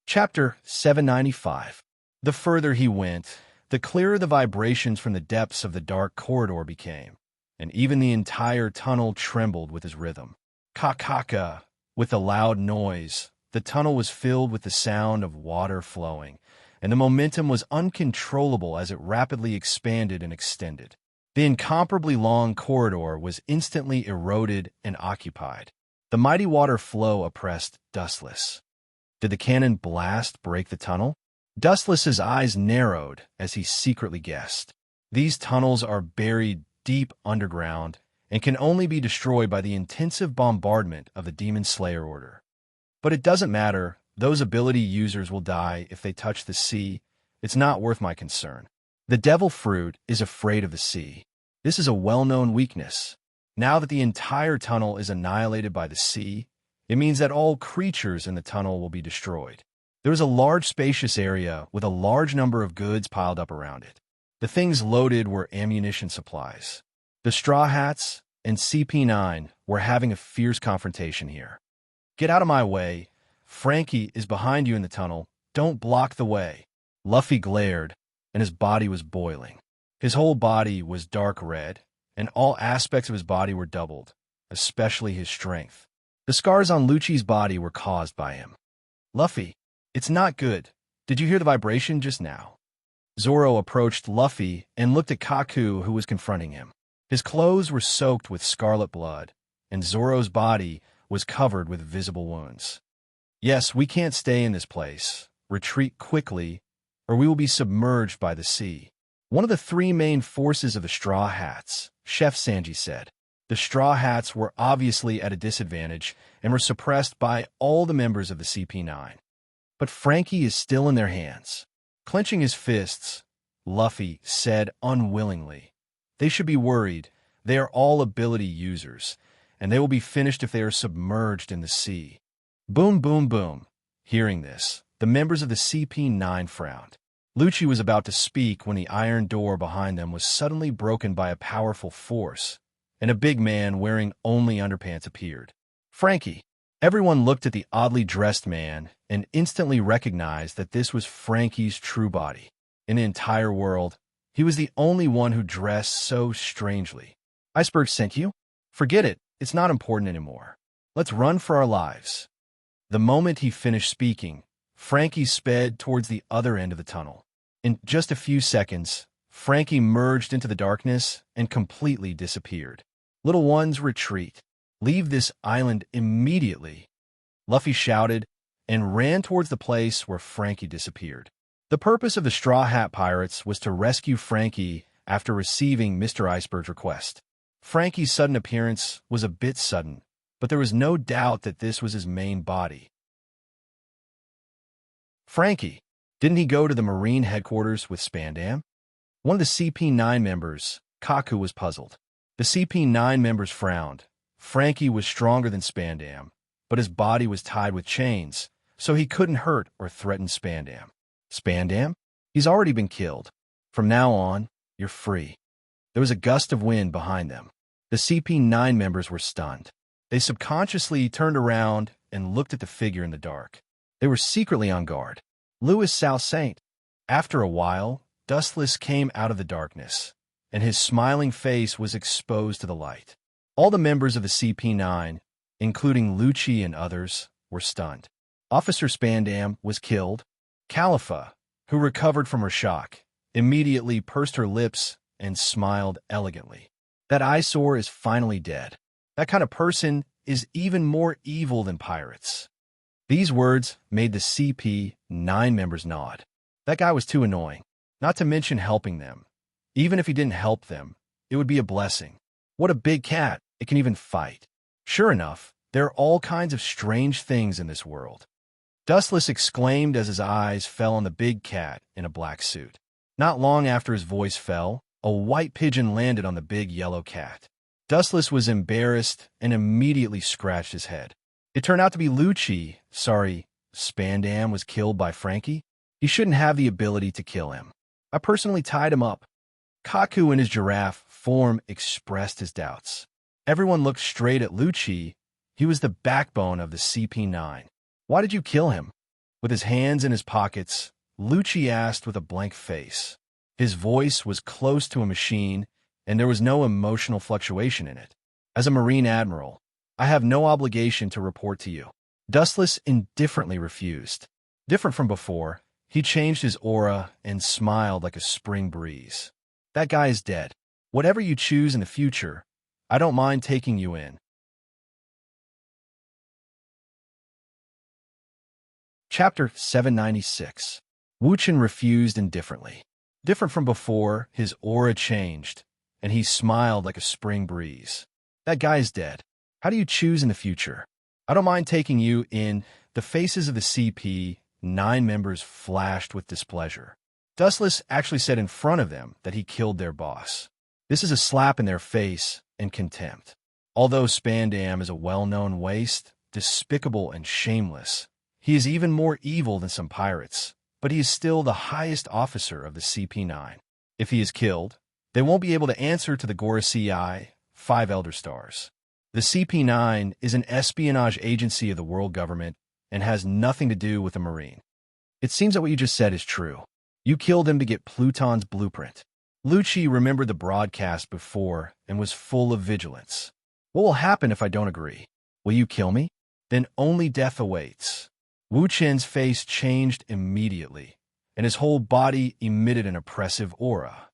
Chapter 795. The further he went, the clearer the vibrations from the depths of the dark corridor became, and even the entire tunnel trembled with his rhythm. Ka-ka-ka, with a loud noise, the tunnel was filled with the sound of water flowing, and the momentum was uncontrollable as it rapidly expanded and extended. The incomparably long corridor was instantly eroded and occupied. The mighty water flow oppressed Dustless. Did the cannon blast break the tunnel? Dustless's eyes narrowed as he secretly guessed. These tunnels are buried deep underground and can only be destroyed by the intensive bombardment of the Demon Slayer Order. But it doesn't matter. Those ability users will die if they touch the sea. It's not worth my concern. The Devil Fruit is afraid of the sea. This is a well-known weakness. Now that the entire tunnel is annihilated by the sea, it means that all creatures in the tunnel will be destroyed. There is a large spacious area with a large number of goods piled up around it. The things loaded were ammunition supplies. The Straw Hats and CP9 were having a fierce confrontation here. Get out of my way. Frankie is behind you in the tunnel. Don't block the way. Luffy glared, and his body was boiling. His whole body was dark red, and all aspects of his body were doubled, especially his strength. The scars on Lucci's body were caused by him. Luffy, it's not good. Did you hear the vibration just now? Zoro approached Luffy and looked at Kaku, who was confronting him. His clothes were soaked with scarlet blood, and Zoro's body was covered with visible wounds. Yes, we can't stay in this place. Retreat quickly, or we will be submerged by the sea. One of the 3 main forces of the Straw Hats, Chef Sanji said. The Straw Hats were obviously at a disadvantage and were suppressed by all the members of the CP9. But Frankie is still in their hands. Clenching his fists, Luffy said unwillingly, "They should be worried. They are all ability users, and they will be finished if they are submerged in the sea." Boom, boom, boom. Hearing this, the members of the CP9 frowned. Lucci was about to speak when the iron door behind them was suddenly broken by a powerful force, and a big man wearing only underpants appeared. Frankie. Everyone looked at the oddly dressed man and instantly recognized that this was Frankie's true body. In the entire world, he was the only one who dressed so strangely. Iceberg sent you? Forget it. It's not important anymore. Let's run for our lives. The moment he finished speaking, Frankie sped towards the other end of the tunnel. In just a few seconds, Frankie merged into the darkness and completely disappeared. Little ones, retreat. Leave this island immediately. Luffy shouted and ran towards the place where Frankie disappeared. The purpose of the Straw Hat Pirates was to rescue Frankie after receiving Mr. Iceberg's request. Frankie's sudden appearance was a bit sudden, but there was no doubt that this was his main body. Frankie, didn't he go to the Marine headquarters with Spandam? One of the CP9 members, Kaku, was puzzled. The CP9 members frowned. Frankie was stronger than Spandam, but his body was tied with chains, so he couldn't hurt or threaten Spandam. Spandam? He's already been killed. From now on, you're free. There was a gust of wind behind them. The CP9 members were stunned. They subconsciously turned around and looked at the figure in the dark. They were secretly on guard. Louis Saint. After a while, Dustless came out of the darkness, and his smiling face was exposed to the light. All the members of the CP9, including Lucci and others, were stunned. Officer Spandam was killed. Khalifa, who recovered from her shock, immediately pursed her lips and smiled elegantly. That eyesore is finally dead. That kind of person is even more evil than pirates. These words made the CP9 members nod. That guy was too annoying, not to mention helping them. Even if he didn't help them, it would be a blessing. What a big cat, it can even fight. Sure enough, there are all kinds of strange things in this world. Dustless exclaimed as his eyes fell on the big cat in a black suit. Not long after his voice fell, a white pigeon landed on the big yellow cat. Dustless was embarrassed and immediately scratched his head. It turned out to be Lucci. Spandam was killed by Frankie. He shouldn't have the ability to kill him. I personally tied him up. Kaku in his giraffe form expressed his doubts. Everyone looked straight at Lucci. He was the backbone of the CP9. Why did you kill him? With his hands in his pockets, Lucci asked with a blank face. His voice was close to a machine, and there was no emotional fluctuation in it. As a Marine Admiral, I have no obligation to report to you. Dustless indifferently refused. Different from before, he changed his aura and smiled like a spring breeze. That guy is dead. Whatever you choose in the future, I don't mind taking you in. Chapter 796. Wuchen refused indifferently. Different from before, his aura changed, and he smiled like a spring breeze. That guy is dead. How do you choose in the future? I don't mind taking you in. The faces of the CP9 members flashed with displeasure. Dustless actually said in front of them that he killed their boss. This is a slap in their face and contempt. Although Spandam is a well-known waste, despicable and shameless, he is even more evil than some pirates, but he is still the highest officer of the CP9. If he is killed, they won't be able to answer to the Gorosei 5 Elder Stars. The CP9 is an espionage agency of the world government and has nothing to do with the Marine. It seems that what you just said is true. You killed him to get Pluton's blueprint. Lucci remembered the broadcast before and was full of vigilance. What will happen if I don't agree? Will you kill me? Then only death awaits. Wu Chen's face changed immediately, and his whole body emitted an oppressive aura.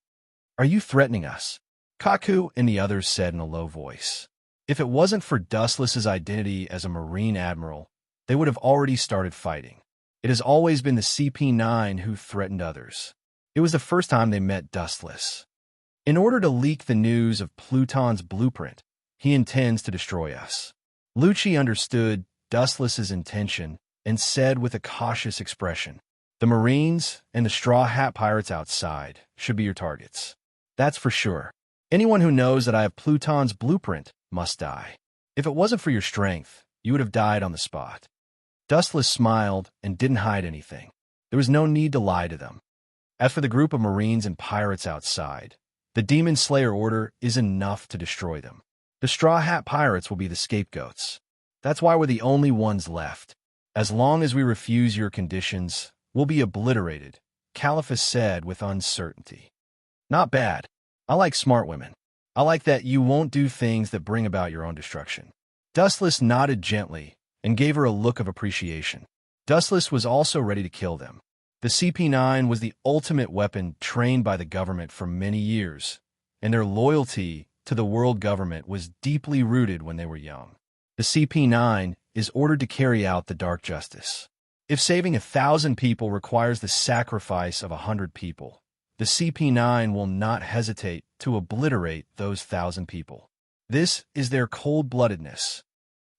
Are you threatening us? Kaku and the others said in a low voice. If it wasn't for Dustless's identity as a Marine Admiral, they would have already started fighting. It has always been the CP9 who threatened others. It was the first time they met Dustless. In order to leak the news of Pluton's blueprint, he intends to destroy us. Lucci understood Dustless's intention and said with a cautious expression, the Marines and the Straw Hat Pirates outside should be your targets. That's for sure. Anyone who knows that I have Pluton's blueprint must die. If it wasn't for your strength, you would have died on the spot. Dustless smiled and didn't hide anything. There was no need to lie to them. As for the group of Marines and pirates outside, the Demon Slayer Order is enough to destroy them. The Straw Hat Pirates will be the scapegoats. That's why we're the only ones left. As long as we refuse your conditions, we'll be obliterated, Khalifa said with uncertainty. Not bad. I like smart women. I like that you won't do things that bring about your own destruction. Dustless nodded gently and gave her a look of appreciation. Dustless was also ready to kill them. The CP9 was the ultimate weapon trained by the government for many years, and their loyalty to the world government was deeply rooted when they were young. The CP9 is ordered to carry out the dark justice. If saving 1,000 people requires the sacrifice of 100 people, the CP9 will not hesitate to obliterate those 1,000 people. This is their cold-bloodedness.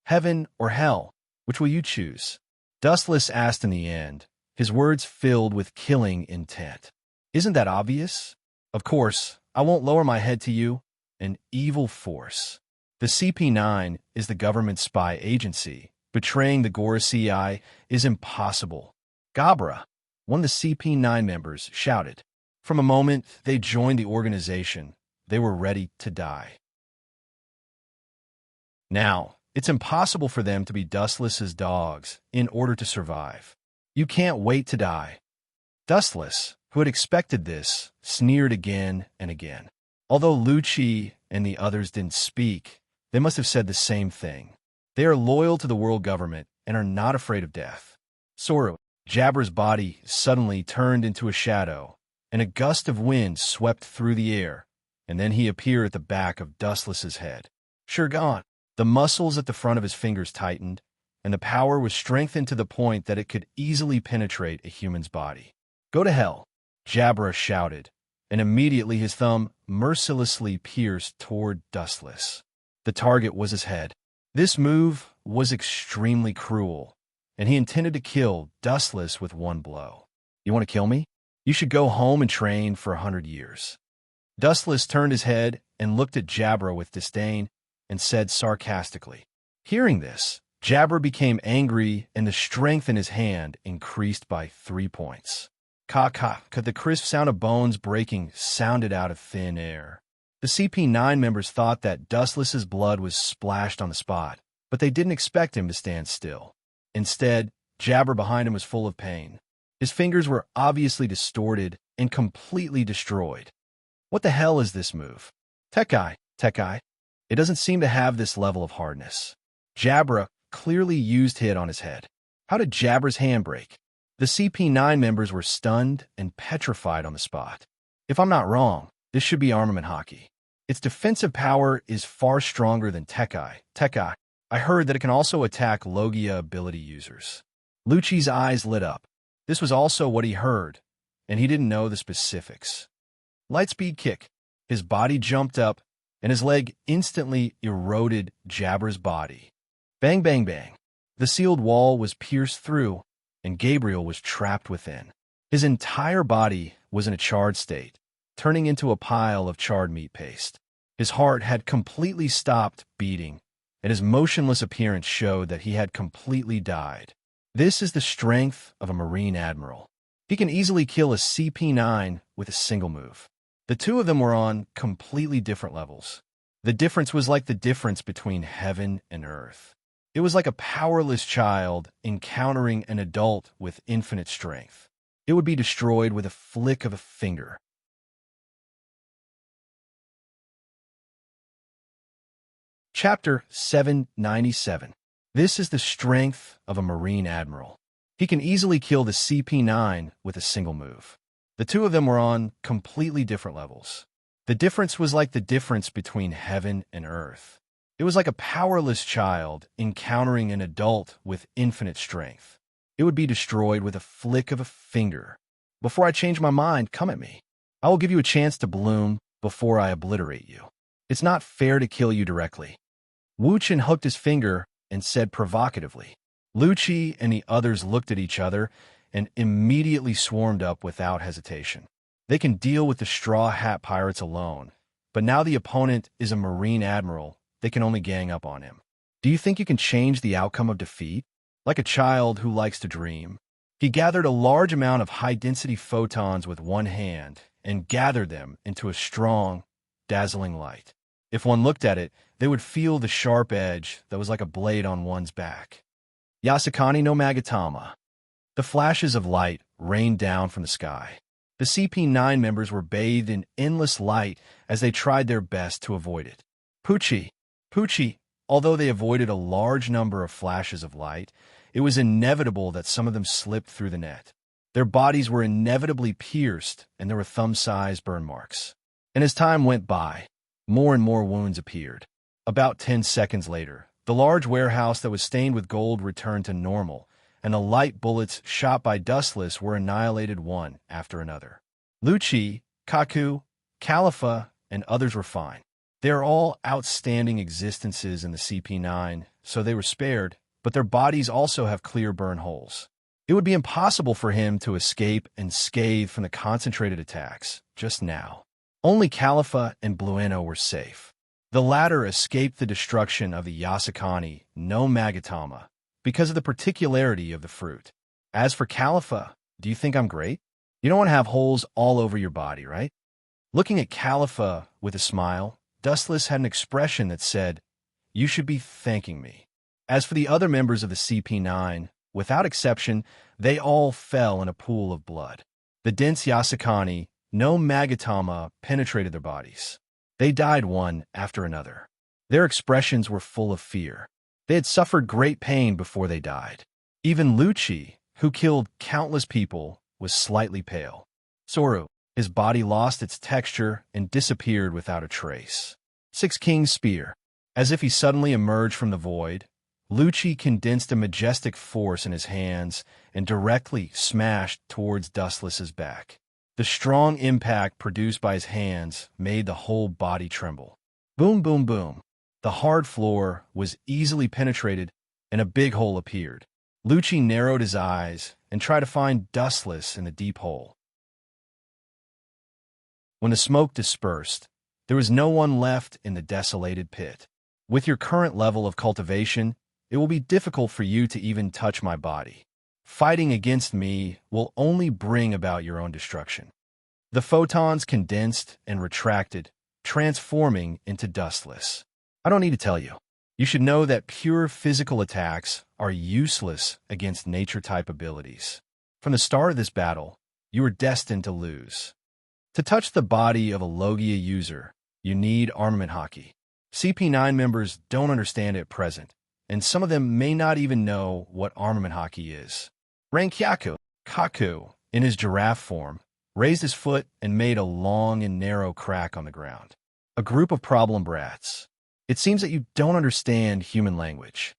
Heaven or hell, which will you choose? Dustless asked in the end, his words filled with killing intent. Isn't that obvious? Of course, I won't lower my head to you, an evil force. The CP9 is the government spy agency. Betraying the Gorosei is impossible. Gabra, one of the CP9 members, shouted. From a moment they joined the organization, they were ready to die. Now, it's impossible for them to be dustless as dogs in order to survive. You can't wait to die. Dustless, who had expected this, sneered again and again. Although Lucci and the others didn't speak, they must have said the same thing. They are loyal to the world government and are not afraid of death. Soru, Jabra's body suddenly turned into a shadow, and a gust of wind swept through the air, and then he appeared at the back of Dustless's head. Shurgan, the muscles at the front of his fingers tightened, and the power was strengthened to the point that it could easily penetrate a human's body. Go to hell, Jabra shouted, and immediately his thumb mercilessly pierced toward Dustless. The target was his head. This move was extremely cruel, and he intended to kill Dustless with one blow. You want to kill me? You should go home and train for 100 years. Dustless turned his head and looked at Jabra with disdain and said sarcastically. Hearing this, Jabra became angry and the strength in his hand increased by 3 points. Ka-ka, the crisp sound of bones breaking sounded out of thin air. The CP9 members thought that Dustless's blood was splashed on the spot, but they didn't expect him to stand still. Instead, Jabra behind him was full of pain. His fingers were obviously distorted and completely destroyed. What the hell is this move? Tekai. It doesn't seem to have this level of hardness. Jabra clearly used hit on his head. How did Jabra's hand break? The CP9 members were stunned and petrified on the spot. If I'm not wrong, this should be armament hockey. Its defensive power is far stronger than Tekai. I heard that it can also attack Logia ability users. Lucci's eyes lit up. This was also what he heard, and he didn't know the specifics. Lightspeed kick. His body jumped up, and his leg instantly eroded Jabra's body. Bang, bang, bang. The sealed wall was pierced through, and Gabriel was trapped within. His entire body was in a charred state, turning into a pile of charred meat paste. His heart had completely stopped beating, and his motionless appearance showed that he had completely died. This is the strength of a Marine Admiral. He can easily kill a CP9 with a single move. The two of them were on completely different levels. The difference was like the difference between heaven and earth. It was like a powerless child encountering an adult with infinite strength. It would be destroyed with a flick of a finger. Chapter 797. This is the strength of a Marine Admiral. He can easily kill the CP9 with a single move. The two of them were on completely different levels. The difference was like the difference between heaven and earth. It was like a powerless child encountering an adult with infinite strength. It would be destroyed with a flick of a finger. Before I change my mind, come at me. I will give you a chance to bloom before I obliterate you. It's not fair to kill you directly. Wu Chen hooked his finger and said provocatively. Lucci and the others looked at each other and immediately swarmed up without hesitation. They can deal with the Straw Hat Pirates alone, but now the opponent is a Marine Admiral. They can only gang up on him. Do you think you can change the outcome of defeat? Like a child who likes to dream. He gathered a large amount of high-density photons with one hand and gathered them into a strong, dazzling light. If one looked at it, they would feel the sharp edge that was like a blade on one's back. Yasukani no Magatama. The flashes of light rained down from the sky. The CP9 members were bathed in endless light as they tried their best to avoid it. Pucci, although they avoided a large number of flashes of light, it was inevitable that some of them slipped through the net. Their bodies were inevitably pierced, and there were thumb-sized burn marks. And as time went by, more and more wounds appeared. About 10 seconds later, the large warehouse that was stained with gold returned to normal, and the light bullets shot by Dustless were annihilated one after another. Lucci, Kaku, Khalifa, and others were fine. They are all outstanding existences in the CP9, so they were spared, but their bodies also have clear burn holes. It would be impossible for him to escape unscathed from the concentrated attacks just now. Only Khalifa and Blueno were safe. The latter escaped the destruction of the Yasakani no Magatama because of the particularity of the fruit. As for Calipha, do you think I'm great? You don't want to have holes all over your body, right? Looking at Calipha with a smile, Dustless had an expression that said, "You should be thanking me." As for the other members of the CP9, without exception, they all fell in a pool of blood. The dense Yasakani no Magatama penetrated their bodies. They died one after another. Their expressions were full of fear. They had suffered great pain before they died. Even Lucci, who killed countless people, was slightly pale. Soru, his body lost its texture and disappeared without a trace. Six King's Spear. As if he suddenly emerged from the void, Lucci condensed a majestic force in his hands and directly smashed towards Dustless's back. The strong impact produced by his hands made the whole body tremble. Boom, boom, boom. The hard floor was easily penetrated, and a big hole appeared. Lucci narrowed his eyes and tried to find Dustless in the deep hole. When the smoke dispersed, there was no one left in the desolated pit. With your current level of cultivation, it will be difficult for you to even touch my body. Fighting against me will only bring about your own destruction. The photons condensed and retracted, transforming into Dustless. I don't need to tell you. You should know that pure physical attacks are useless against nature-type abilities. From the start of this battle, you are destined to lose. To touch the body of a Logia user, you need armament hockey. CP9 members don't understand it at present, and some of them may not even know what armament hockey is. Rankyaku, Kaku, in his giraffe form, raised his foot and made a long and narrow crack on the ground. A group of problem brats. It seems that you don't understand human language.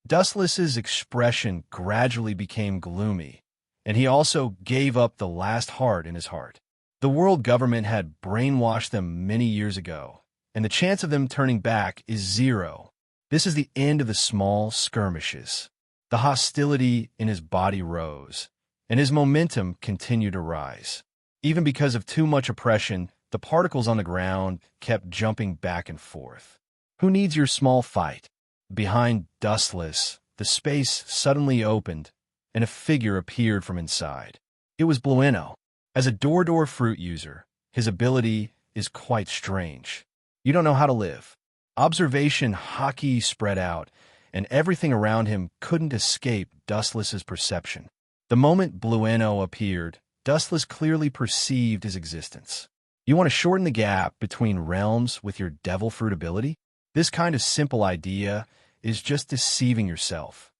Dustless's expression gradually became gloomy, and he also gave up the last heart in his heart. The world government had brainwashed them many years ago, and the chance of them turning back is zero. This is the end of the small skirmishes. The hostility in his body rose, and his momentum continued to rise. Even because of too much oppression, the particles on the ground kept jumping back and forth. Who needs your small fight? Behind Dustless, the space suddenly opened, and a figure appeared from inside. It was Blueno. As a door-door fruit user, his ability is quite strange. You don't know how to live. Observation hockey spread out, and everything around him couldn't escape Dustless's perception. The moment Blueno appeared, Dustless clearly perceived his existence. You want to shorten the gap between realms with your devil fruit ability? This kind of simple idea is just deceiving yourself.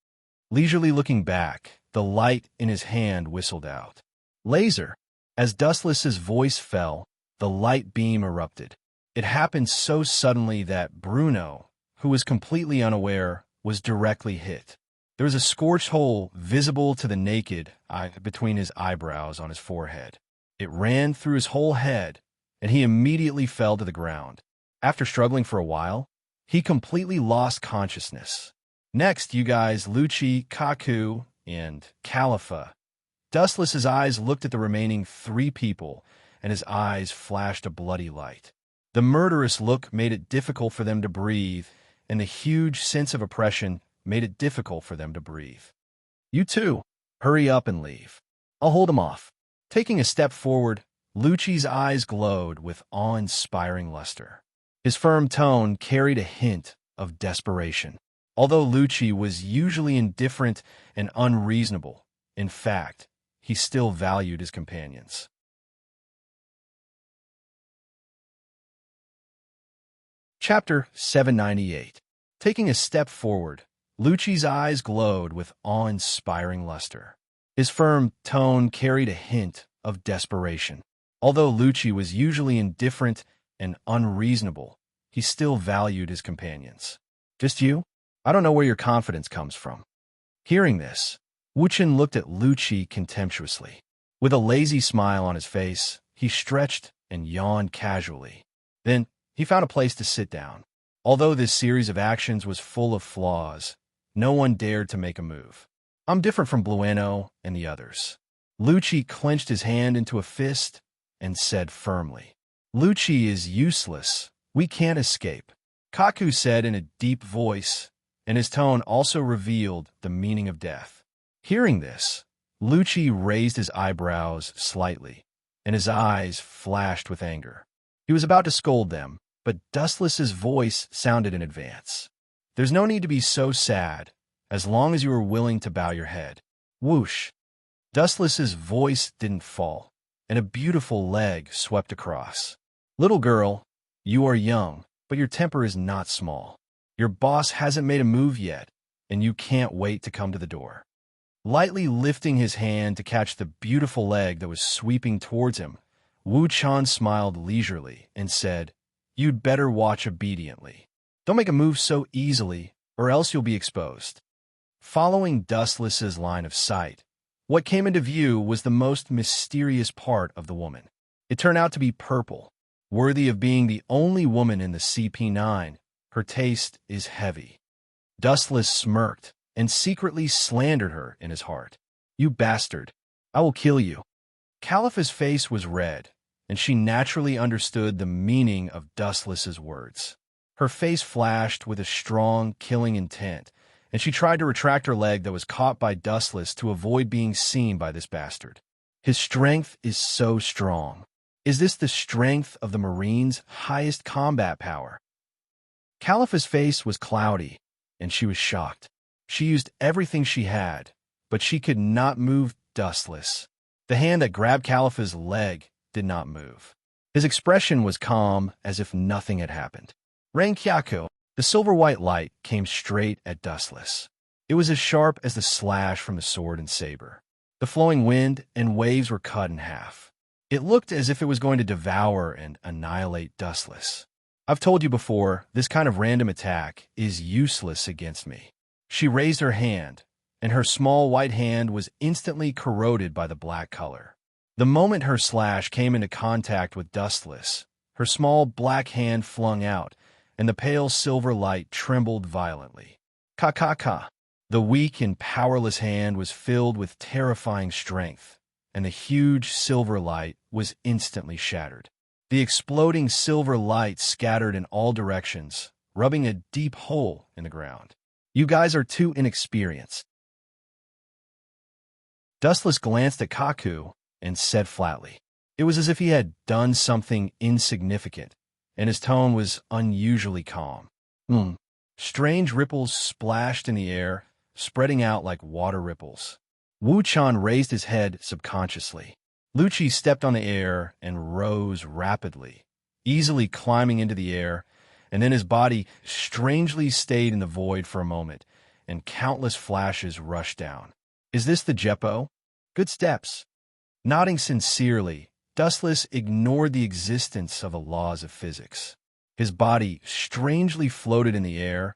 Leisurely looking back, the light in his hand whistled out. Laser! As Dustless's voice fell, the light beam erupted. It happened so suddenly that Bruno, who was completely unaware, was directly hit. There was a scorched hole visible to the naked eye between his eyebrows on his forehead. It ran through his whole head, and he immediately fell to the ground. After struggling for a while, he completely lost consciousness. Next, you guys, Lucci, Kaku, and Calipha. Dustless's eyes looked at the remaining three people, and his eyes flashed a bloody light. The murderous look made it difficult for them to breathe, and the huge sense of oppression made it difficult for them to breathe. You too, hurry up and leave. I'll hold him off. Taking a step forward, Lucci's eyes glowed with awe-inspiring luster. His firm tone carried a hint of desperation. Although Lucci was usually indifferent and unreasonable, in fact, he still valued his companions. Chapter 798. Taking a step forward, Lucci's eyes glowed with awe-inspiring luster. His firm tone carried a hint of desperation. Although Lucci was usually indifferent and unreasonable, he still valued his companions. Just you? I don't know where your confidence comes from. Hearing this, Wuchen looked at Lucci contemptuously. With a lazy smile on his face, he stretched and yawned casually. Then, he found a place to sit down. Although this series of actions was full of flaws, no one dared to make a move. I'm different from Blueno and the others. Lucci clenched his hand into a fist and said firmly, Lucci is useless. We can't escape. Kaku said in a deep voice, and his tone also revealed the meaning of death. Hearing this, Lucci raised his eyebrows slightly, and his eyes flashed with anger. He was about to scold them, but Dustless's voice sounded in advance. There's no need to be so sad, as long as you are willing to bow your head. Whoosh! Dustless's voice didn't fall, and a beautiful leg swept across. Little girl, you are young, but your temper is not small. Your boss hasn't made a move yet, and you can't wait to come to the door. Lightly lifting his hand to catch the beautiful leg that was sweeping towards him, Wu Chan smiled leisurely and said, "You'd better watch obediently. Don't make a move so easily, or else you'll be exposed." Following Dustless's line of sight, what came into view was the most mysterious part of the woman. It turned out to be purple. Worthy of being the only woman in the CP9, her taste is heavy. Dustless smirked and secretly slandered her in his heart. "You bastard, I will kill you." Calipha's face was red, and she naturally understood the meaning of Dustless's words. Her face flashed with a strong, killing intent, and she tried to retract her leg that was caught by Dustless to avoid being seen by this bastard. His strength is so strong. Is this the strength of the Marine's highest combat power? Calipha's face was cloudy, and she was shocked. She used everything she had, but she could not move Dustless. The hand that grabbed Calipha's leg did not move. His expression was calm, as if nothing had happened. Renkyaku, the silver-white light, came straight at Dustless. It was as sharp as the slash from the sword and saber. The flowing wind and waves were cut in half. It looked as if it was going to devour and annihilate Dustless. I've told you before, this kind of random attack is useless against me. She raised her hand, and her small white hand was instantly corroded by the black color. The moment her slash came into contact with Dustless, her small black hand flung out, and the pale silver light trembled violently. Ka-ka-ka! The weak and powerless hand was filled with terrifying strength, and the huge silver light was instantly shattered. The exploding silver light scattered in all directions, rubbing a deep hole in the ground. "You guys are too inexperienced." Dustless glanced at Kaku and said flatly. It was as if he had done something insignificant, and his tone was unusually calm. Strange ripples splashed in the air, spreading out like water ripples. Wu Chan raised his head subconsciously. Lucci stepped on the air and rose rapidly, easily climbing into the air, and then his body strangely stayed in the void for a moment, and countless flashes rushed down. "Is this the Jeppo?" "Good steps." Nodding sincerely, Dustless ignored the existence of the laws of physics. His body strangely floated in the air,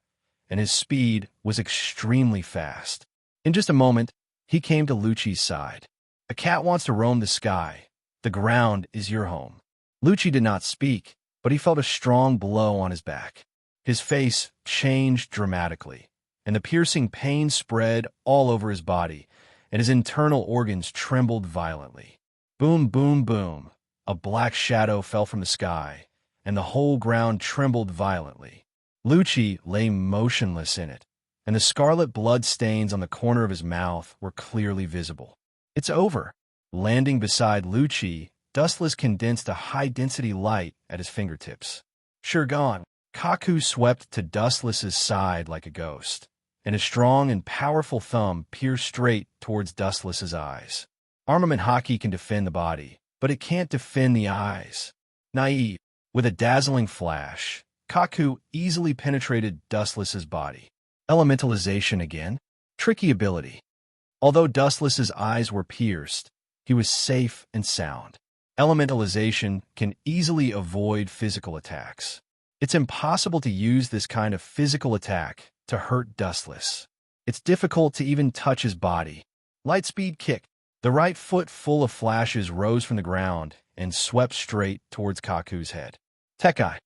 and his speed was extremely fast. In just a moment, he came to Lucci's side. "A cat wants to roam the sky. The ground is your home." Lucci did not speak, but he felt a strong blow on his back. His face changed dramatically, and the piercing pain spread all over his body, and his internal organs trembled violently. Boom, boom, boom. A black shadow fell from the sky, and the whole ground trembled violently. Lucci lay motionless in it, and the scarlet blood stains on the corner of his mouth were clearly visible. "It's over." Landing beside Lucci, Dustless condensed a high-density light at his fingertips. "Sure gone." Kaku swept to Dustless's side like a ghost, and his strong and powerful thumb pierced straight towards Dustless's eyes. Armament hockey can defend the body, but it can't defend the eyes. Naive. With a dazzling flash, Kaku easily penetrated Dustless's body. Elementalization again? Tricky ability. Although Dustless's eyes were pierced, he was safe and sound. Elementalization can easily avoid physical attacks. It's impossible to use this kind of physical attack to hurt Dustless. It's difficult to even touch his body. Lightspeed kick. The right foot full of flashes rose from the ground and swept straight towards Kaku's head. Tekai.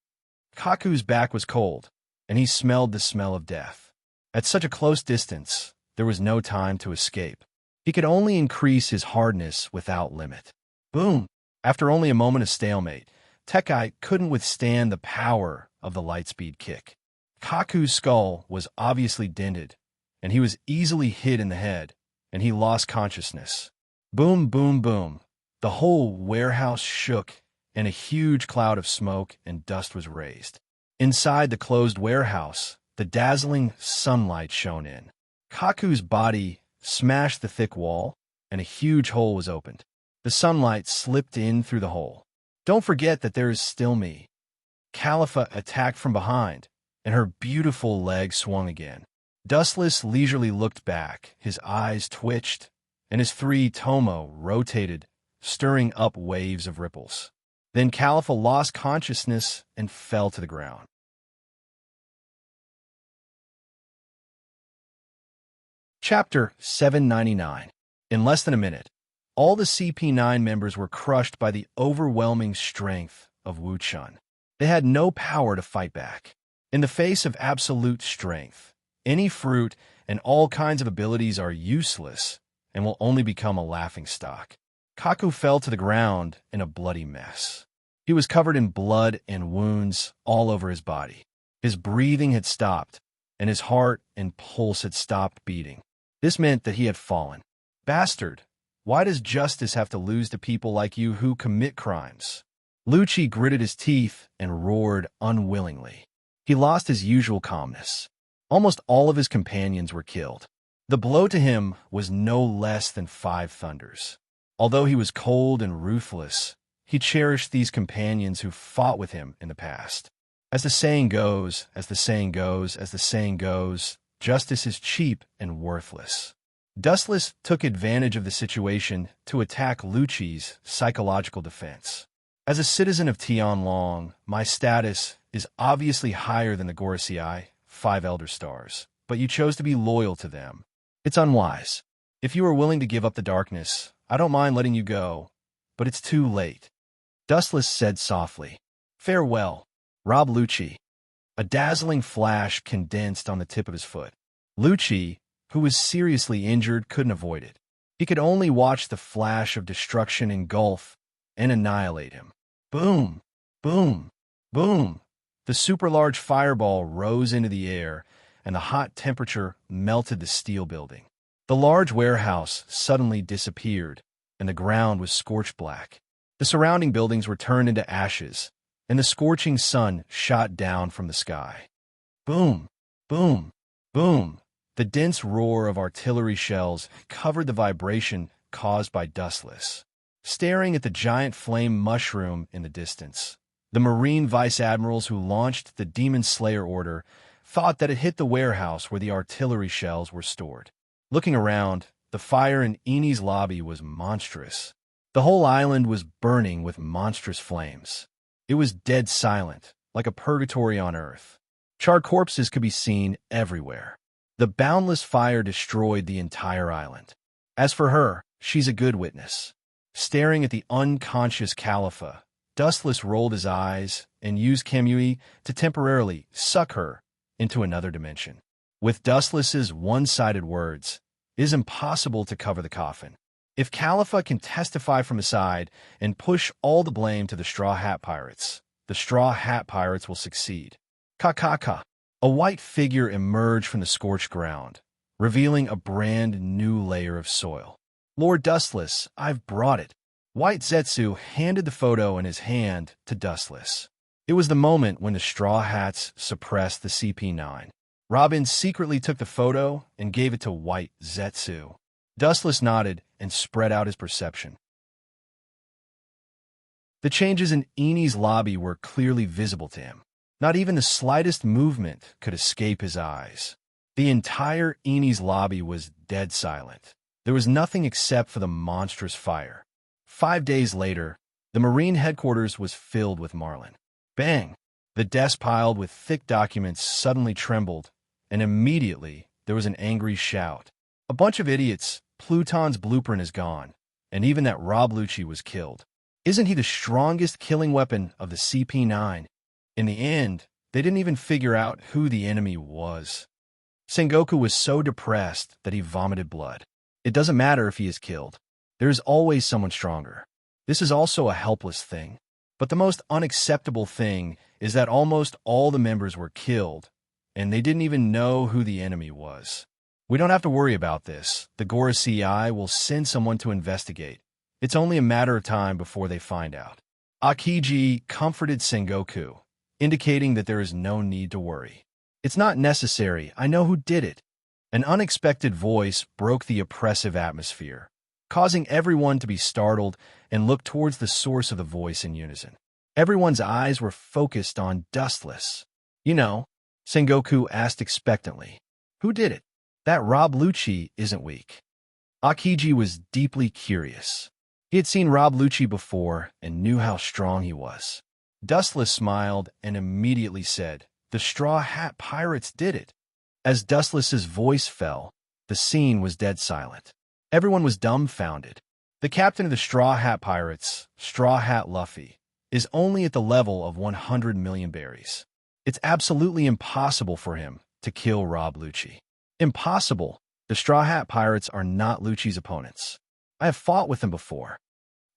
Kaku's back was cold, and he smelled the smell of death. At such a close distance, there was no time to escape. He could only increase his hardness without limit. Boom! After only a moment of stalemate, Tekai couldn't withstand the power of the lightspeed kick. Kaku's skull was obviously dented, and he was easily hit in the head, and he lost consciousness. Boom, boom, boom. The whole warehouse shook, and a huge cloud of smoke and dust was raised. Inside the closed warehouse, the dazzling sunlight shone in. Kaku's body smashed the thick wall, and a huge hole was opened. The sunlight slipped in through the hole. Don't forget that there is still me. Califa attacked from behind, and her beautiful leg swung again. Dustless leisurely looked back, his eyes twitched, and his three tomo rotated, stirring up waves of ripples. Then Califa lost consciousness and fell to the ground. Chapter 799. In less than a minute, all the CP9 members were crushed by the overwhelming strength of Wu Chun. They had no power to fight back. In the face of absolute strength, any fruit and all kinds of abilities are useless and will only become a laughingstock. Kaku fell to the ground in a bloody mess. He was covered in blood and wounds all over his body. His breathing had stopped, and his heart and pulse had stopped beating. This meant that he had fallen. Bastard, why does justice have to lose to people like you who commit crimes? Lucci gritted his teeth and roared unwillingly. He lost his usual calmness. Almost all of his companions were killed. The blow to him was no less than 5 thunders. Although he was cold and ruthless, he cherished these companions who fought with him in the past. As the saying goes, justice is cheap and worthless. Dustless took advantage of the situation to attack Lucci's psychological defense. As a citizen of Tianlong, my status is obviously higher than the Gorosei, 5 Elder Stars, but you chose to be loyal to them. It's unwise. If you are willing to give up the darkness, I don't mind letting you go, but it's too late. Dustless said softly. Farewell, Rob Lucci. A dazzling flash condensed on the tip of his foot. Lucci, who was seriously injured, couldn't avoid it. He could only watch the flash of destruction engulf and annihilate him. Boom, boom, boom. The super-large fireball rose into the air, and the hot temperature melted the steel building. The large warehouse suddenly disappeared, and the ground was scorched black. The surrounding buildings were turned into ashes, and the scorching sun shot down from the sky. Boom, boom, boom. The dense roar of artillery shells covered the vibration caused by Dustless. Staring at the giant flame mushroom in the distance, the Marine Vice Admirals who launched the Demon Slayer order thought that it hit the warehouse where the artillery shells were stored. Looking around, the fire in Eni's lobby was monstrous. The whole island was burning with monstrous flames. It was dead silent, like a purgatory on Earth. Charred corpses could be seen everywhere. The boundless fire destroyed the entire island. As for her, she's a good witness. Staring at the unconscious Califa, Dustless rolled his eyes and used Kamui to temporarily suck her into another dimension. With Dustless's one-sided words, it is impossible to cover the coffin. If Califa can testify from his side and push all the blame to the Straw Hat Pirates, the Straw Hat Pirates will succeed. Ka. A white figure emerged from the scorched ground, revealing a brand new layer of soil. Lord Dustless, I've brought it. White Zetsu handed the photo in his hand to Dustless. It was the moment when the Straw Hats suppressed the CP9. Robin secretly took the photo and gave it to White Zetsu. Dustless nodded and spread out his perception. The changes in Eni's lobby were clearly visible to him. Not even the slightest movement could escape his eyes. The entire Eni's lobby was dead silent. There was nothing except for the monstrous fire. 5 days later, the Marine headquarters was filled with Marlin. Bang! The desk piled with thick documents suddenly trembled, and immediately there was an angry shout. A bunch of idiots, Pluton's blueprint is gone, and even that Rob Lucci was killed. Isn't he the strongest killing weapon of the CP9? In the end, they didn't even figure out who the enemy was. Sengoku was so depressed that he vomited blood. It doesn't matter if he is killed. There is always someone stronger. This is also a helpless thing. But the most unacceptable thing is that almost all the members were killed, and they didn't even know who the enemy was. We don't have to worry about this. The Gora CI will send someone to investigate. It's only a matter of time before they find out. Akiji comforted Sengoku, indicating that there is no need to worry. It's not necessary. I know who did it. An unexpected voice broke the oppressive atmosphere, causing everyone to be startled and look towards the source of the voice in unison. Everyone's eyes were focused on Dustless. You know, Sengoku asked expectantly. Who did it? That Rob Lucci isn't weak. Akiji was deeply curious. He had seen Rob Lucci before and knew how strong he was. Dustless smiled and immediately said, The Straw Hat Pirates did it. As Dustless's voice fell, the scene was dead silent. Everyone was dumbfounded. The captain of the Straw Hat Pirates, Straw Hat Luffy, is only at the level of 100 million berries. It's absolutely impossible for him to kill Rob Lucci. Impossible. The Straw Hat Pirates are not Lucci's opponents. I have fought with them before.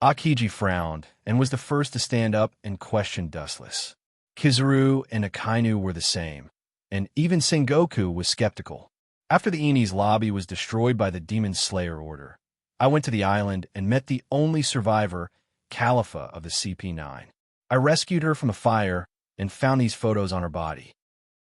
Akiji frowned and was the first to stand up and question Dustless. Kizaru and Akainu were the same, and even Sengoku was skeptical. After the Enies lobby was destroyed by the Demon Slayer Order, I went to the island and met the only survivor, Khalifa of the CP9. I rescued her from a fire and found these photos on her body.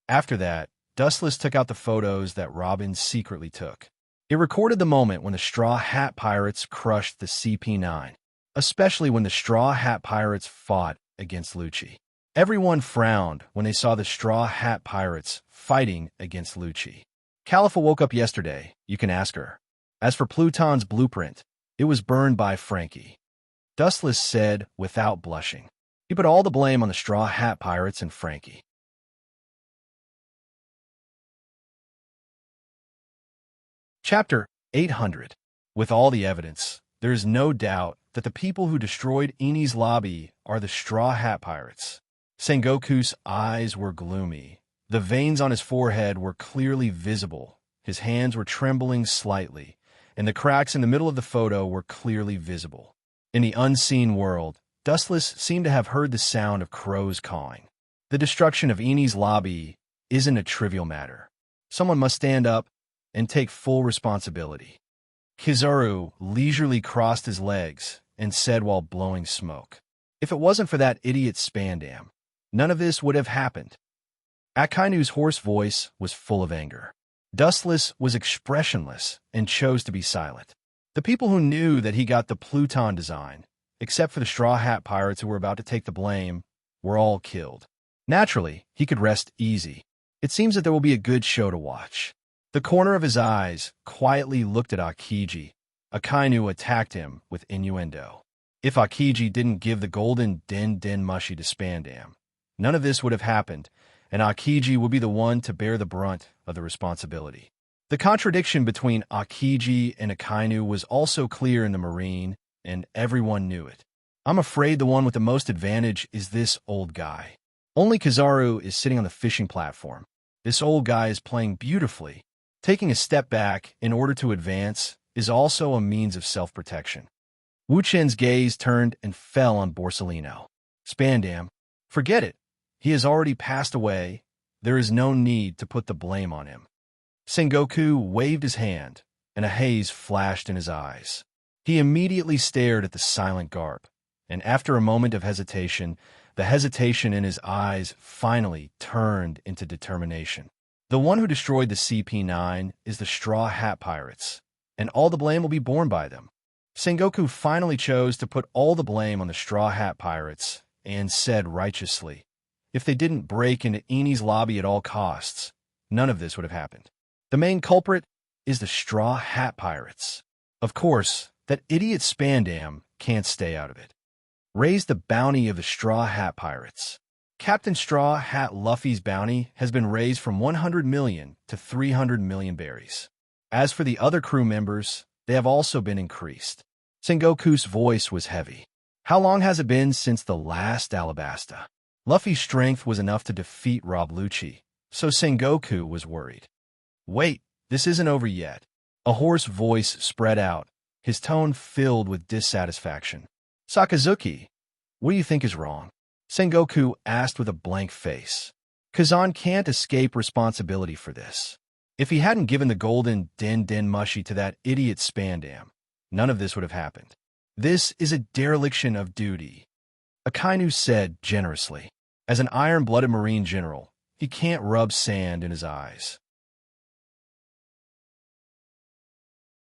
After that, Dustless took out the photos that Robin secretly took. It recorded the moment when the Straw Hat Pirates crushed the CP9, especially when the Straw Hat Pirates fought against Lucci. Everyone frowned when they saw the Straw Hat Pirates fighting against Lucci. Khalifa woke up yesterday, you can ask her. As for Pluton's blueprint, it was burned by Frankie. Dustless said without blushing. He put all the blame on the Straw Hat Pirates and Frankie. Chapter 800. With all the evidence, there is no doubt that the people who destroyed Enies lobby are the Straw Hat Pirates. Sengoku's eyes were gloomy. The veins on his forehead were clearly visible. His hands were trembling slightly, and the cracks in the middle of the photo were clearly visible. In the unseen world, Dustless seemed to have heard the sound of crows cawing. The destruction of Enies lobby isn't a trivial matter. Someone must stand up and take full responsibility. Kizaru leisurely crossed his legs and said while blowing smoke, If it wasn't for that idiot Spandam, none of this would have happened. Akainu's hoarse voice was full of anger. Dustless was expressionless and chose to be silent. The people who knew that he got the Pluton design, except for the Straw Hat Pirates who were about to take the blame, were all killed. Naturally, he could rest easy. It seems that there will be a good show to watch. The corner of his eyes quietly looked at Akiji. Akainu attacked him with innuendo. If Akiji didn't give the golden Den Mushi to Spandam, none of this would have happened, and Akiji would be the one to bear the brunt of the responsibility. The contradiction between Akiji and Akainu was also clear in the marine, and everyone knew it. I'm afraid the one with the most advantage is this old guy. Only Kizaru is sitting on the fishing platform. This old guy is playing beautifully. Taking a step back in order to advance is also a means of self-protection. Wu Chen's gaze turned and fell on Borsellino. Spandam, forget it. He has already passed away. There is no need to put the blame on him. Sengoku waved his hand, and a haze flashed in his eyes. He immediately stared at the silent Garp, and after a moment of hesitation, the hesitation in his eyes finally turned into determination. The one who destroyed the CP9 is the Straw Hat Pirates, and all the blame will be borne by them. Sengoku finally chose to put all the blame on the Straw Hat Pirates and said righteously, if they didn't break into Enies lobby at all costs, none of this would have happened. The main culprit is the Straw Hat Pirates. Of course, that idiot Spandam can't stay out of it. Raise the bounty of the Straw Hat Pirates. Captain Straw Hat Luffy's bounty has been raised from 100 million to 300 million berries. As for the other crew members, they have also been increased. Sengoku's voice was heavy. How long has it been since the last Alabasta? Luffy's strength was enough to defeat Rob Lucci, so Sengoku was worried. Wait, this isn't over yet. A hoarse voice spread out, his tone filled with dissatisfaction. Sakazuki, what do you think is wrong? Sengoku asked with a blank face. Kazan can't escape responsibility for this. If he hadn't given the golden den mushi to that idiot Spandam, none of this would have happened. This is a dereliction of duty, Akainu said generously. As an iron-blooded Marine general, he can't rub sand in his eyes.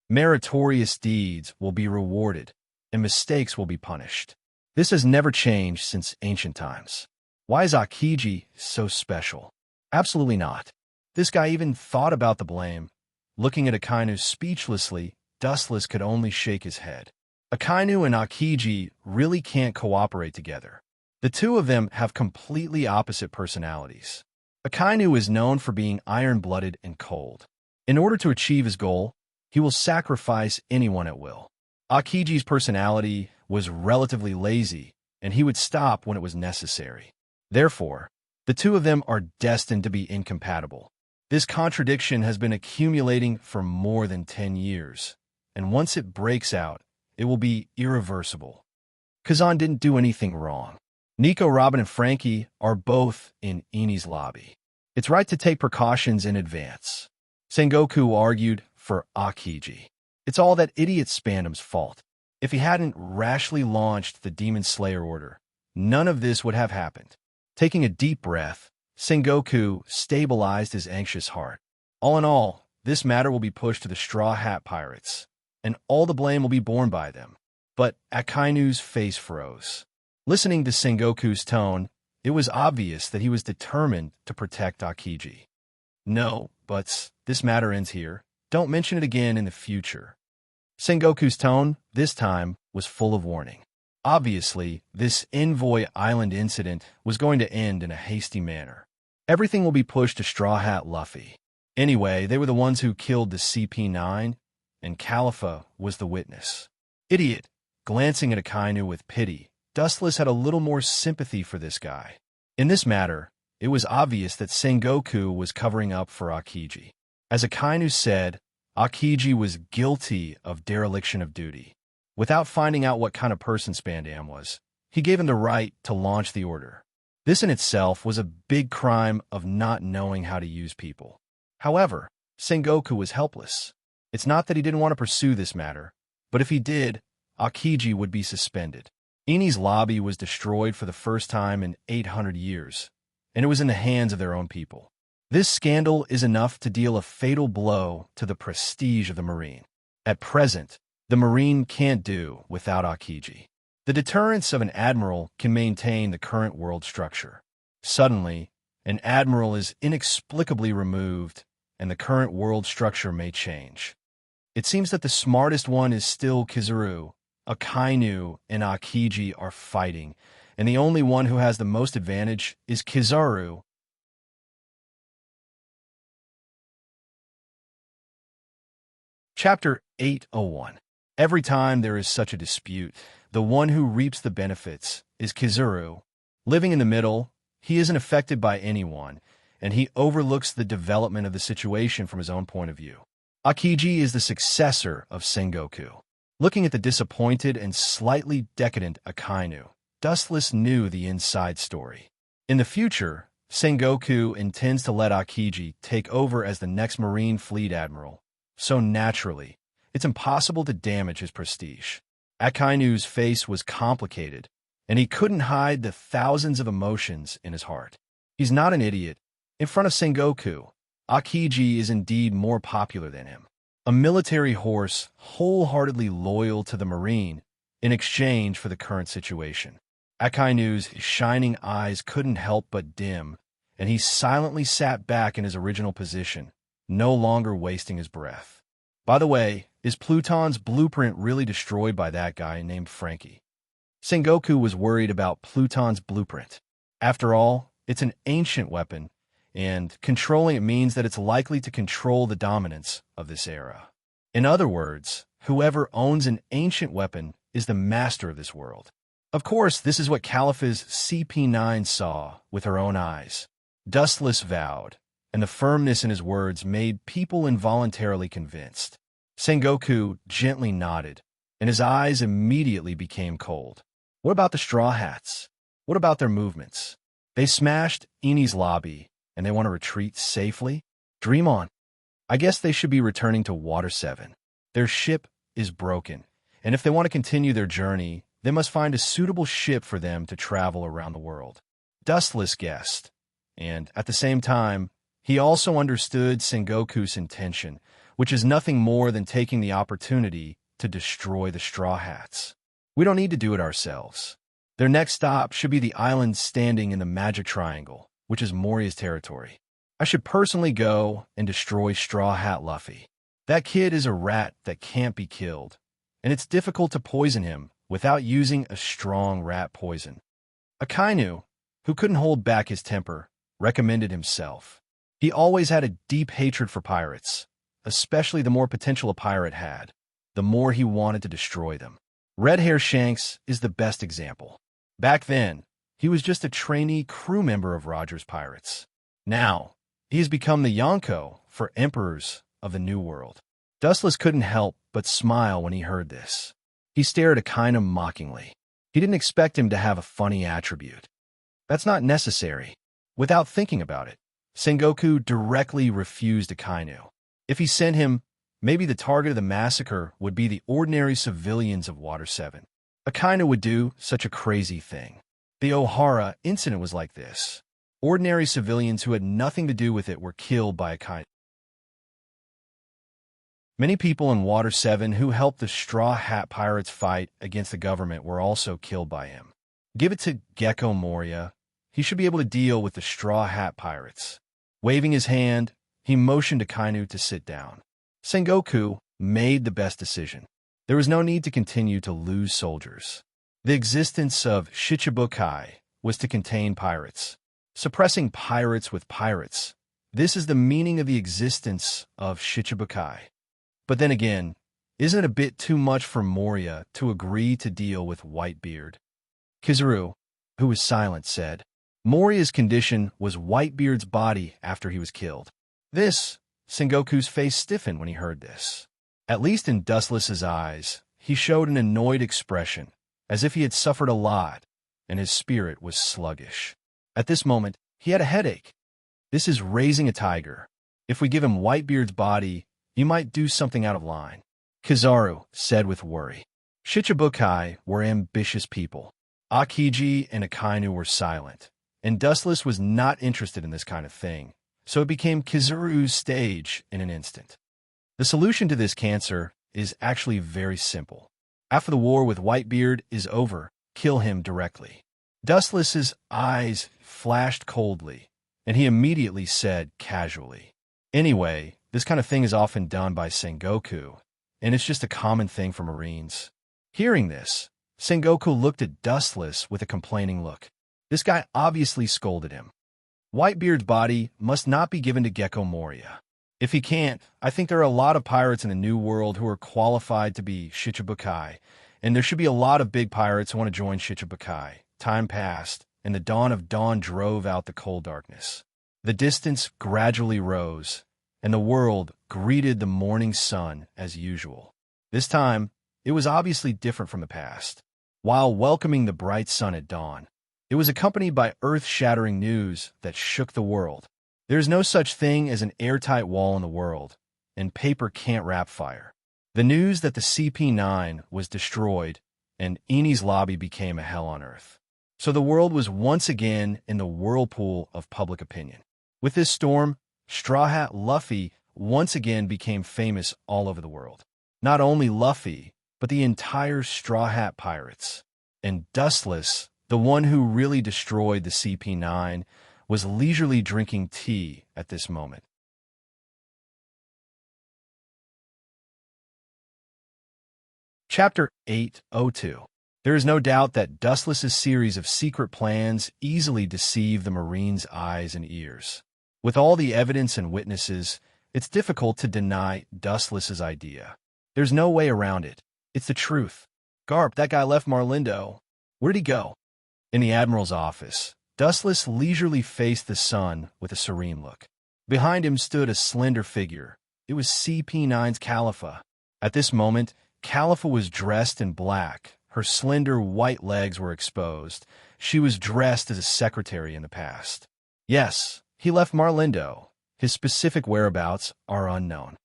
Meritorious deeds will be rewarded, and mistakes will be punished. This has never changed since ancient times. Why is Akiji so special? Absolutely not. This guy even thought about the blame. Looking at Akainu speechlessly, Dustless could only shake his head. Akainu and Akiji really can't cooperate together. The two of them have completely opposite personalities. Akainu is known for being iron-blooded and cold. In order to achieve his goal, he will sacrifice anyone at will. Akiji's personality was relatively lazy, and he would stop when it was necessary. Therefore, the two of them are destined to be incompatible. This contradiction has been accumulating for more than 10 years, and once it breaks out, it will be irreversible. Kazan didn't do anything wrong. Nico, Robin, and Frankie are both in Ini's lobby. It's right to take precautions in advance. Sengoku argued for Akiji. It's all that idiot Spandam's fault. If he hadn't rashly launched the Demon Slayer order, none of this would have happened. Taking a deep breath, Sengoku stabilized his anxious heart. All in all, this matter will be pushed to the Straw Hat Pirates, and all the blame will be borne by them. But Akainu's face froze. Listening to Sengoku's tone, it was obvious that he was determined to protect Akiji. No, but this matter ends here. Don't mention it again in the future. Sengoku's tone, this time, was full of warning. Obviously, this Envoy Island incident was going to end in a hasty manner. Everything will be pushed to Straw Hat Luffy. Anyway, they were the ones who killed the CP9, and Califa was the witness. Idiot! Glancing at Akainu with pity, Dustless had a little more sympathy for this guy. In this matter, it was obvious that Sengoku was covering up for Akiji. As Akainu said, Akiji was guilty of dereliction of duty. Without finding out what kind of person Spandam was, he gave him the right to launch the order. This in itself was a big crime of not knowing how to use people. However, Sengoku was helpless. It's not that he didn't want to pursue this matter, but if he did, Akiji would be suspended. Ini's lobby was destroyed for the first time in 800 years, and it was in the hands of their own people. This scandal is enough to deal a fatal blow to the prestige of the Marine. At present, the Marine can't do without Akiji. The deterrence of an admiral can maintain the current world structure. Suddenly, an admiral is inexplicably removed, and the current world structure may change. It seems that the smartest one is still Kizaru. Akainu and Akiji are fighting, and the only one who has the most advantage is Kizaru. Chapter 801. Every time there is such a dispute, the one who reaps the benefits is Kizaru. Living in the middle, he isn't affected by anyone, and he overlooks the development of the situation from his own point of view. Akiji is the successor of Sengoku. Looking at the disappointed and slightly decadent Akainu, Dustless knew the inside story. In the future, Sengoku intends to let Akiji take over as the next Marine Fleet Admiral, so naturally, it's impossible to damage his prestige. Akainu's face was complicated, and he couldn't hide the thousands of emotions in his heart. He's not an idiot. In front of Sengoku, Akiji is indeed more popular than him. A military horse wholeheartedly loyal to the Marine in exchange for the current situation. Akainu's shining eyes couldn't help but dim, and he silently sat back in his original position, no longer wasting his breath. By the way, is Pluton's blueprint really destroyed by that guy named Frankie? Sengoku was worried about Pluton's blueprint. After all, it's an ancient weapon, and controlling it means that it's likely to control the dominance of this era. In other words, whoever owns an ancient weapon is the master of this world. Of course, this is what Califa's CP9 saw with her own eyes. Dustless vowed, and the firmness in his words made people involuntarily convinced. Sengoku gently nodded, and his eyes immediately became cold. What about the Straw Hats? What about their movements? They smashed Eni's lobby, and they want to retreat safely? Dream on. I guess they should be returning to Water 7. Their ship is broken, and if they want to continue their journey, they must find a suitable ship for them to travel around the world. Dustless guessed, and at the same time, he also understood Sengoku's intention, which is nothing more than taking the opportunity to destroy the Straw Hats. We don't need to do it ourselves. Their next stop should be the island standing in the Magic Triangle, which is Moria's territory. I should personally go and destroy Straw Hat Luffy. That kid is a rat that can't be killed, and it's difficult to poison him without using a strong rat poison. Akainu, who couldn't hold back his temper, recommended himself. He always had a deep hatred for pirates, especially the more potential a pirate had, the more he wanted to destroy them. Red Hair Shanks is the best example. Back then, he was just a trainee crew member of Roger's Pirates. Now, he has become the Yonko for Emperors of the New World. Dustless couldn't help but smile when he heard this. He stared at Akainu mockingly. He didn't expect him to have a funny attribute. That's not necessary. Without thinking about it, Sengoku directly refused Akainu. If he sent him, maybe the target of the massacre would be the ordinary civilians of Water 7. Akainu would do such a crazy thing. The Ohara incident was like this. Ordinary civilians who had nothing to do with it were killed by Akainu. Many people in Water 7 who helped the Straw Hat Pirates fight against the government were also killed by him. Give it to Gecko Moria. He should be able to deal with the Straw Hat Pirates. Waving his hand, he motioned Akainu to sit down. Sengoku made the best decision. There was no need to continue to lose soldiers. The existence of Shichibukai was to contain pirates. Suppressing pirates with pirates. This is the meaning of the existence of Shichibukai. But then again, isn't it a bit too much for Moria to agree to deal with Whitebeard? Kizaru, who was silent, said, Moria's condition was Whitebeard's body after he was killed. Sengoku's face stiffened when he heard this. At least in Dustless's eyes, he showed an annoyed expression, as if he had suffered a lot, and his spirit was sluggish. At this moment, he had a headache. This is raising a tiger. If we give him Whitebeard's body, you might do something out of line. Kizaru said with worry. Shichibukai were ambitious people. Akiji and Akainu were silent, and Dustless was not interested in this kind of thing, so it became Kizaru's stage in an instant. The solution to this cancer is actually very simple. After the war with Whitebeard is over, kill him directly. Dustless's eyes flashed coldly, and he immediately said casually, Anyway, this kind of thing is often done by Sengoku, and it's just a common thing for Marines. Hearing this, Sengoku looked at Dustless with a complaining look. This guy obviously scolded him. Whitebeard's body must not be given to Gecko Moria. If he can't, I think there are a lot of pirates in the New World who are qualified to be Shichibukai, and there should be a lot of big pirates who want to join Shichibukai. Time passed, and the dawn of dawn drove out the cold darkness. The distance gradually rose, and the world greeted the morning sun as usual. This time, it was obviously different from the past. While welcoming the bright sun at dawn, it was accompanied by earth-shattering news that shook the world. There is no such thing as an airtight wall in the world, and paper can't wrap fire. The news that the CP9 was destroyed and Eni's lobby became a hell on earth. So the world was once again in the whirlpool of public opinion. With this storm, Straw Hat Luffy once again became famous all over the world. Not only Luffy, but the entire Straw Hat Pirates. And Dustless, the one who really destroyed the CP9, was leisurely drinking tea at this moment. Chapter 802. There is no doubt that Dustless's series of secret plans easily deceive the Marine's eyes and ears. With all the evidence and witnesses, it's difficult to deny Dustless's idea. There's no way around it. It's the truth. Garp, that guy left Marlindo. Where'd he go? In the Admiral's office, Dustless leisurely faced the sun with a serene look. Behind him stood a slender figure. It was CP9's Califa. At this moment, Califa was dressed in black. Her slender white legs were exposed. She was dressed as a secretary in the past. Yes, he left Marlindo. His specific whereabouts are unknown.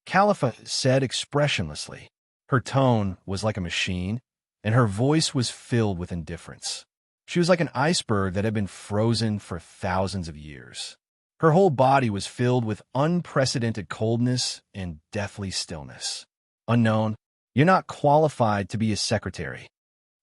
Califa said expressionlessly. Her tone was like a machine, and her voice was filled with indifference. She was like an iceberg that had been frozen for thousands of years. Her whole body was filled with unprecedented coldness and deathly stillness. Unknown, you're not qualified to be his secretary,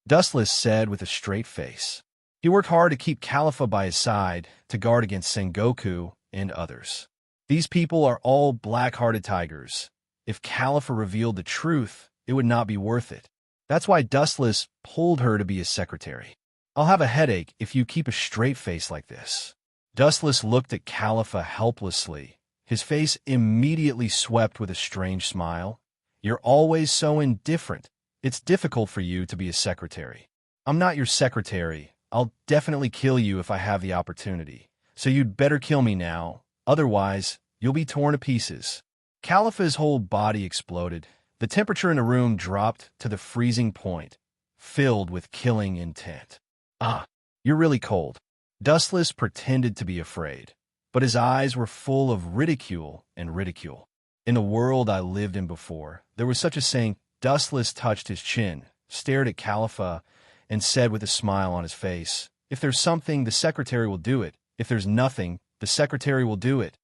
Dustless said with a straight face. He worked hard to keep Califa by his side to guard against Sengoku and others. These people are all black-hearted tigers. If Califa revealed the truth, it would not be worth it. That's why Dustless pulled her to be his secretary. I'll have a headache if you keep a straight face like this. Dustless looked at Califa helplessly. His face immediately swept with a strange smile. You're always so indifferent. It's difficult for you to be a secretary. I'm not your secretary. I'll definitely kill you if I have the opportunity. So you'd better kill me now. Otherwise, you'll be torn to pieces. Califa's whole body exploded. The temperature in the room dropped to the freezing point, filled with killing intent. Ah, you're really cold. Dustless pretended to be afraid, but his eyes were full of ridicule and ridicule. In the world I lived in before, there was such a saying. Dustless touched his chin, stared at Califa, and said with a smile on his face, "If there's something, the secretary will do it. If there's nothing, the secretary will do it."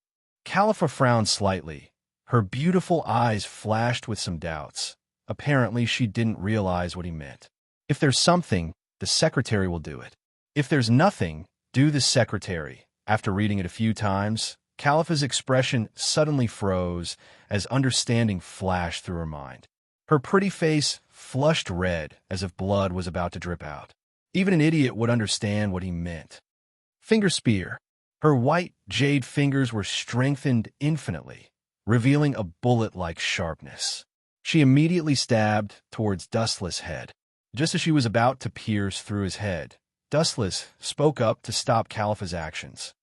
Califa frowned slightly. Her beautiful eyes flashed with some doubts. Apparently, she didn't realize what he meant. If there's something, the secretary will do it. If there's nothing, do the secretary. After reading it a few times, Califa's expression suddenly froze as understanding flashed through her mind. Her pretty face flushed red as if blood was about to drip out. Even an idiot would understand what he meant. Finger spear. Her white jade fingers were strengthened infinitely, revealing a bullet-like sharpness. She immediately stabbed towards Dustless' head. Just as she was about to pierce through his head, Dustless spoke up to stop Califa's actions.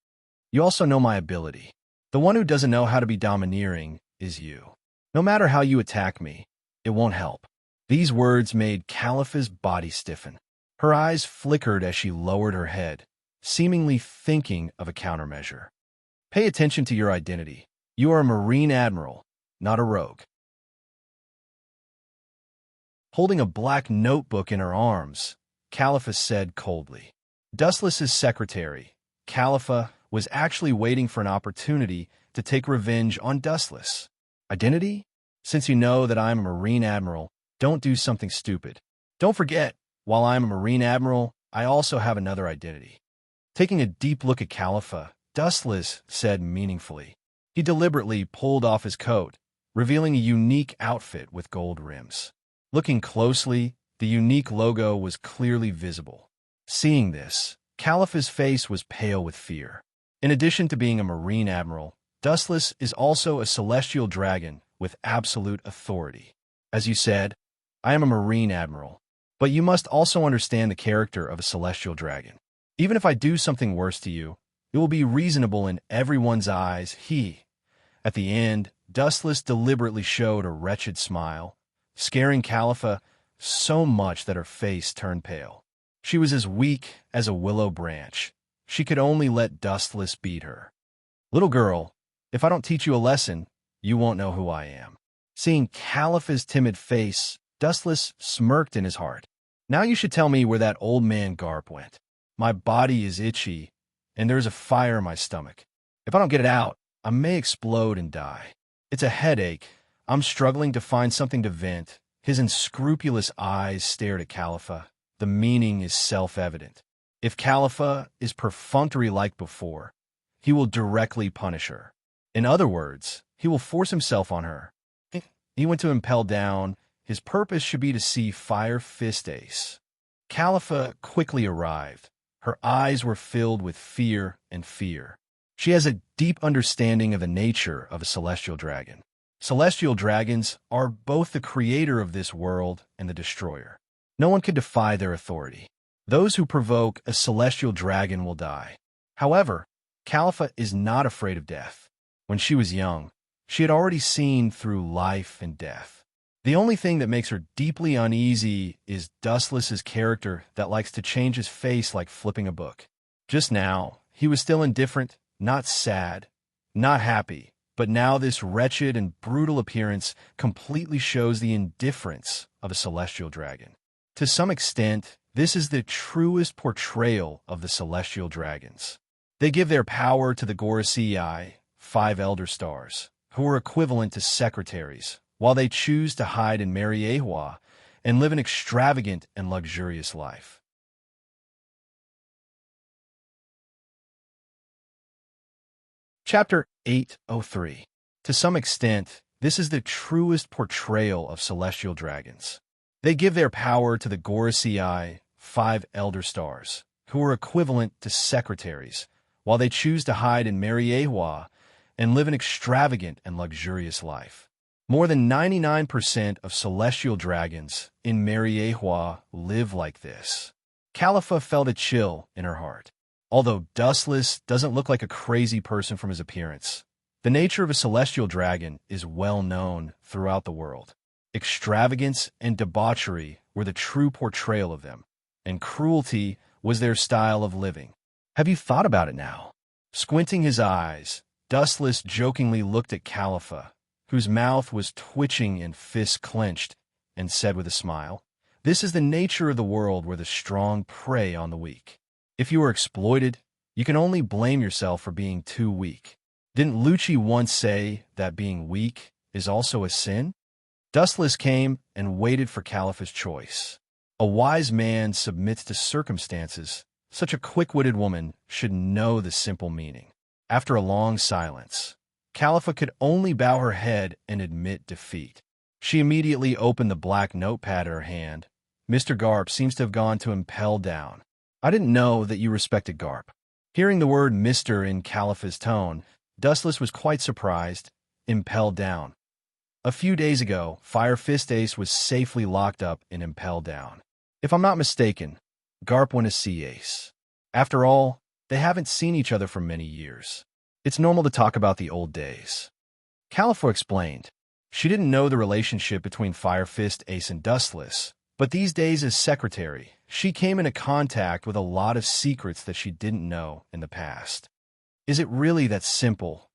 You also know my ability. The one who doesn't know how to be domineering is you. No matter how you attack me, it won't help. These words made Califa's body stiffen. Her eyes flickered as she lowered her head, seemingly thinking of a countermeasure. Pay attention to your identity. You are a Marine Admiral, not a rogue. Holding a black notebook in her arms, Califa said coldly. Dustless's secretary, Califa, was actually waiting for an opportunity to take revenge on Dustless. Identity? Since you know that I'm a Marine Admiral, don't do something stupid. Don't forget, while I'm a Marine Admiral, I also have another identity. Taking a deep look at Califa, Dustless said meaningfully. He deliberately pulled off his coat, revealing a unique outfit with gold rims. Looking closely, the unique logo was clearly visible. Seeing this, Califa's face was pale with fear. In addition to being a Marine Admiral, Dustless is also a celestial dragon with absolute authority. As you said, I am a Marine Admiral, but you must also understand the character of a celestial dragon. Even if I do something worse to you, it will be reasonable in everyone's eyes. At the end, Dustless deliberately showed a wretched smile, scaring Califa so much that her face turned pale. She was as weak as a willow branch. She could only let Dustless beat her. Little girl, if I don't teach you a lesson, you won't know who I am. Seeing Califa's timid face, Dustless smirked in his heart. Now you should tell me where that old man Garp went. My body is itchy, and there's a fire in my stomach. If I don't get it out, I may explode and die. It's a headache. I'm struggling to find something to vent. His unscrupulous eyes stared at Califa. The meaning is self-evident. If Califa is perfunctory like before, he will directly punish her. In other words, he will force himself on her. He went to impel down. His purpose should be to see Fire Fist Ace. Califa quickly arrived. Her eyes were filled with fear and fear. She has a deep understanding of the nature of a celestial dragon. Celestial dragons are both the creator of this world and the destroyer. No one can defy their authority. Those who provoke a celestial dragon will die. However, Califa is not afraid of death. When she was young, she had already seen through life and death. The only thing that makes her deeply uneasy is Dustless's character that likes to change his face like flipping a book. Just now, he was still indifferent, not sad, not happy, but now this wretched and brutal appearance completely shows the indifference of a celestial dragon. To some extent, this is the truest portrayal of the celestial dragons. They give their power to the Gorosei, 5 elder stars, who are equivalent to secretaries, while they choose to hide in Mariewa and live an extravagant and luxurious life. Chapter 803. To some extent, this is the truest portrayal of celestial dragons. They give their power to the Gorosei, 5 elder stars, who are equivalent to secretaries, while they choose to hide in Mariewa and live an extravagant and luxurious life. More than 99% of celestial dragons in Mariewa live like this. Califa felt a chill in her heart. Although Dustless doesn't look like a crazy person from his appearance, the nature of a celestial dragon is well known throughout the world. Extravagance and debauchery were the true portrayal of them, and cruelty was their style of living. Have you thought about it now? Squinting his eyes, Dustless jokingly looked at Califa, whose mouth was twitching and fists clenched, and said with a smile, "This is the nature of the world where the strong prey on the weak. If you are exploited, you can only blame yourself for being too weak. Didn't Lucci once say that being weak is also a sin?" Dustless came and waited for Califa's choice. A wise man submits to circumstances. Such a quick-witted woman should know the simple meaning. After a long silence, Califa could only bow her head and admit defeat. She immediately opened the black notepad in her hand. "Mr. Garp seems to have gone to impel down. I didn't know that you respected Garp." Hearing the word Mr. in Califa's tone, Dustless was quite surprised. Impel down. A few days ago, Fire Fist Ace was safely locked up in Impel Down. If I'm not mistaken, Garp went to see Ace. After all, they haven't seen each other for many years. It's normal to talk about the old days. Califa explained. She didn't know the relationship between Fire Fist Ace and Dustless, but these days as secretary, she came into contact with a lot of secrets that she didn't know in the past. Is it really that simple?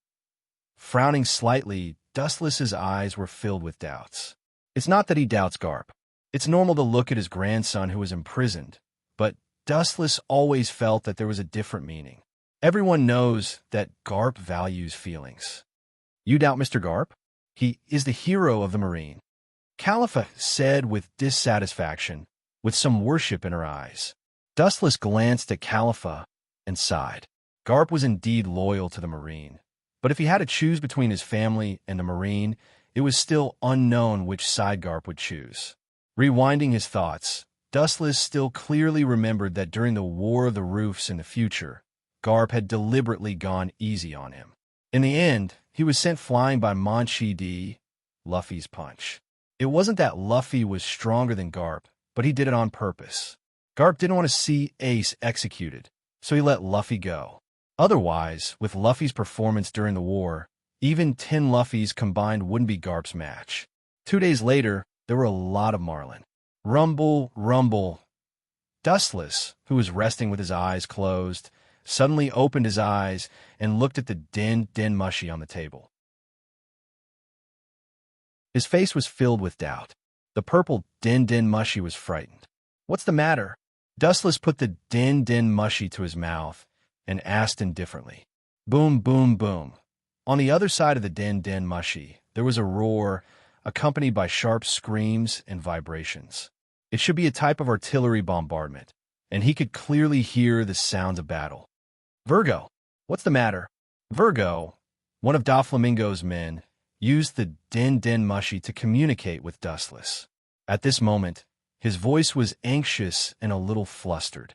Frowning slightly, Dustless's eyes were filled with doubts. It's not that he doubts Garp. It's normal to look at his grandson who was imprisoned, but Dustless always felt that there was a different meaning. Everyone knows that Garp values feelings. You doubt Mr. Garp? He is the hero of the Marine. Califa said with dissatisfaction, with some worship in her eyes. Dustless glanced at Califa and sighed. Garp was indeed loyal to the Marine, but if he had to choose between his family and the Marine, it was still unknown which side Garp would choose. Rewinding his thoughts, Dustless still clearly remembered that during the War of the Roofs in the future, Garp had deliberately gone easy on him. In the end, he was sent flying by Monchi D. Luffy's punch. It wasn't that Luffy was stronger than Garp, but he did it on purpose. Garp didn't want to see Ace executed, so he let Luffy go. Otherwise, with Luffy's performance during the war, even 10 Luffys combined wouldn't be Garp's match. 2 days later, there were a lot of Marlin. Rumble, rumble. Dustless, who was resting with his eyes closed, suddenly opened his eyes and looked at the den mushi on the table. His face was filled with doubt. The purple den mushi was frightened. "What's the matter?" Dustless put the den mushi to his mouth and asked indifferently. Boom, boom, boom. On the other side of the den mushi, there was a roar, accompanied by sharp screams and vibrations. It should be a type of artillery bombardment, and he could clearly hear the sounds of battle. "Virgo, what's the matter?" Virgo, one of Doflamingo's men, used the den mushi to communicate with Dustless. At this moment, his voice was anxious and a little flustered.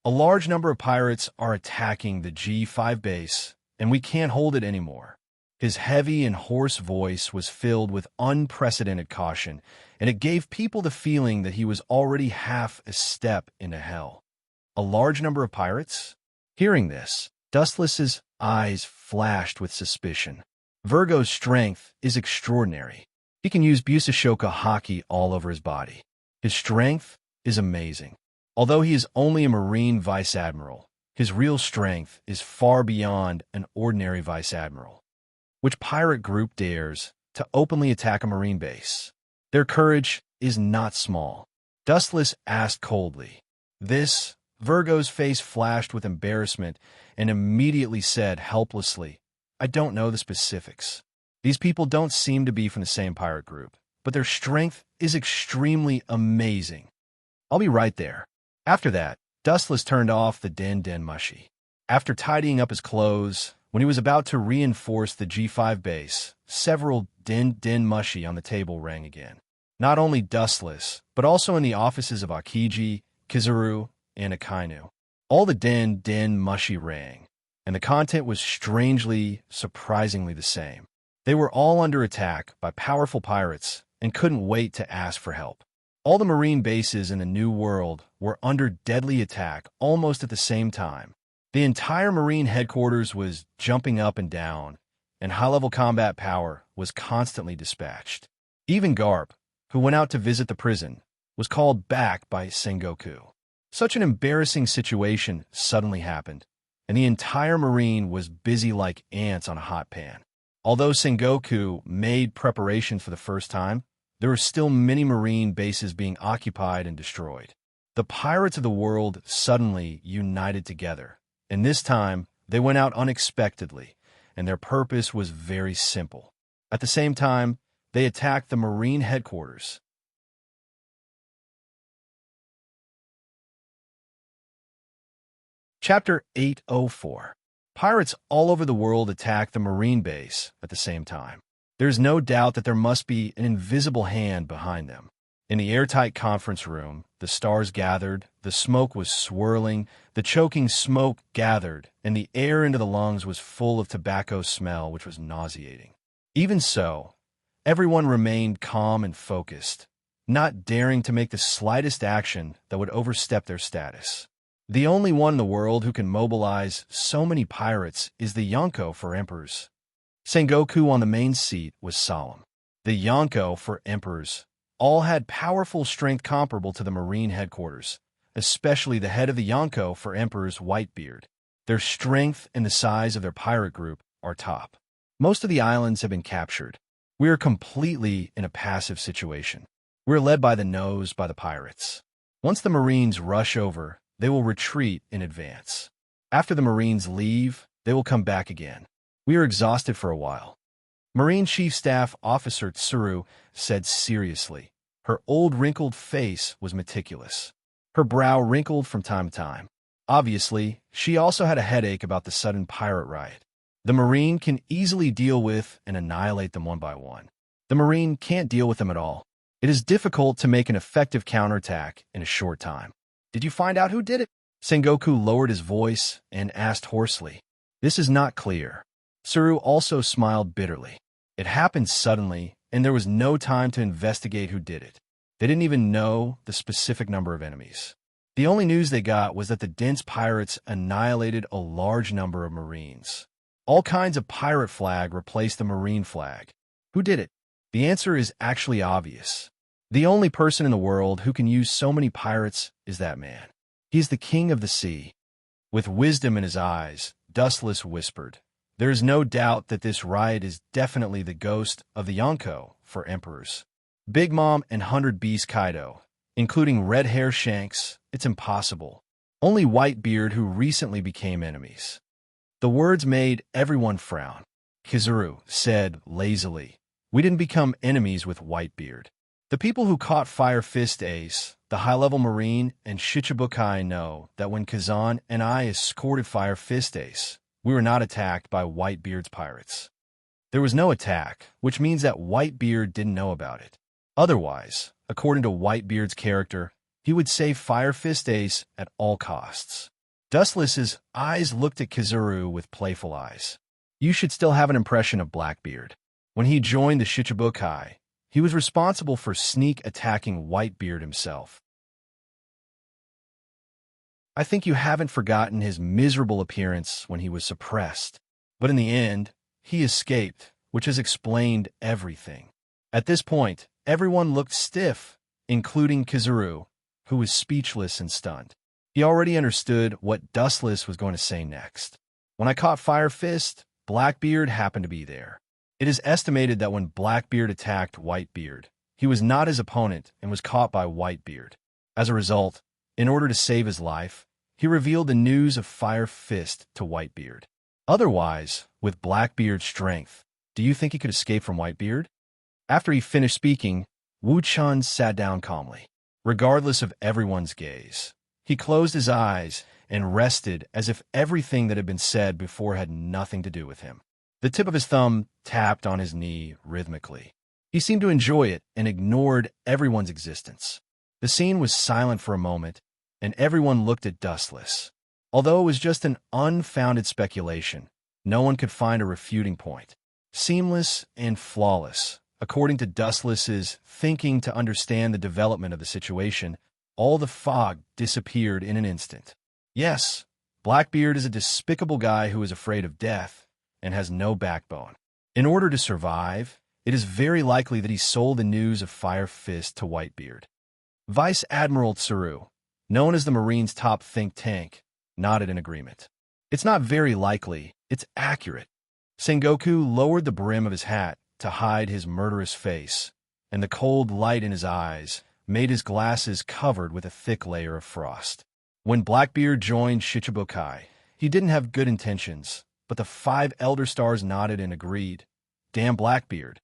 "A large number of pirates are attacking the G5 base, and we can't hold it anymore." His heavy and hoarse voice was filled with unprecedented caution, and it gave people the feeling that he was already half a step into hell. A large number of pirates? Hearing this, Dustless's eyes flashed with suspicion. Virgo's strength is extraordinary. He can use Busashoka Haki all over his body. His strength is amazing. Although he is only a Marine Vice Admiral, his real strength is far beyond an ordinary Vice Admiral. Which pirate group dares to openly attack a Marine base? Their courage is not small. Dustless asked coldly. This, Virgo's face flashed with embarrassment and immediately said helplessly, I don't know the specifics. These people don't seem to be from the same pirate group, but their strength is extremely amazing. I'll be right there. After that, Dustless turned off the Den Mushi. After tidying up his clothes, when he was about to reinforce the G5 base, several Den Mushi on the table rang again. Not only Dustless, but also in the offices of Akiji, Kizaru, and Akainu. All the Den Mushi rang, and the content was surprisingly the same. They were all under attack by powerful pirates and couldn't wait to ask for help. All the Marine bases in the New World were under deadly attack almost at the same time. The entire Marine headquarters was jumping up and down, and high-level combat power was constantly dispatched. Even Garp, who went out to visit the prison, was called back by Sengoku. Such an embarrassing situation suddenly happened, and the entire Marine was busy like ants on a hot pan. Although Sengoku made preparation for the first time, there were still many Marine bases being occupied and destroyed. The pirates of the world suddenly united together, and this time they went out unexpectedly, and their purpose was very simple. At the same time, they attacked the Marine headquarters. Chapter 804. Pirates all over the world attack the Marine base at the same time. There's no doubt that there must be an invisible hand behind them. In the airtight conference room, the stars gathered, the smoke was swirling, the choking smoke gathered, and the air into the lungs was full of tobacco smell, which was nauseating. Even so, everyone remained calm and focused, not daring to make the slightest action that would overstep their status. The only one in the world who can mobilize so many pirates is the Yonko for Emperors. Sengoku on the main seat was solemn. The Yonko for Emperors all had powerful strength comparable to the Marine headquarters, especially the head of the Yonko for Emperors, Whitebeard. Their strength and the size of their pirate group are top. Most of the islands have been captured. We are completely in a passive situation. We are led by the nose by the pirates. Once the Marines rush over, they will retreat in advance. After the Marines leave, they will come back again. We are exhausted for a while. Marine Chief Staff Officer Tsuru said seriously. Her old wrinkled face was meticulous. Her brow wrinkled from time to time. Obviously, she also had a headache about the sudden pirate riot. The Marine can easily deal with and annihilate them one by one. The Marine can't deal with them at all. It is difficult to make an effective counterattack in a short time. Did you find out who did it? Sengoku lowered his voice and asked hoarsely. This is not clear. Tsuru also smiled bitterly. It happened suddenly, and there was no time to investigate who did it. They didn't even know the specific number of enemies. The only news they got was that the dense pirates annihilated a large number of Marines. All kinds of pirate flag replaced the Marine flag. Who did it? The answer is actually obvious. The only person in the world who can use so many pirates is that man. He is the king of the sea. With wisdom in his eyes, Dustless whispered, There is no doubt that this riot is definitely the ghost of the Yonko for Emperors. Big Mom and 100 Beast Kaido, including Red Hair Shanks, it's impossible. Only Whitebeard who recently became enemies. The words made everyone frown. Kizaru said lazily, We didn't become enemies with Whitebeard. The people who caught Fire Fist Ace, the high-level Marine, and Shichibukai know that when Kazan and I escorted Fire Fist Ace, we were not attacked by Whitebeard's pirates. There was no attack, which means that Whitebeard didn't know about it. Otherwise, according to Whitebeard's character, he would save Fire Fist Ace at all costs. Dustless's eyes looked at Kizaru with playful eyes. You should still have an impression of Blackbeard. When he joined the Shichibukai, he was responsible for sneak attacking Whitebeard himself. I think you haven't forgotten his miserable appearance when he was suppressed. But in the end, he escaped, which has explained everything. At this point, everyone looked stiff, including Kizaru, who was speechless and stunned. He already understood what Dustless was going to say next. When I caught Fire Fist, Blackbeard happened to be there. It is estimated that when Blackbeard attacked Whitebeard, he was not his opponent and was caught by Whitebeard. As a result, in order to save his life, he revealed the news of Fire Fist to Whitebeard. Otherwise, with Blackbeard's strength, do you think he could escape from Whitebeard? After he finished speaking, Wu Chun sat down calmly, regardless of everyone's gaze. He closed his eyes and rested as if everything that had been said before had nothing to do with him. The tip of his thumb tapped on his knee rhythmically. He seemed to enjoy it and ignored everyone's existence. The scene was silent for a moment, and everyone looked at Dustless. Although it was just an unfounded speculation, no one could find a refuting point. Seamless and flawless, according to Dustless's thinking to understand the development of the situation, all the fog disappeared in an instant. Yes, Blackbeard is a despicable guy who is afraid of death and has no backbone. In order to survive, it is very likely that he sold the news of Fire Fist to Whitebeard. Vice Admiral Tsuru, known as the Marine's top think tank, nodded in agreement. It's not very likely, it's accurate. Sengoku lowered the brim of his hat to hide his murderous face, and the cold light in his eyes made his glasses covered with a thick layer of frost. When Blackbeard joined Shichibukai, he didn't have good intentions, but the 5 Elder Stars nodded and agreed. Damn Blackbeard.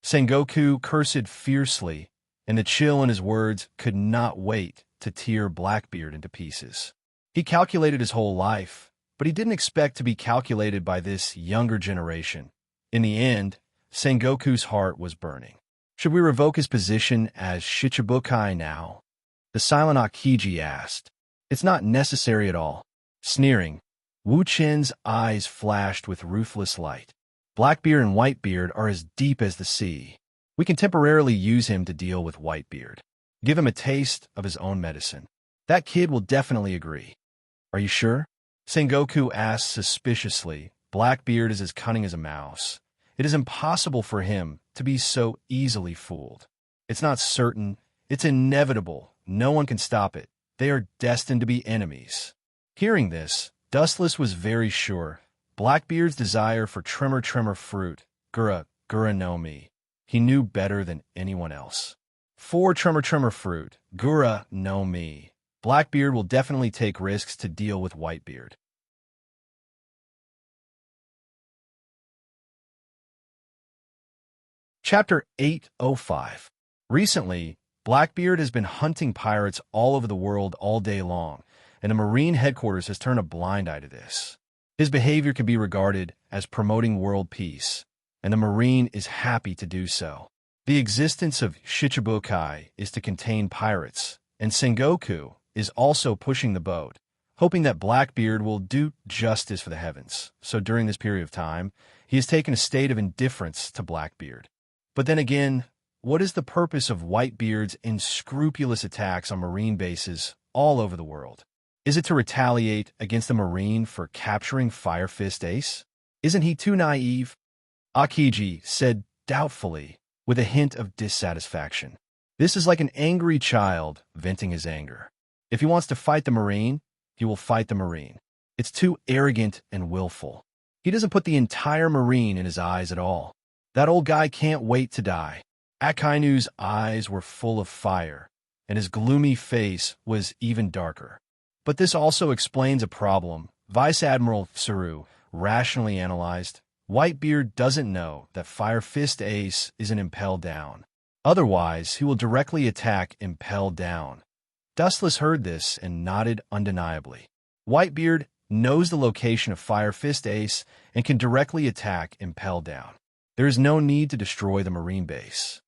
Sengoku cursed fiercely, and the chill in his words could not wait to tear Blackbeard into pieces. He calculated his whole life, but he didn't expect to be calculated by this younger generation. In the end, Sengoku's heart was burning. Should we revoke his position as Shichibukai now? The silent Akiji asked. It's not necessary at all. Sneering, Wu Chen's eyes flashed with ruthless light. Blackbeard and Whitebeard are as deep as the sea. We can temporarily use him to deal with Whitebeard. Give him a taste of his own medicine. That kid will definitely agree. Are you sure? Sengoku asked suspiciously. Blackbeard is as cunning as a mouse. It is impossible for him to be so easily fooled. It's not certain. It's inevitable. No one can stop it. They are destined to be enemies. Hearing this, Dustless was very sure. Blackbeard's desire for Tremor fruit, Gura no Mi. He knew better than anyone else. For Tremor fruit, Gura no Mi, Blackbeard will definitely take risks to deal with Whitebeard. Chapter 805. Recently, Blackbeard has been hunting pirates all over the world all day long, and the Marine headquarters has turned a blind eye to this. His behavior can be regarded as promoting world peace, and the Marine is happy to do so. The existence of Shichibukai is to contain pirates, and Sengoku is also pushing the boat, hoping that Blackbeard will do justice for the heavens. So during this period of time, he has taken a state of indifference to Blackbeard. But then again, what is the purpose of Whitebeard's unscrupulous attacks on Marine bases all over the world? Is it to retaliate against the Marine for capturing Fire Fist Ace? Isn't he too naive? Akiji said doubtfully, with a hint of dissatisfaction. This is like an angry child venting his anger. If he wants to fight the Marine, he will fight the Marine. It's too arrogant and willful. He doesn't put the entire Marine in his eyes at all. That old guy can't wait to die. Akainu's eyes were full of fire, and his gloomy face was even darker. But this also explains a problem. Vice Admiral Tsuru rationally analyzed. Whitebeard doesn't know that Fire Fist Ace is an Impel Down. Otherwise, he will directly attack Impel Down. Dustless heard this and nodded undeniably. Whitebeard knows the location of Fire Fist Ace and can directly attack Impel Down. There is no need to destroy the Marine base.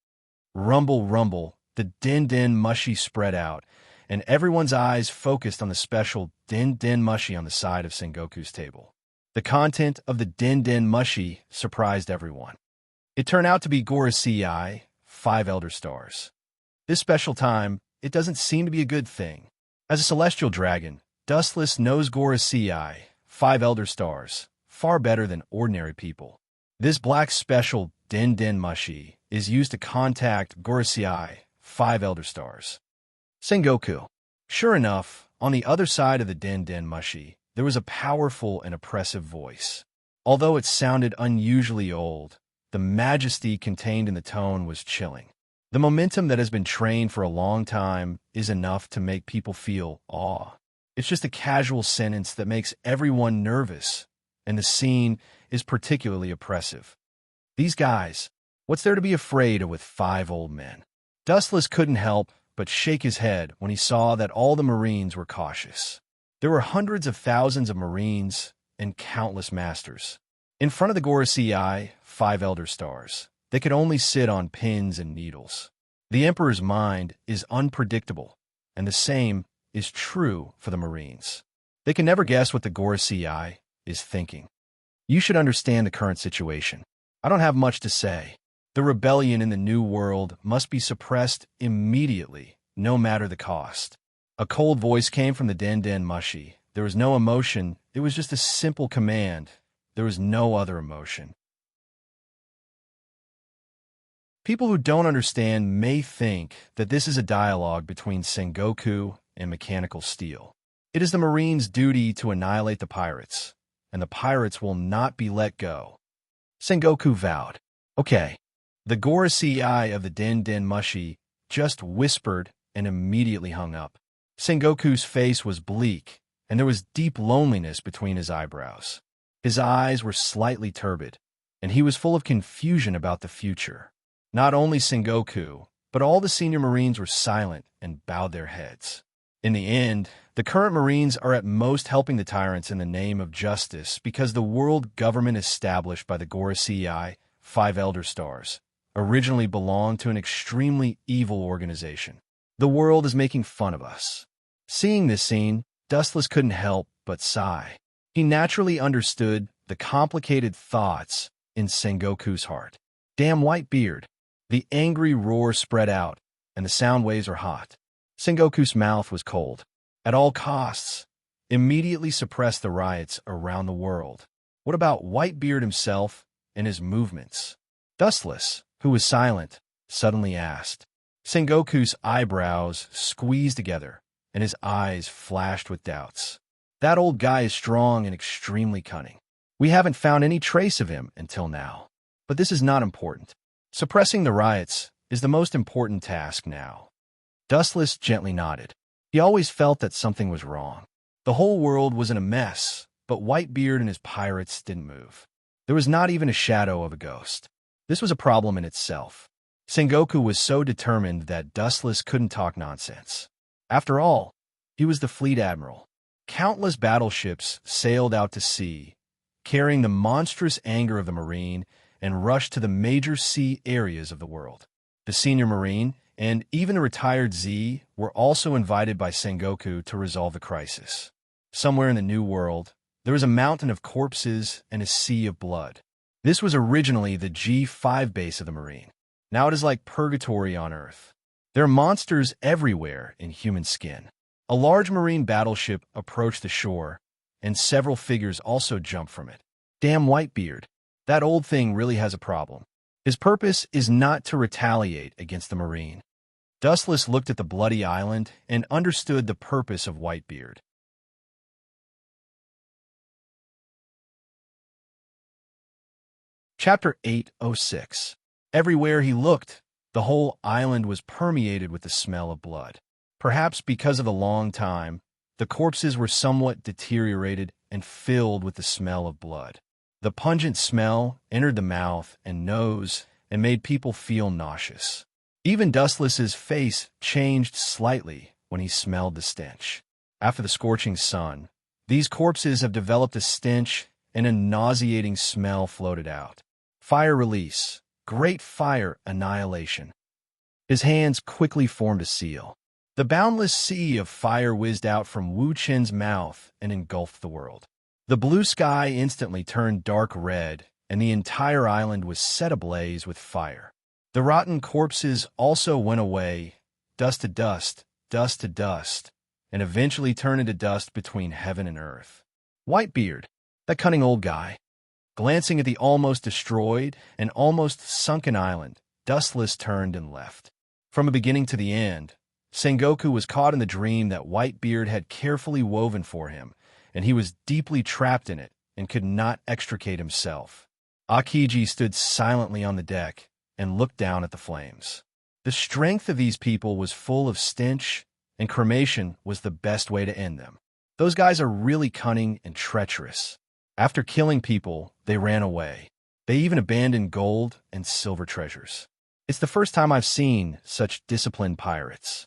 Rumble, rumble, the din mushy spread out, and everyone's eyes focused on the special din mushy on the side of Sengoku's table. The content of the din mushy surprised everyone. It turned out to be Gorosei, 5 Elder Stars. This special time, it doesn't seem to be a good thing. As a celestial dragon, Dustless knows Gorosei, 5 Elder Stars, far better than ordinary people. This black special din mushy is used to contact Gorosei, 5 Elder Stars. Sengoku. Sure enough, on the other side of the Den Mushi, there was a powerful and oppressive voice. Although it sounded unusually old, the majesty contained in the tone was chilling. The momentum that has been trained for a long time is enough to make people feel awe. It's just a casual sentence that makes everyone nervous, and the scene is particularly oppressive. These guys, what's there to be afraid of with 5 old men? Dustless couldn't help but shake his head when he saw that all the Marines were cautious. There were hundreds of thousands of Marines and countless masters. In front of the Gorosei, 5 Elder Stars, they could only sit on pins and needles. The Emperor's mind is unpredictable, and the same is true for the Marines. They can never guess what the Gorosei is thinking. You should understand the current situation. I don't have much to say. The rebellion in the New World must be suppressed immediately, no matter the cost. A cold voice came from the Den Mushi. There was no emotion. It was just a simple command. There was no other emotion. People who don't understand may think that this is a dialogue between Sengoku and mechanical steel. It is the Marines' duty to annihilate the pirates, and the pirates will not be let go. Sengoku vowed. Okay. The Gorosei of the Den Mushi just whispered and immediately hung up. Sengoku's face was bleak, and there was deep loneliness between his eyebrows. His eyes were slightly turbid, and he was full of confusion about the future. Not only Sengoku, but all the senior Marines were silent and bowed their heads. In the end, the current Marines are at most helping the tyrants in the name of justice because the world government established by the Gorosei, 5 Elder Stars, originally belonged to an extremely evil organization. The world is making fun of us. Seeing this scene, Dustless couldn't help but sigh. He naturally understood the complicated thoughts in Sengoku's heart. Damn Whitebeard! The angry roar spread out, and the sound waves were hot. Sengoku's mouth was cold. At all costs, immediately suppress the riots around the world. What about Whitebeard himself and his movements? Dustless, who was silent, suddenly asked. Sengoku's eyebrows squeezed together, and his eyes flashed with doubts. That old guy is strong and extremely cunning. We haven't found any trace of him until now. But this is not important. Suppressing the riots is the most important task now. Dustless gently nodded. He always felt that something was wrong. The whole world was in a mess, but Whitebeard and his pirates didn't move. There was not even a shadow of a ghost. This was a problem in itself. Sengoku was so determined that Dustless couldn't talk nonsense. After all, he was the fleet admiral. Countless battleships sailed out to sea, carrying the monstrous anger of the Marine, and rushed to the major sea areas of the world. The senior Marine and even the retired Z were also invited by Sengoku to resolve the crisis. Somewhere in the New World, there was a mountain of corpses and a sea of blood. This was originally the G5 base of the Marine. Now it is like purgatory on Earth. There are monsters everywhere in human skin. A large Marine battleship approached the shore, and several figures also jumped from it. Damn Whitebeard. That old thing really has a problem. His purpose is not to retaliate against the Marine. Dustless looked at the bloody island and understood the purpose of Whitebeard. Chapter 806. Everywhere he looked, the whole island was permeated with the smell of blood. Perhaps because of the long time, the corpses were somewhat deteriorated and filled with the smell of blood. The pungent smell entered the mouth and nose and made people feel nauseous. Even Dustless's face changed slightly when he smelled the stench. After the scorching sun, these corpses have developed a stench and a nauseating smell floated out. Fire release. Great fire annihilation. His hands quickly formed a seal. The boundless sea of fire whizzed out from Wu Chen's mouth and engulfed the world. The blue sky instantly turned dark red, and the entire island was set ablaze with fire. The rotten corpses also went away, dust to dust, dust to dust, and eventually turned into dust between heaven and earth. Whitebeard, that cunning old guy. Glancing at the almost destroyed and almost sunken island, Dustless turned and left. From the beginning to the end, Sengoku was caught in the dream that Whitebeard had carefully woven for him, and he was deeply trapped in it and could not extricate himself. Akiji stood silently on the deck and looked down at the flames. The strength of these people was full of stench, and cremation was the best way to end them. Those guys are really cunning and treacherous. After killing people, they ran away. They even abandoned gold and silver treasures. It's the first time I've seen such disciplined pirates,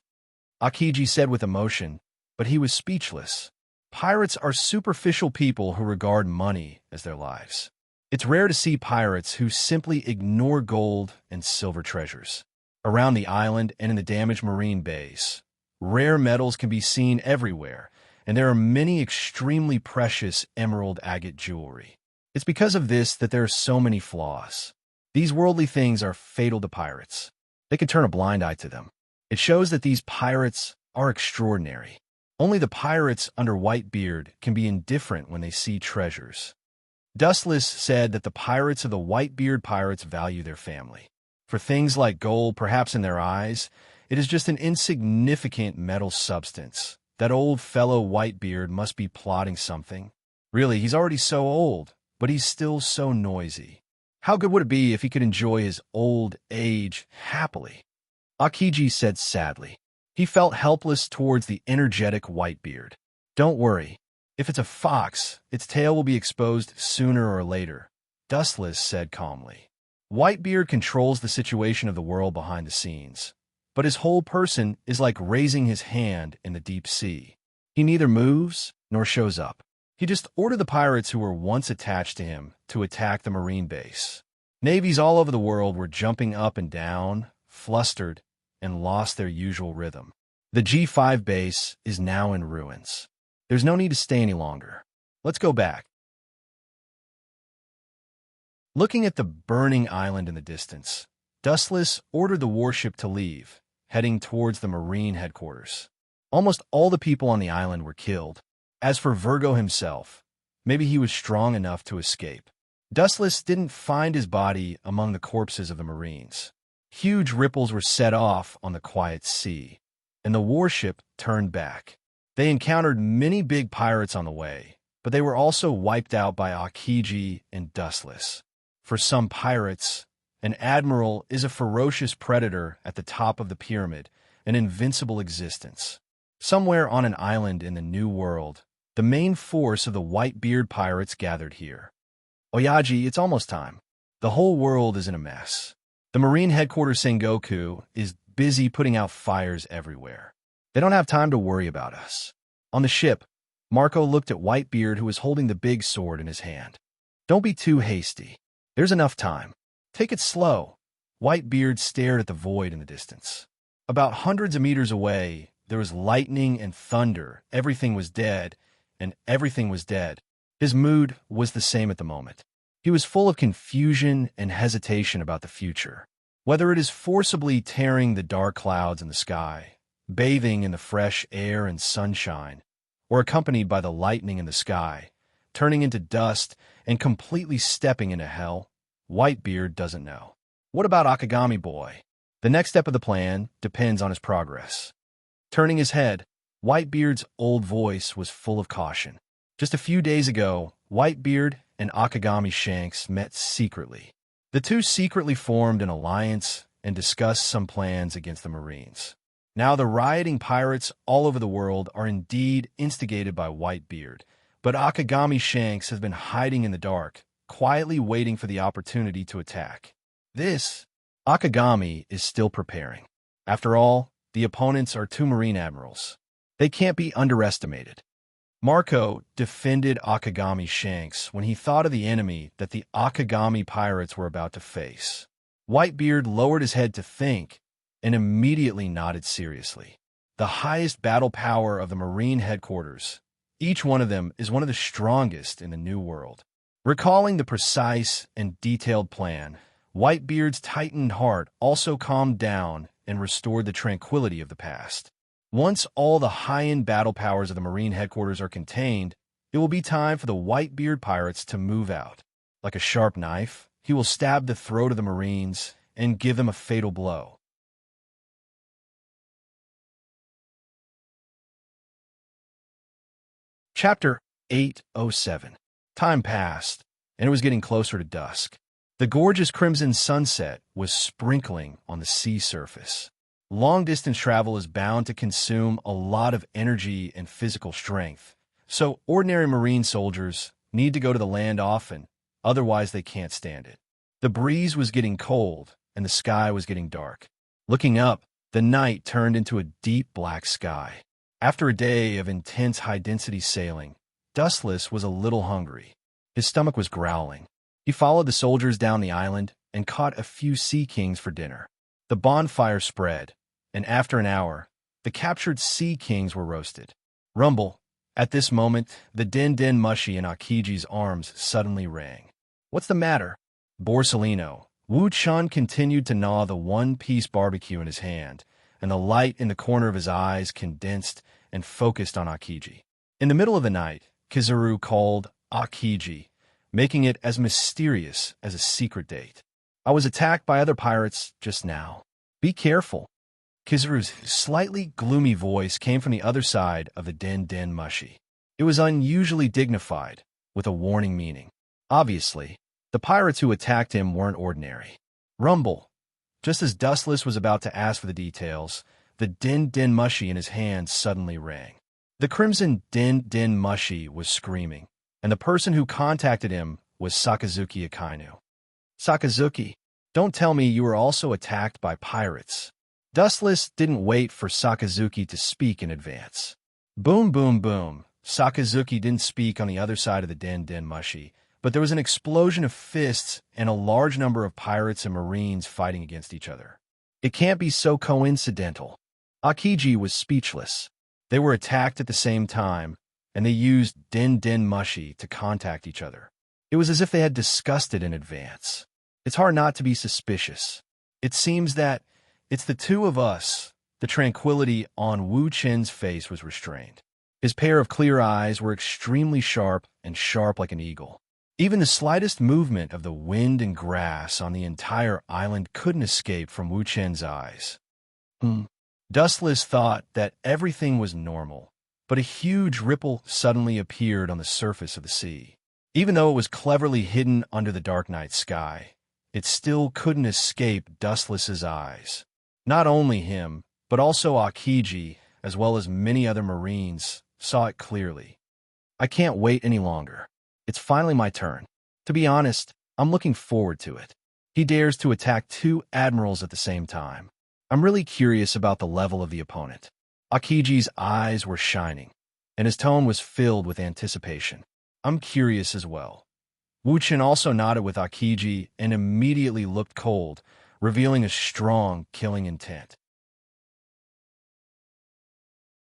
Akiji said with emotion, but he was speechless. Pirates are superficial people who regard money as their lives. It's rare to see pirates who simply ignore gold and silver treasures. Around the island and in the damaged marine bays, rare metals can be seen everywhere, and there are many extremely precious emerald agate jewelry. It's because of this that there are so many flaws. These worldly things are fatal to pirates. They can turn a blind eye to them. It shows that these pirates are extraordinary. Only the pirates under Whitebeard can be indifferent when they see treasures. Dustless said that the pirates of the Whitebeard pirates value their family. For things like gold, perhaps in their eyes, it is just an insignificant metal substance. That old fellow Whitebeard must be plotting something. Really, he's already so old, but he's still so noisy. How good would it be if he could enjoy his old age happily? Akiji said sadly. He felt helpless towards the energetic Whitebeard. Don't worry. If it's a fox, its tail will be exposed sooner or later, Dustless said calmly. Whitebeard controls the situation of the world behind the scenes, but his whole person is like raising his hand in the deep sea. He neither moves nor shows up. He just ordered the pirates who were once attached to him to attack the marine base. Navies all over the world were jumping up and down, flustered, and lost their usual rhythm. The G5 base is now in ruins. There's no need to stay any longer. Let's go back. Looking at the burning island in the distance, Dustless ordered the warship to leave, heading towards the marine headquarters. Almost all the people on the island were killed. As for Virgo himself, maybe he was strong enough to escape. Dustless didn't find his body among the corpses of the Marines. Huge ripples were set off on the quiet sea, and the warship turned back. They encountered many big pirates on the way, but they were also wiped out by Akiji and Dustless. For some pirates, an admiral is a ferocious predator at the top of the pyramid, an invincible existence. Somewhere on an island in the New World, the main force of the Whitebeard pirates gathered here. Oyaji, it's almost time. The whole world is in a mess. The Marine headquarters Sengoku is busy putting out fires everywhere. They don't have time to worry about us. On the ship, Marco looked at Whitebeard, who was holding the big sword in his hand. Don't be too hasty. There's enough time. Take it slow. Whitebeard stared at the void in the distance. About hundreds of meters away, there was lightning and thunder. Everything was dead, and everything was dead. His mood was the same at the moment. He was full of confusion and hesitation about the future. Whether it is forcibly tearing the dark clouds in the sky, bathing in the fresh air and sunshine, or accompanied by the lightning in the sky, turning into dust and completely stepping into hell, Whitebeard doesn't know. What about Akagami Boy? The next step of the plan depends on his progress. Turning his head, Whitebeard's old voice was full of caution. Just a few days ago, Whitebeard and Akagami Shanks met secretly. The two secretly formed an alliance and discussed some plans against the Marines. Now the rioting pirates all over the world are indeed instigated by Whitebeard, but Akagami Shanks has been hiding in the dark, quietly waiting for the opportunity to attack. This, Akagami is still preparing. After all, the opponents are two Marine admirals. They can't be underestimated. Marco defended Akagami Shanks when he thought of the enemy that the Akagami pirates were about to face. Whitebeard lowered his head to think and immediately nodded seriously. The highest battle power of the Marine headquarters, each one of them is one of the strongest in the New World. Recalling the precise and detailed plan, Whitebeard's tightened heart also calmed down and restored the tranquility of the past. Once all the high-end battle powers of the Marine headquarters are contained, it will be time for the Whitebeard pirates to move out. Like a sharp knife, he will stab the throat of the Marines and give them a fatal blow. Chapter 807. Time passed, and it was getting closer to dusk. The gorgeous crimson sunset was sprinkling on the sea surface. Long-distance travel is bound to consume a lot of energy and physical strength, so ordinary marine soldiers need to go to the land often, otherwise they can't stand it. The breeze was getting cold, and the sky was getting dark. Looking up, the night turned into a deep black sky. After a day of intense high-density sailing, Dustless was a little hungry. His stomach was growling. He followed the soldiers down the island and caught a few sea kings for dinner. The bonfire spread, and after an hour, the captured sea kings were roasted. Rumble. At this moment, the Den Mushi in Akiji's arms suddenly rang. "What's the matter?" Borsellino. Wu Chun continued to gnaw the one-piece barbecue in his hand, and the light in the corner of his eyes condensed and focused on Akiji. In the middle of the night, Kizaru called Akiji, making it as mysterious as a secret date. "I was attacked by other pirates just now. Be careful." Kizaru's slightly gloomy voice came from the other side of the Den Mushi. It was unusually dignified, with a warning meaning. Obviously, the pirates who attacked him weren't ordinary. Rumble. Just as Dustless was about to ask for the details, the Den Mushi in his hand suddenly rang. The crimson Den Mushi was screaming, and the person who contacted him was Sakazuki Akainu. "Sakazuki, don't tell me you were also attacked by pirates." Dustless didn't wait for Sakazuki to speak in advance. Boom, boom, boom. Sakazuki didn't speak on the other side of the Den Mushi, but there was an explosion of fists and a large number of pirates and marines fighting against each other. It can't be so coincidental. Akiji was speechless. They were attacked at the same time, and they used Den Mushi to contact each other. It was as if they had discussed it in advance. It's hard not to be suspicious. It seems that it's the two of us. The tranquility on Wu Chen's face was restrained. His pair of clear eyes were extremely sharp and sharp like an eagle. Even the slightest movement of the wind and grass on the entire island couldn't escape from Wu Chen's eyes. Dustless thought that everything was normal, but a huge ripple suddenly appeared on the surface of the sea. Even though it was cleverly hidden under the dark night sky, it still couldn't escape Dustless's eyes. Not only him, but also Akiji, as well as many other Marines, saw it clearly. "I can't wait any longer. It's finally my turn. To be honest, I'm looking forward to it." He dares to attack two admirals at the same time. I'm really curious about the level of the opponent. Akiji's eyes were shining, and his tone was filled with anticipation. I'm curious as well. Wu Chen also nodded with Akiji and immediately looked cold, revealing a strong killing intent.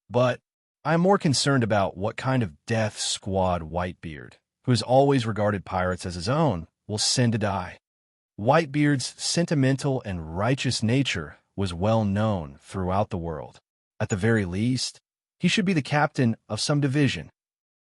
But I'm more concerned about what kind of death squad Whitebeard, who has always regarded pirates as his own, will send to die. Whitebeard's sentimental and righteous nature was well known throughout the world. At the very least, he should be the captain of some division.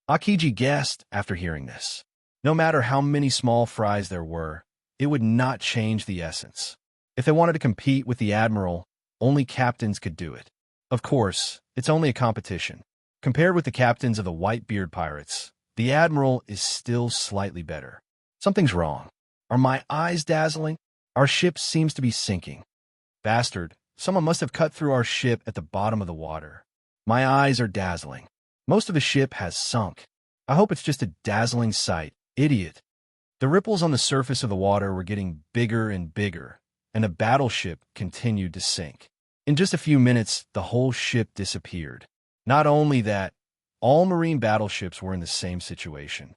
Akiji guessed after hearing this. No matter how many small fries there were, it would not change the essence. If they wanted to compete with the admiral, only captains could do it. Of course, it's only a competition. Compared with the captains of the Whitebeard pirates, the admiral is still slightly better. Something's wrong. Are my eyes dazzling? Our ship seems to be sinking. Bastard, someone must have cut through our ship at the bottom of the water. My eyes are dazzling. Most of the ship has sunk. I hope it's just a dazzling sight. Idiot. The ripples on the surface of the water were getting bigger and bigger, and the battleship continued to sink. In just a few minutes, the whole ship disappeared. Not only that, all marine battleships were in the same situation.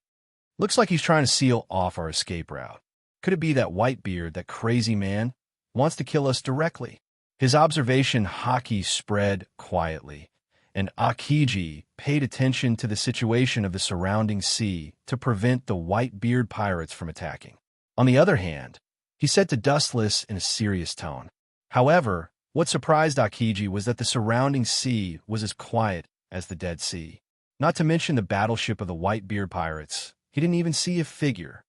Looks like he's trying to seal off our escape route. Could it be that Whitebeard, that crazy man, wants to kill us directly? His observation haki spread quietly, and Akiji paid attention to the situation of the surrounding sea to prevent the Whitebeard pirates from attacking. On the other hand, he said to Dustless in a serious tone. However, what surprised Akiji was that the surrounding sea was as quiet as the Dead Sea. Not to mention the battleship of the Whitebeard pirates, he didn't even see a figure.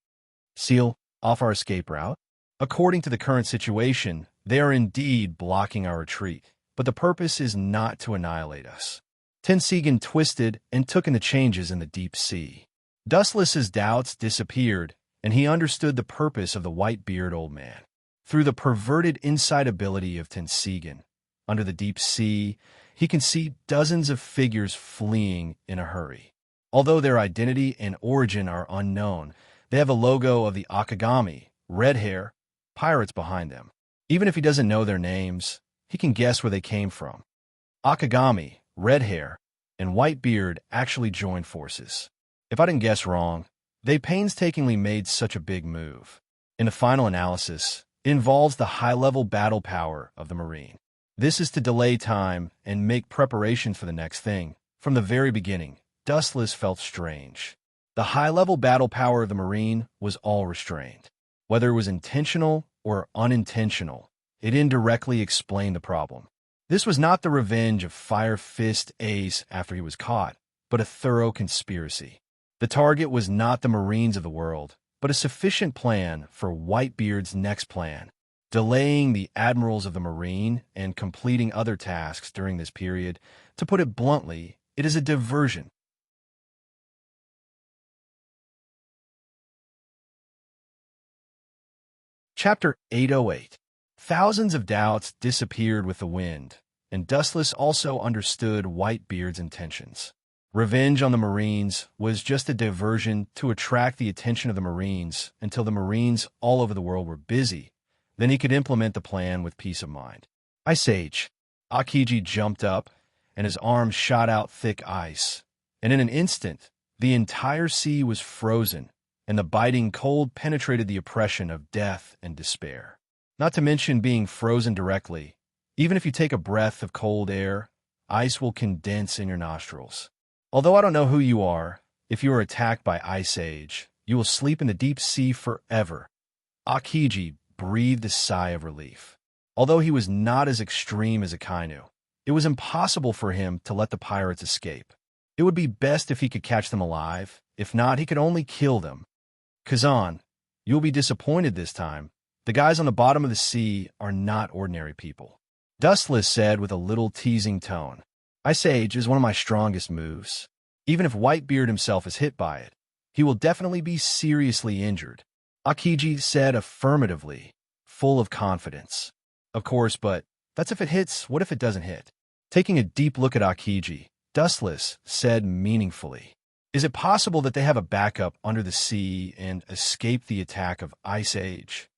Seal off our escape route? According to the current situation, they are indeed blocking our retreat, but the purpose is not to annihilate us. Tensigan twisted and took in the changes in the deep sea. Dustless's doubts disappeared, and he understood the purpose of the white-bearded old man. Through the perverted insight ability of Tensigan, under the deep sea, he can see dozens of figures fleeing in a hurry. Although their identity and origin are unknown, they have a logo of the Akagami, red hair, pirates behind them. Even if he doesn't know their names, he can guess where they came from. Akagami, red hair, and white beard actually joined forces. If I didn't guess wrong, they painstakingly made such a big move. In the final analysis, it involves the high-level battle power of the Marine. This is to delay time and make preparations for the next thing. From the very beginning, Dustless felt strange. The high-level battle power of the Marine was all restrained. Whether it was intentional or unintentional, it indirectly explained the problem. This was not the revenge of Fire Fist Ace after he was caught, but a thorough conspiracy. The target was not the Marines of the world, but a sufficient plan for Whitebeard's next plan, delaying the admirals of the Marine and completing other tasks during this period. To put it bluntly, it is a diversion. Chapter 808. Thousands of doubts disappeared with the wind, and Dustless also understood Whitebeard's intentions. Revenge on the Marines was just a diversion to attract the attention of the Marines until the Marines all over the world were busy. Then he could implement the plan with peace of mind. Ice Age. Akiji jumped up, and his arms shot out thick ice, and in an instant, the entire sea was frozen, and the biting cold penetrated the oppression of death and despair. Not to mention being frozen directly. Even if you take a breath of cold air, ice will condense in your nostrils. Although I don't know who you are, if you are attacked by Ice Age, you will sleep in the deep sea forever. Akiji breathed a sigh of relief. Although he was not as extreme as Akainu, it was impossible for him to let the pirates escape. It would be best if he could catch them alive. If not, he could only kill them. Kazan, you'll be disappointed this time. The guys on the bottom of the sea are not ordinary people. Dustless said with a little teasing tone. Ice Age is one of my strongest moves. Even if Whitebeard himself is hit by it, he will definitely be seriously injured. Akiji said affirmatively, full of confidence. Of course, but that's if it hits. What if it doesn't hit? Taking a deep look at Akiji, Dustless said meaningfully. Is it possible that they have a backup under the sea and escape the attack of Ice Age?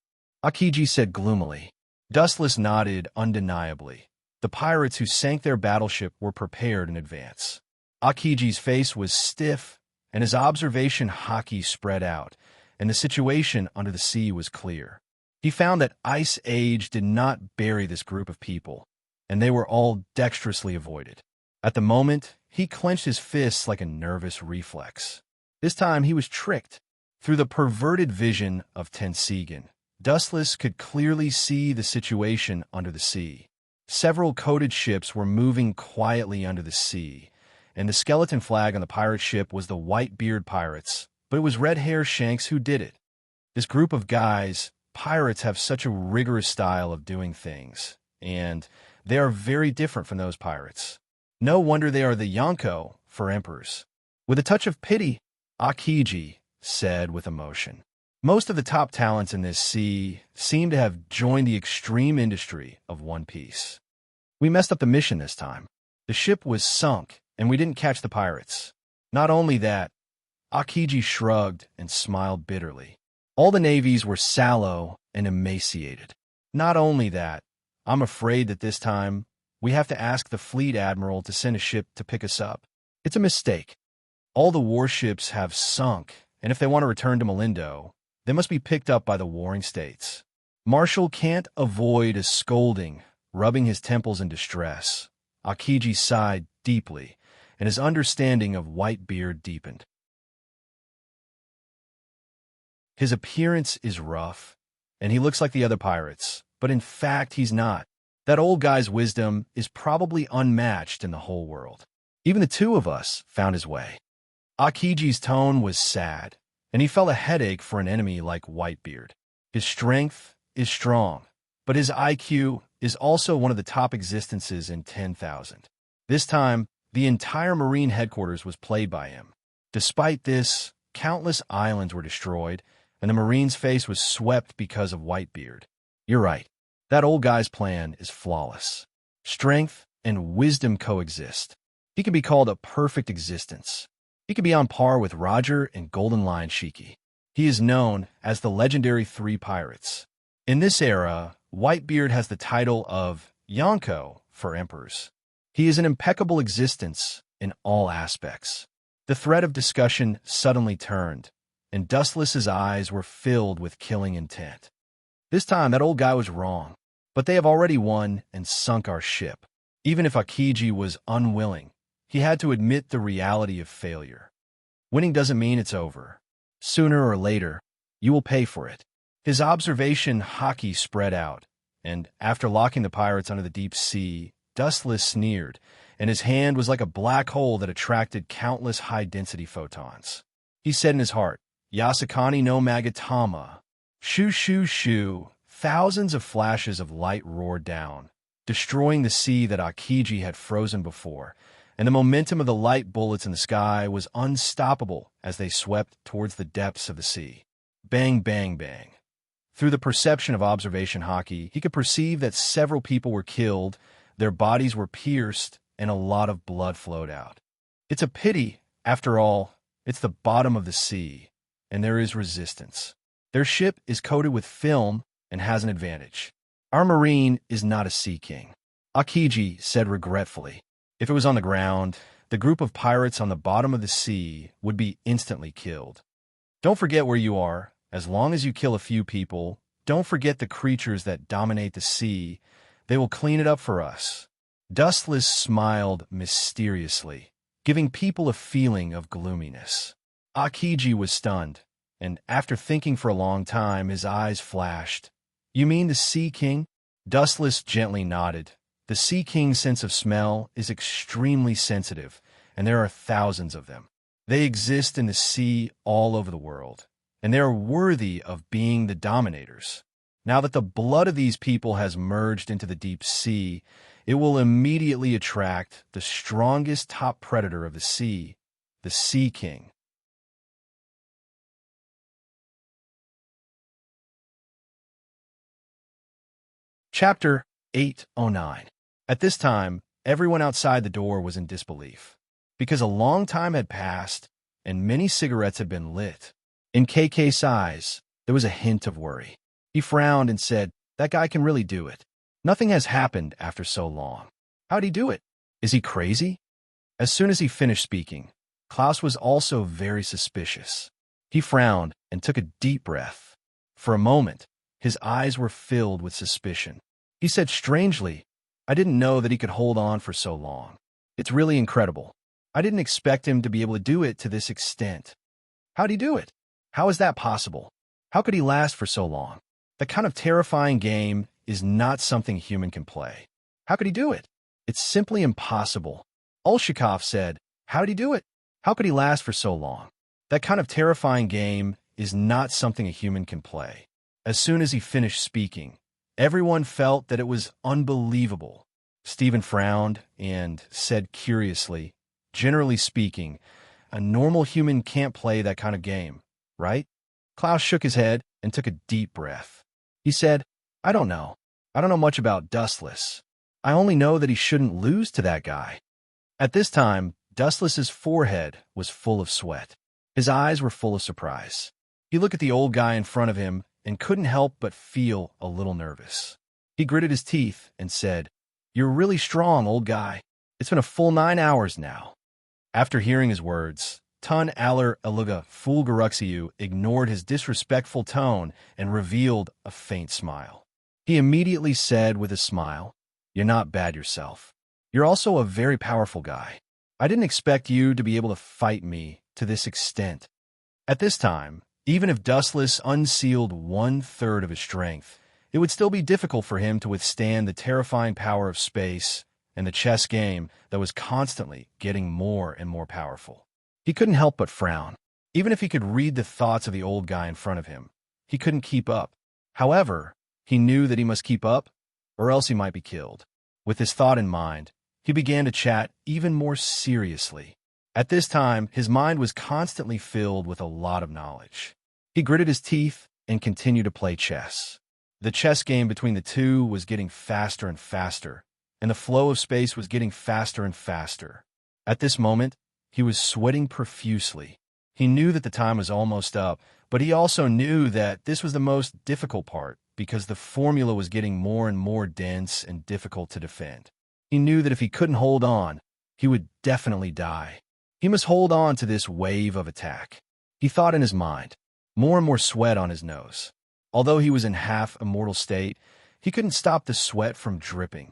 Akiji said gloomily. Dustless nodded undeniably. The pirates who sank their battleship were prepared in advance. Akiji's face was stiff, and his observation haki spread out, and the situation under the sea was clear. He found that Ice Age did not bury this group of people, and they were all dexterously avoided. At the moment, he clenched his fists like a nervous reflex. This time he was tricked. Through the perverted vision of Tensigan, Dustless could clearly see the situation under the sea. Several coated ships were moving quietly under the sea, and the skeleton flag on the pirate ship was the Whitebeard pirates, but it was Red Hair Shanks who did it. This group of guys, pirates have such a rigorous style of doing things, and they are very different from those pirates. No wonder they are the Yonko for emperors. With a touch of pity, Akiji said with emotion. Most of the top talents in this sea seem to have joined the extreme industry of One Piece. We messed up the mission this time. The ship was sunk, and we didn't catch the pirates. Not only that, Akiji shrugged and smiled bitterly. All the navies were sallow and emaciated. Not only that, I'm afraid that this time we have to ask the fleet admiral to send a ship to pick us up. It's a mistake. All the warships have sunk, and if they want to return to Melindo, they must be picked up by the warring states. Marshall can't avoid a scolding, rubbing his temples in distress. Akiji sighed deeply, and his understanding of Whitebeard deepened. His appearance is rough, and he looks like the other pirates, but in fact he's not. That old guy's wisdom is probably unmatched in the whole world. Even the two of us found his way. Akiji's tone was sad, and he felt a headache for an enemy like Whitebeard. His strength, is strong, but his IQ is also one of the top existences in 10,000. This time, the entire Marine headquarters was played by him. Despite this, countless islands were destroyed, and the Marine's face was swept because of Whitebeard. You're right. That old guy's plan is flawless. Strength and wisdom coexist. He can be called a perfect existence. He can be on par with Roger and Golden Lion Shiki. He is known as the legendary Three Pirates. In this era, Whitebeard has the title of Yonko for emperors. He is an impeccable existence in all aspects. The thread of discussion suddenly turned, and Dustless's eyes were filled with killing intent. This time, that old guy was wrong, but they have already won and sunk our ship. Even if Akiji was unwilling, he had to admit the reality of failure. Winning doesn't mean it's over. Sooner or later, you will pay for it. His observation haki spread out, and after locking the pirates under the deep sea, Dustless sneered, and his hand was like a black hole that attracted countless high-density photons. He said in his heart, Yasakani no Magatama. Shoo, shoo, shoo. Thousands of flashes of light roared down, destroying the sea that Akiji had frozen before, and the momentum of the light bullets in the sky was unstoppable as they swept towards the depths of the sea. Bang, bang, bang. Through the perception of observation haki, he could perceive that several people were killed, their bodies were pierced, and a lot of blood flowed out. It's a pity, after all, it's the bottom of the sea, and there is resistance. Their ship is coated with film and has an advantage. Our Marine is not a sea king, Akiji said regretfully. If it was on the ground, the group of pirates on the bottom of the sea would be instantly killed. Don't forget where you are. As long as you kill a few people, don't forget the creatures that dominate the sea. They will clean it up for us. Dustless smiled mysteriously, giving people a feeling of gloominess. Akiji was stunned, and after thinking for a long time, his eyes flashed. You mean the Sea King? Dustless gently nodded. The Sea King's sense of smell is extremely sensitive, and there are thousands of them. They exist in the sea all over the world, and they are worthy of being the dominators. Now that the blood of these people has merged into the deep sea, it will immediately attract the strongest top predator of the Sea King. Chapter 809. At this time, everyone outside the door was in disbelief, because a long time had passed and many cigarettes had been lit. In KK's eyes, there was a hint of worry. He frowned and said, that guy can really do it. Nothing has happened after so long. How'd he do it? Is he crazy? As soon as he finished speaking, Klaus was also very suspicious. He frowned and took a deep breath. For a moment, his eyes were filled with suspicion. He said strangely, I didn't know that he could hold on for so long. It's really incredible. I didn't expect him to be able to do it to this extent. How'd he do it? How is that possible? How could he last for so long? That kind of terrifying game is not something a human can play. How could he do it? It's simply impossible. Ulshikov said, how did he do it? How could he last for so long? That kind of terrifying game is not something a human can play. As soon as he finished speaking, everyone felt that it was unbelievable. Stephen frowned and said curiously, generally speaking, a normal human can't play that kind of game, right? Klaus shook his head and took a deep breath. He said, I don't know. I don't know much about Dustless. I only know that he shouldn't lose to that guy. At this time, Dustless's forehead was full of sweat. His eyes were full of surprise. He looked at the old guy in front of him and couldn't help but feel a little nervous. He gritted his teeth and said, You're really strong, old guy. It's been a full 9 hours now. After hearing his words, Tun Aller Eluga Fulgaruxiu ignored his disrespectful tone and revealed a faint smile. He immediately said with a smile, You're not bad yourself. You're also a very powerful guy. I didn't expect you to be able to fight me to this extent. At this time, even if Dustless unsealed 1/3 of his strength, it would still be difficult for him to withstand the terrifying power of space and the chess game that was constantly getting more and more powerful. He couldn't help but frown. Even if he could read the thoughts of the old guy in front of him, he couldn't keep up. However, He knew that he must keep up, or else he might be killed. With this thought in mind, he began to chat even more seriously. At this time, his mind was constantly filled with a lot of knowledge. He gritted his teeth and continued to play chess. The chess game between the two was getting faster and faster, and the flow of space was getting faster and faster. At this moment, he was sweating profusely. He knew that the time was almost up, but he also knew that this was the most difficult part because the formula was getting more and more dense and difficult to defend. He knew that if he couldn't hold on, he would definitely die. He must hold on to this wave of attack. He thought in his mind, more and more sweat on his nose. Although he was in half-immortal state, he couldn't stop the sweat from dripping.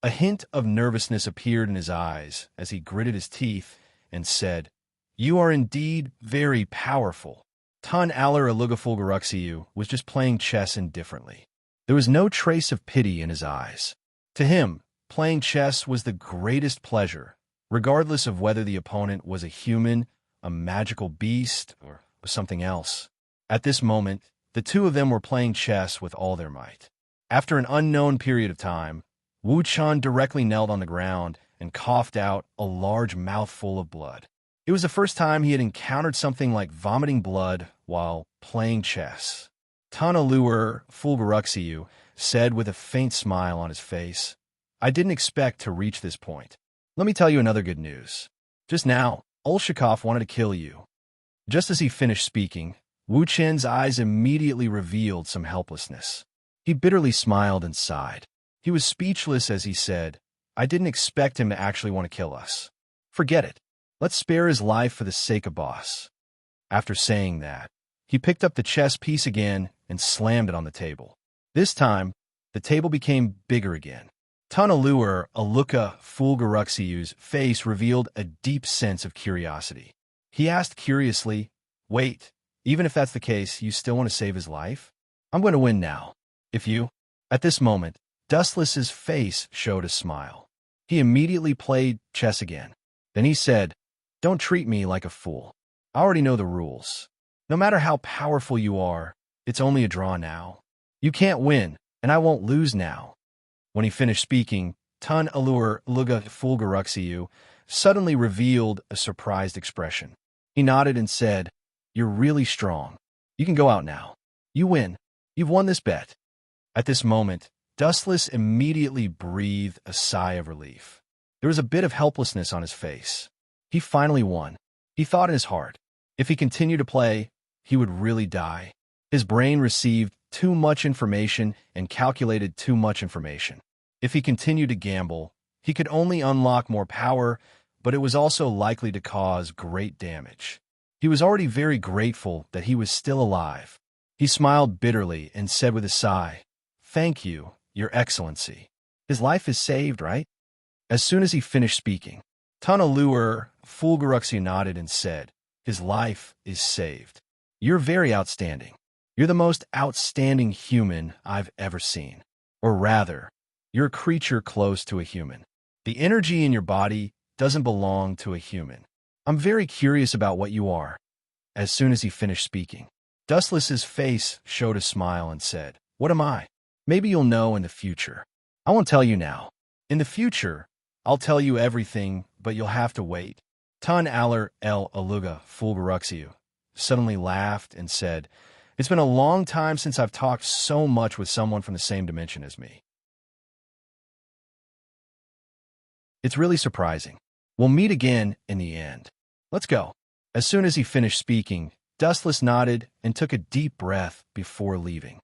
A hint of nervousness appeared in his eyes as he gritted his teeth and said, "You are indeed very powerful." Tun Aller Alugafulgaruxiu was just playing chess indifferently. There was no trace of pity in his eyes. To him, playing chess was the greatest pleasure, regardless of whether the opponent was a human, a magical beast, or something else. At this moment, the two of them were playing chess with all their might. After an unknown period of time, Wu Chun directly knelt on the ground and coughed out a large mouthful of blood. It was the first time he had encountered something like vomiting blood while playing chess. Tun Allure Fulgaruxiu said with a faint smile on his face, "I didn't expect to reach this point. Let me tell you another good news. Just now, Olshikov wanted to kill you." Just as he finished speaking, Wu Chen's eyes immediately revealed some helplessness. He bitterly smiled and sighed. He was speechless as he said, "I didn't expect him to actually want to kill us. Forget it. Let's spare his life for the sake of boss." After saying that, he picked up the chess piece again and slammed it on the table. This time, the table became bigger again. Tun Allure Aluka Fulgaruxiu's face revealed a deep sense of curiosity. He asked curiously, "Wait, even if that's the case, you still want to save his life? I'm going to win now. If you..." At this moment, Dustless's face showed a smile. He immediately played chess again. Then he said, "Don't treat me like a fool. I already know the rules. No matter how powerful you are, it's only a draw now. You can't win, and I won't lose now." When he finished speaking, Tun Allure Luga Fulgaruxiu suddenly revealed a surprised expression. He nodded and said, "You're really strong. You can go out now. You win. You've won this bet." At this moment, Dustless immediately breathed a sigh of relief. There was a bit of helplessness on his face. He finally won. He thought in his heart, if he continued to play, he would really die. His brain received too much information and calculated too much information. If he continued to gamble, he could only unlock more power, but it was also likely to cause great damage. He was already very grateful that he was still alive. He smiled bitterly and said with a sigh, "Thank you, Your Excellency. His life is saved, right?" As soon as he finished speaking, Tun Allure Fulgaruxiu nodded and said, "His life is saved. You're very outstanding. You're the most outstanding human I've ever seen. Or rather, you're a creature close to a human. The energy in your body doesn't belong to a human. I'm very curious about what you are." As soon as he finished speaking, Dustless's face showed a smile and said, "What am I? Maybe you'll know in the future. I won't tell you now. In the future, I'll tell you everything, but you'll have to wait." Tun Aller El Aluga Fulgaruxiu suddenly laughed and said, "It's been a long time since I've talked so much with someone from the same dimension as me. It's really surprising. We'll meet again in the end. Let's go." As soon as he finished speaking, Dustless nodded and took a deep breath before leaving.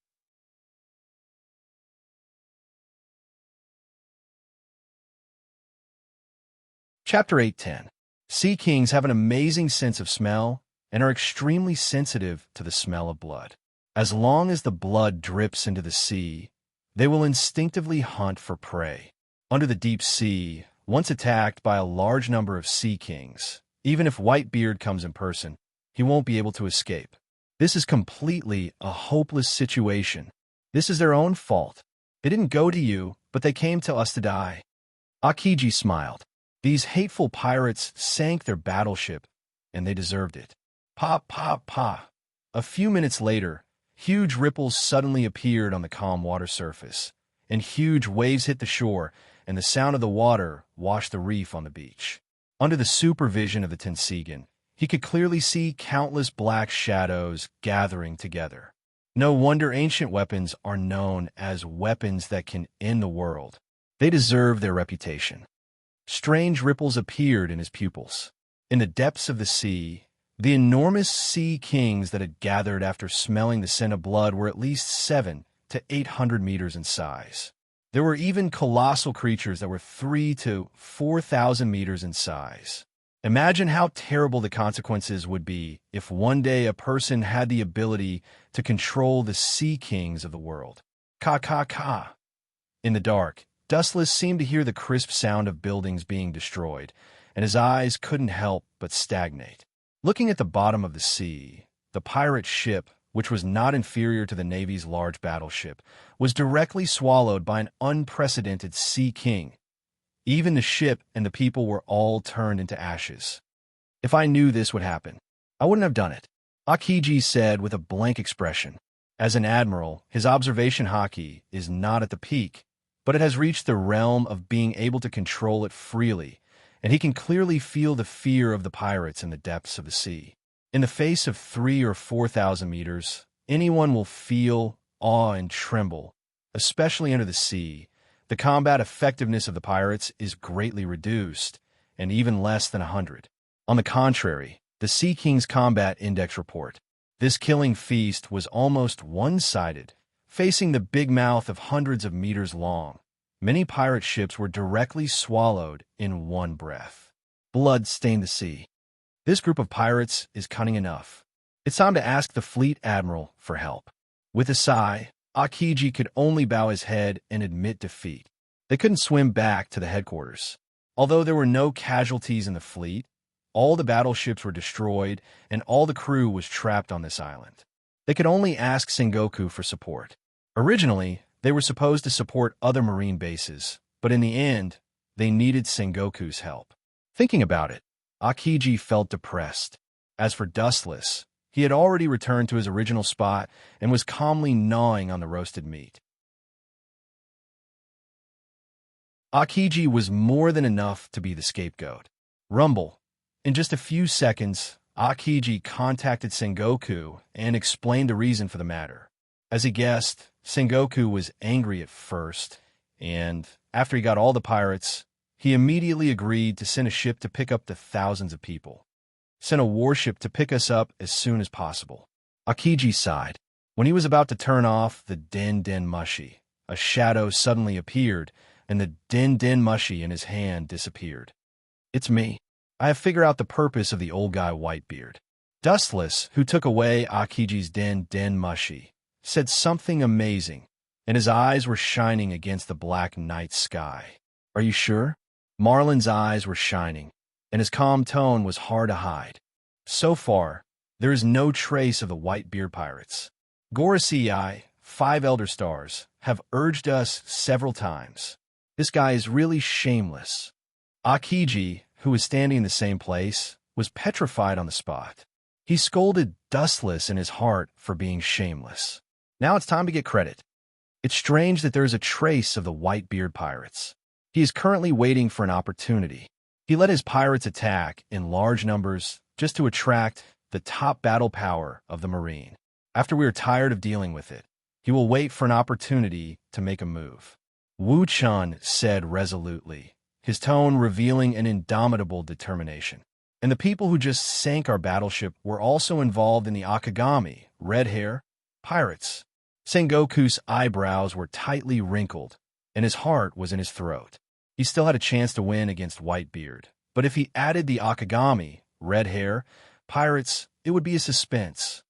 Chapter 8:10. Sea kings have an amazing sense of smell and are extremely sensitive to the smell of blood. As long as the blood drips into the sea, they will instinctively hunt for prey. Under the deep sea, once attacked by a large number of sea kings, even if Whitebeard comes in person, he won't be able to escape. This is completely a hopeless situation. This is their own fault. They didn't go to you, but they came to us to die. Akiji smiled. These hateful pirates sank their battleship, and they deserved it. Pa, pa, pa. A few minutes later, huge ripples suddenly appeared on the calm water surface, and huge waves hit the shore, and the sound of the water washed the reef on the beach. Under the supervision of the Tensigan, he could clearly see countless black shadows gathering together. No wonder ancient weapons are known as weapons that can end the world. They deserve their reputation. Strange ripples appeared in his pupils. In the depths of the sea, the enormous sea kings that had gathered after smelling the scent of blood were at least 700 to 800 meters in size. There were even colossal creatures that were 3,000 to 4,000 meters in size. Imagine how terrible the consequences would be if one day a person had the ability to control the sea kings of the world. Ka ka ka. In the dark, Dustless seemed to hear the crisp sound of buildings being destroyed, and his eyes couldn't help but stagnate. Looking at the bottom of the sea, the pirate ship, which was not inferior to the Navy's large battleship, was directly swallowed by an unprecedented sea king. Even the ship and the people were all turned into ashes. If I knew this would happen, I wouldn't have done it, Akiji said with a blank expression. As an admiral, his observation haki is not at the peak, but it has reached the realm of being able to control it freely, and he can clearly feel the fear of the pirates in the depths of the sea. In the face of 3,000 or 4,000 meters, anyone will feel awe and tremble, especially under the sea. The combat effectiveness of the pirates is greatly reduced, and even less than 100. On the contrary, the Sea King's Combat Index report. This killing feast was almost one-sided, facing the big mouth of hundreds of meters long. Many pirate ships were directly swallowed in one breath. Blood stained the sea. This group of pirates is cunning enough. It's time to ask the fleet admiral for help. With a sigh, Akiji could only bow his head and admit defeat. They couldn't swim back to the headquarters. Although there were no casualties in the fleet, all the battleships were destroyed and all the crew was trapped on this island. They could only ask Sengoku for support. Originally, they were supposed to support other marine bases, but in the end, they needed Sengoku's help. Thinking about it, Akiji felt depressed. As for Dustless, he had already returned to his original spot and was calmly gnawing on the roasted meat. Akiji was more than enough to be the scapegoat. Rumble. In just a few seconds, Akiji contacted Sengoku and explained the reason for the matter. As he guessed, Sengoku was angry at first, and after he got all the pirates, he immediately agreed to send a ship to pick up the thousands of people. Send a warship to pick us up as soon as possible. Akiji sighed. When he was about to turn off the Den Den Mushi, a shadow suddenly appeared, and the Den Den Mushi in his hand disappeared. It's me. I have figured out the purpose of the old guy Whitebeard. Dustless, who took away Akiji's Den Den Mushi, said something amazing, and his eyes were shining against the black night sky. Are you sure? Marlin's eyes were shining, and his calm tone was hard to hide. So far, there is no trace of the Whitebeard pirates. Gorosei, 5 Elder Stars, have urged us several times. This guy is really shameless. Akiji, who was standing in the same place, was petrified on the spot. He scolded Dustless in his heart for being shameless. Now it's time to get credit. It's strange that there is a trace of the Whitebeard pirates. He is currently waiting for an opportunity. He let his pirates attack in large numbers just to attract the top battle power of the Marine. After we are tired of dealing with it, he will wait for an opportunity to make a move. Wu Chun said resolutely, his tone revealing an indomitable determination. And the people who just sank our battleship were also involved in the Akagami, red hair, pirates. Sengoku's eyebrows were tightly wrinkled, and his heart was in his throat. He still had a chance to win against Whitebeard, but if he added the Akagami, red hair, pirates, it would be a suspense.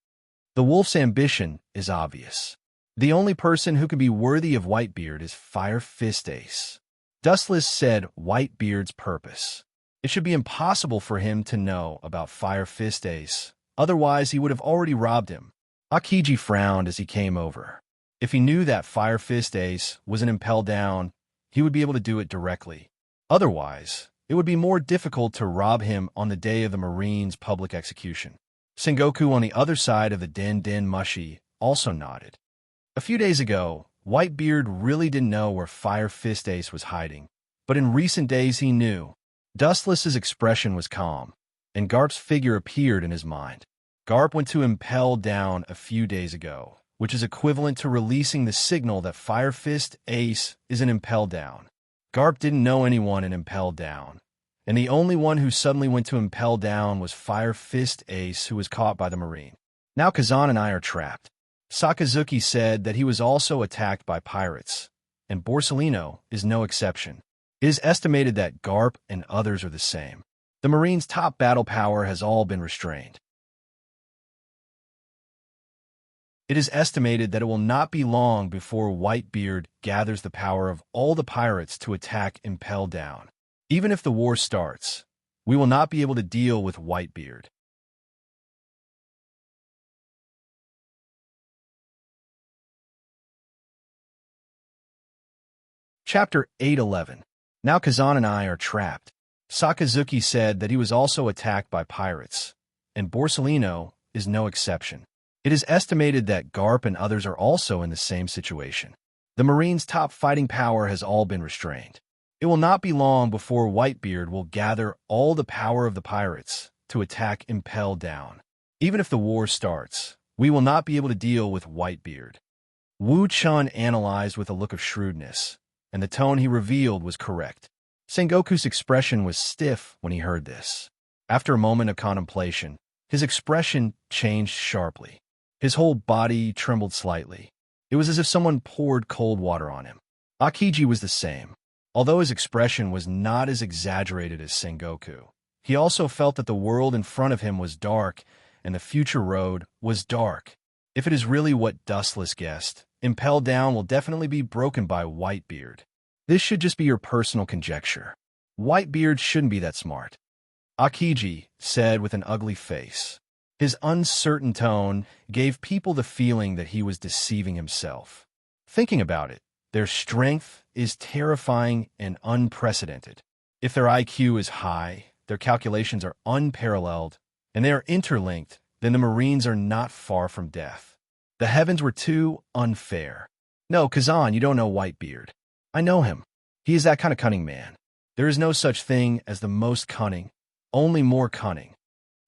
The wolf's ambition is obvious. The only person who could be worthy of Whitebeard is Fire Fist Ace. Dustless said Whitebeard's purpose. It should be impossible for him to know about Fire Fist Ace, otherwise he would have already robbed him. Akiji frowned as he came over. If he knew that Fire Fist Ace was an impel down, he would be able to do it directly. Otherwise, it would be more difficult to rob him on the day of the Marine's public execution. Sengoku on the other side of the Den Den Mushi also nodded. A few days ago, Whitebeard really didn't know where Fire Fist Ace was hiding, but in recent days he knew. Dustless's expression was calm, and Garp's figure appeared in his mind. Garp went to impel down a few days ago, which is equivalent to releasing the signal that Fire Fist Ace is in impel down. Garp didn't know anyone in impel down, and the only one who suddenly went to impel down was Fire Fist Ace, who was caught by the Marine. Now Kazan and I are trapped. Sakazuki said that he was also attacked by pirates, and Borsellino is no exception. It is estimated that Garp and others are the same. The Marine's top battle power has all been restrained. It is estimated that it will not be long before Whitebeard gathers the power of all the pirates to attack Impel Down. Even if the war starts, we will not be able to deal with Whitebeard. Chapter 811. Now Kazan and I are trapped. Sakazuki said that he was also attacked by pirates, and Borsellino is no exception. It is estimated that Garp and others are also in the same situation. The Marine's top fighting power has all been restrained. It will not be long before Whitebeard will gather all the power of the pirates to attack Impel Down. Even if the war starts, we will not be able to deal with Whitebeard. Wu Chun analyzed with a look of shrewdness, and the tone he revealed was correct. Sengoku's expression was stiff when he heard this. After a moment of contemplation, his expression changed sharply. His whole body trembled slightly. It was as if someone poured cold water on him. Akiji was the same. Although his expression was not as exaggerated as Sengoku, he also felt that the world in front of him was dark, and the future road was dark. If it is really what Dustless guessed, Impel Down will definitely be broken by Whitebeard. This should just be your personal conjecture. Whitebeard shouldn't be that smart. Akiji said with an ugly face. His uncertain tone gave people the feeling that he was deceiving himself. Thinking about it, their strength is terrifying and unprecedented. If their IQ is high, their calculations are unparalleled, and they are interlinked, then the Marines are not far from death. The heavens were too unfair. No, Kazan, you don't know Whitebeard. I know him. He is that kind of cunning man. There is no such thing as the most cunning, only more cunning.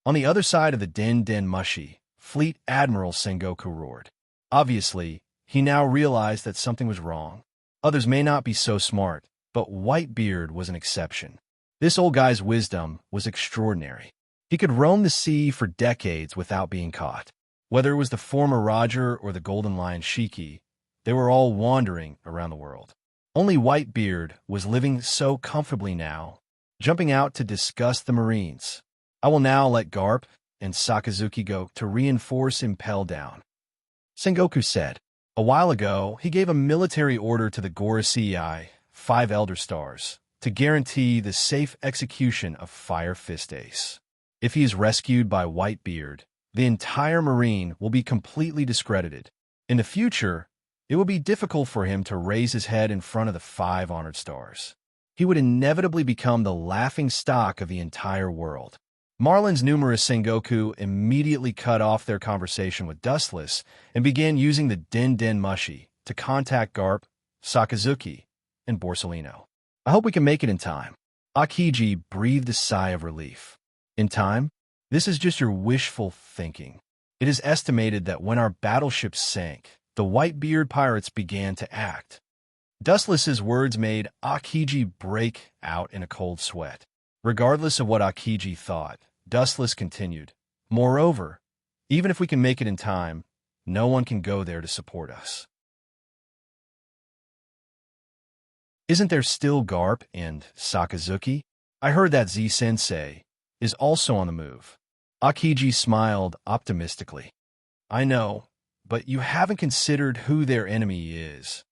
On the other side of the Den Den Mushi, Fleet Admiral Sengoku roared. Obviously, he now realized that something was wrong. Others may not be so smart, but Whitebeard was an exception. This old guy's wisdom was extraordinary. He could roam the sea for decades without being caught. Whether it was the former Roger or the Golden Lion Shiki, they were all wandering around the world. Only Whitebeard was living so comfortably now, jumping out to discuss the Marines. I will now let Garp and Sakazuki go to reinforce Impel Down. Sengoku said. A while ago, he gave a military order to the Gorosei, 5 Elder Stars, to guarantee the safe execution of Fire Fist Ace. If he is rescued by Whitebeard, the entire Marine will be completely discredited. In the future, it will be difficult for him to raise his head in front of the 5 Honored Stars. He would inevitably become the laughing stock of the entire world. Marlin's numerous Sengoku immediately cut off their conversation with Dustless and began using the Den Den Mushi to contact Garp, Sakazuki, and Borsellino. I hope we can make it in time. Akiji breathed a sigh of relief. In time? This is just your wishful thinking. It is estimated that when our battleship sank, the Whitebeard pirates began to act. Dustless's words made Akiji break out in a cold sweat. Regardless of what Akiji thought, Dustless continued. Moreover, even if we can make it in time, no one can go there to support us. Isn't there still Garp and Sakazuki? I heard that Z-sensei is also on the move. Akiji smiled optimistically. I know, but you haven't considered who their enemy is.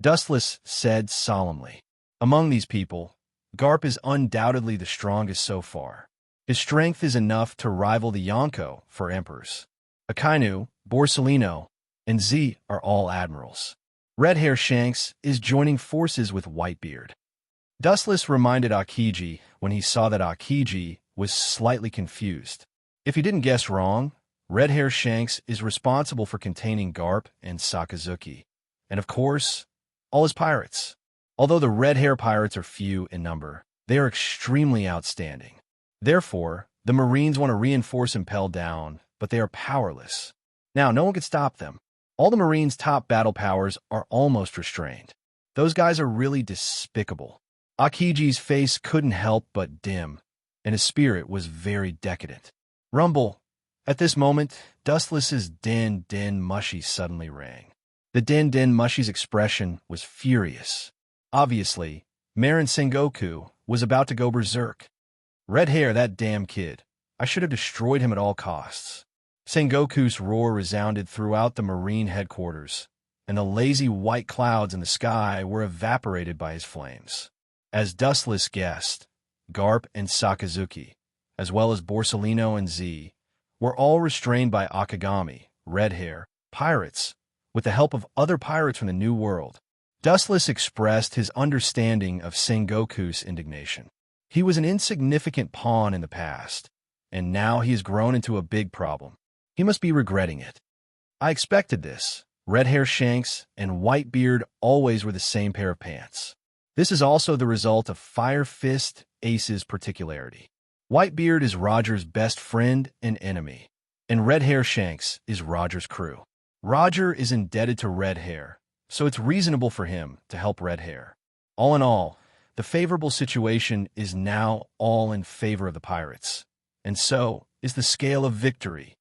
Dustless said solemnly. Among these people, Garp is undoubtedly the strongest so far. His strength is enough to rival the Yonko for emperors. Akainu, Borsellino, and Z are all admirals. Red Hair Shanks is joining forces with Whitebeard. Dustless reminded Akiji when he saw that Akiji was slightly confused. If he didn't guess wrong, Red Hair Shanks is responsible for containing Garp and Sakazuki, and of course, all his pirates. Although the Red Hair pirates are few in number, they are extremely outstanding. Therefore, the Marines want to reinforce Impel Down, but they are powerless. Now, no one can stop them. All the Marines' top battle powers are almost restrained. Those guys are really despicable. Akiji's face couldn't help but dim, and his spirit was very decadent. Rumble. At this moment, Dustless's Den Den Mushy suddenly rang. The Den Den Mushy's expression was furious. Obviously, Marin Sengoku was about to go berserk. Red Hair, that damn kid. I should have destroyed him at all costs. Sengoku's roar resounded throughout the Marine headquarters, and the lazy white clouds in the sky were evaporated by his flames. As Dustless guessed, Garp and Sakazuki, as well as Borsalino and Z, were all restrained by Akagami, Red Hair, pirates, with the help of other pirates from the New World. Dustless expressed his understanding of Sengoku's indignation. He was an insignificant pawn in the past, and now he has grown into a big problem. He must be regretting it. I expected this. Red Hair Shanks and Whitebeard always were the same pair of pants. This is also the result of Fire Fist Ace's particularity. Whitebeard is Roger's best friend and enemy, and Red Hair Shanks is Roger's crew. Roger is indebted to Red Hair, so it's reasonable for him to help Red Hair. All in all, the favorable situation is now all in favor of the pirates, and so is the scale of victory.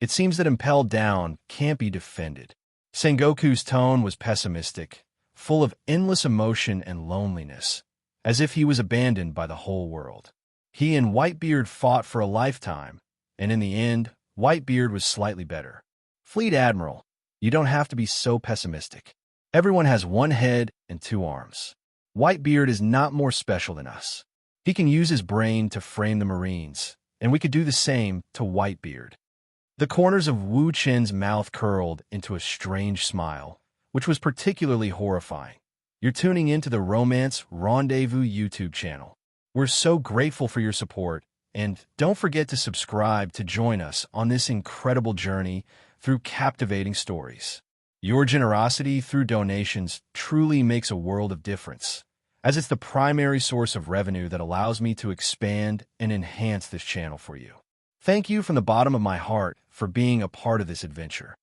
It seems that Impel Down can't be defended. Sengoku's tone was pessimistic, full of endless emotion and loneliness, as if he was abandoned by the whole world. He and Whitebeard fought for a lifetime, and in the end, Whitebeard was slightly better. Fleet Admiral, you don't have to be so pessimistic. Everyone has one head and two arms. Whitebeard is not more special than us. He can use his brain to frame the Marines, and we could do the same to Whitebeard. The corners of Wu Chen's mouth curled into a strange smile, which was particularly horrifying. You're tuning into the Romance Rendezvous YouTube channel. We're so grateful for your support, and don't forget to subscribe to join us on this incredible journey through captivating stories. Your generosity through donations truly makes a world of difference, as it's the primary source of revenue that allows me to expand and enhance this channel for you. Thank you from the bottom of my heart for being a part of this adventure.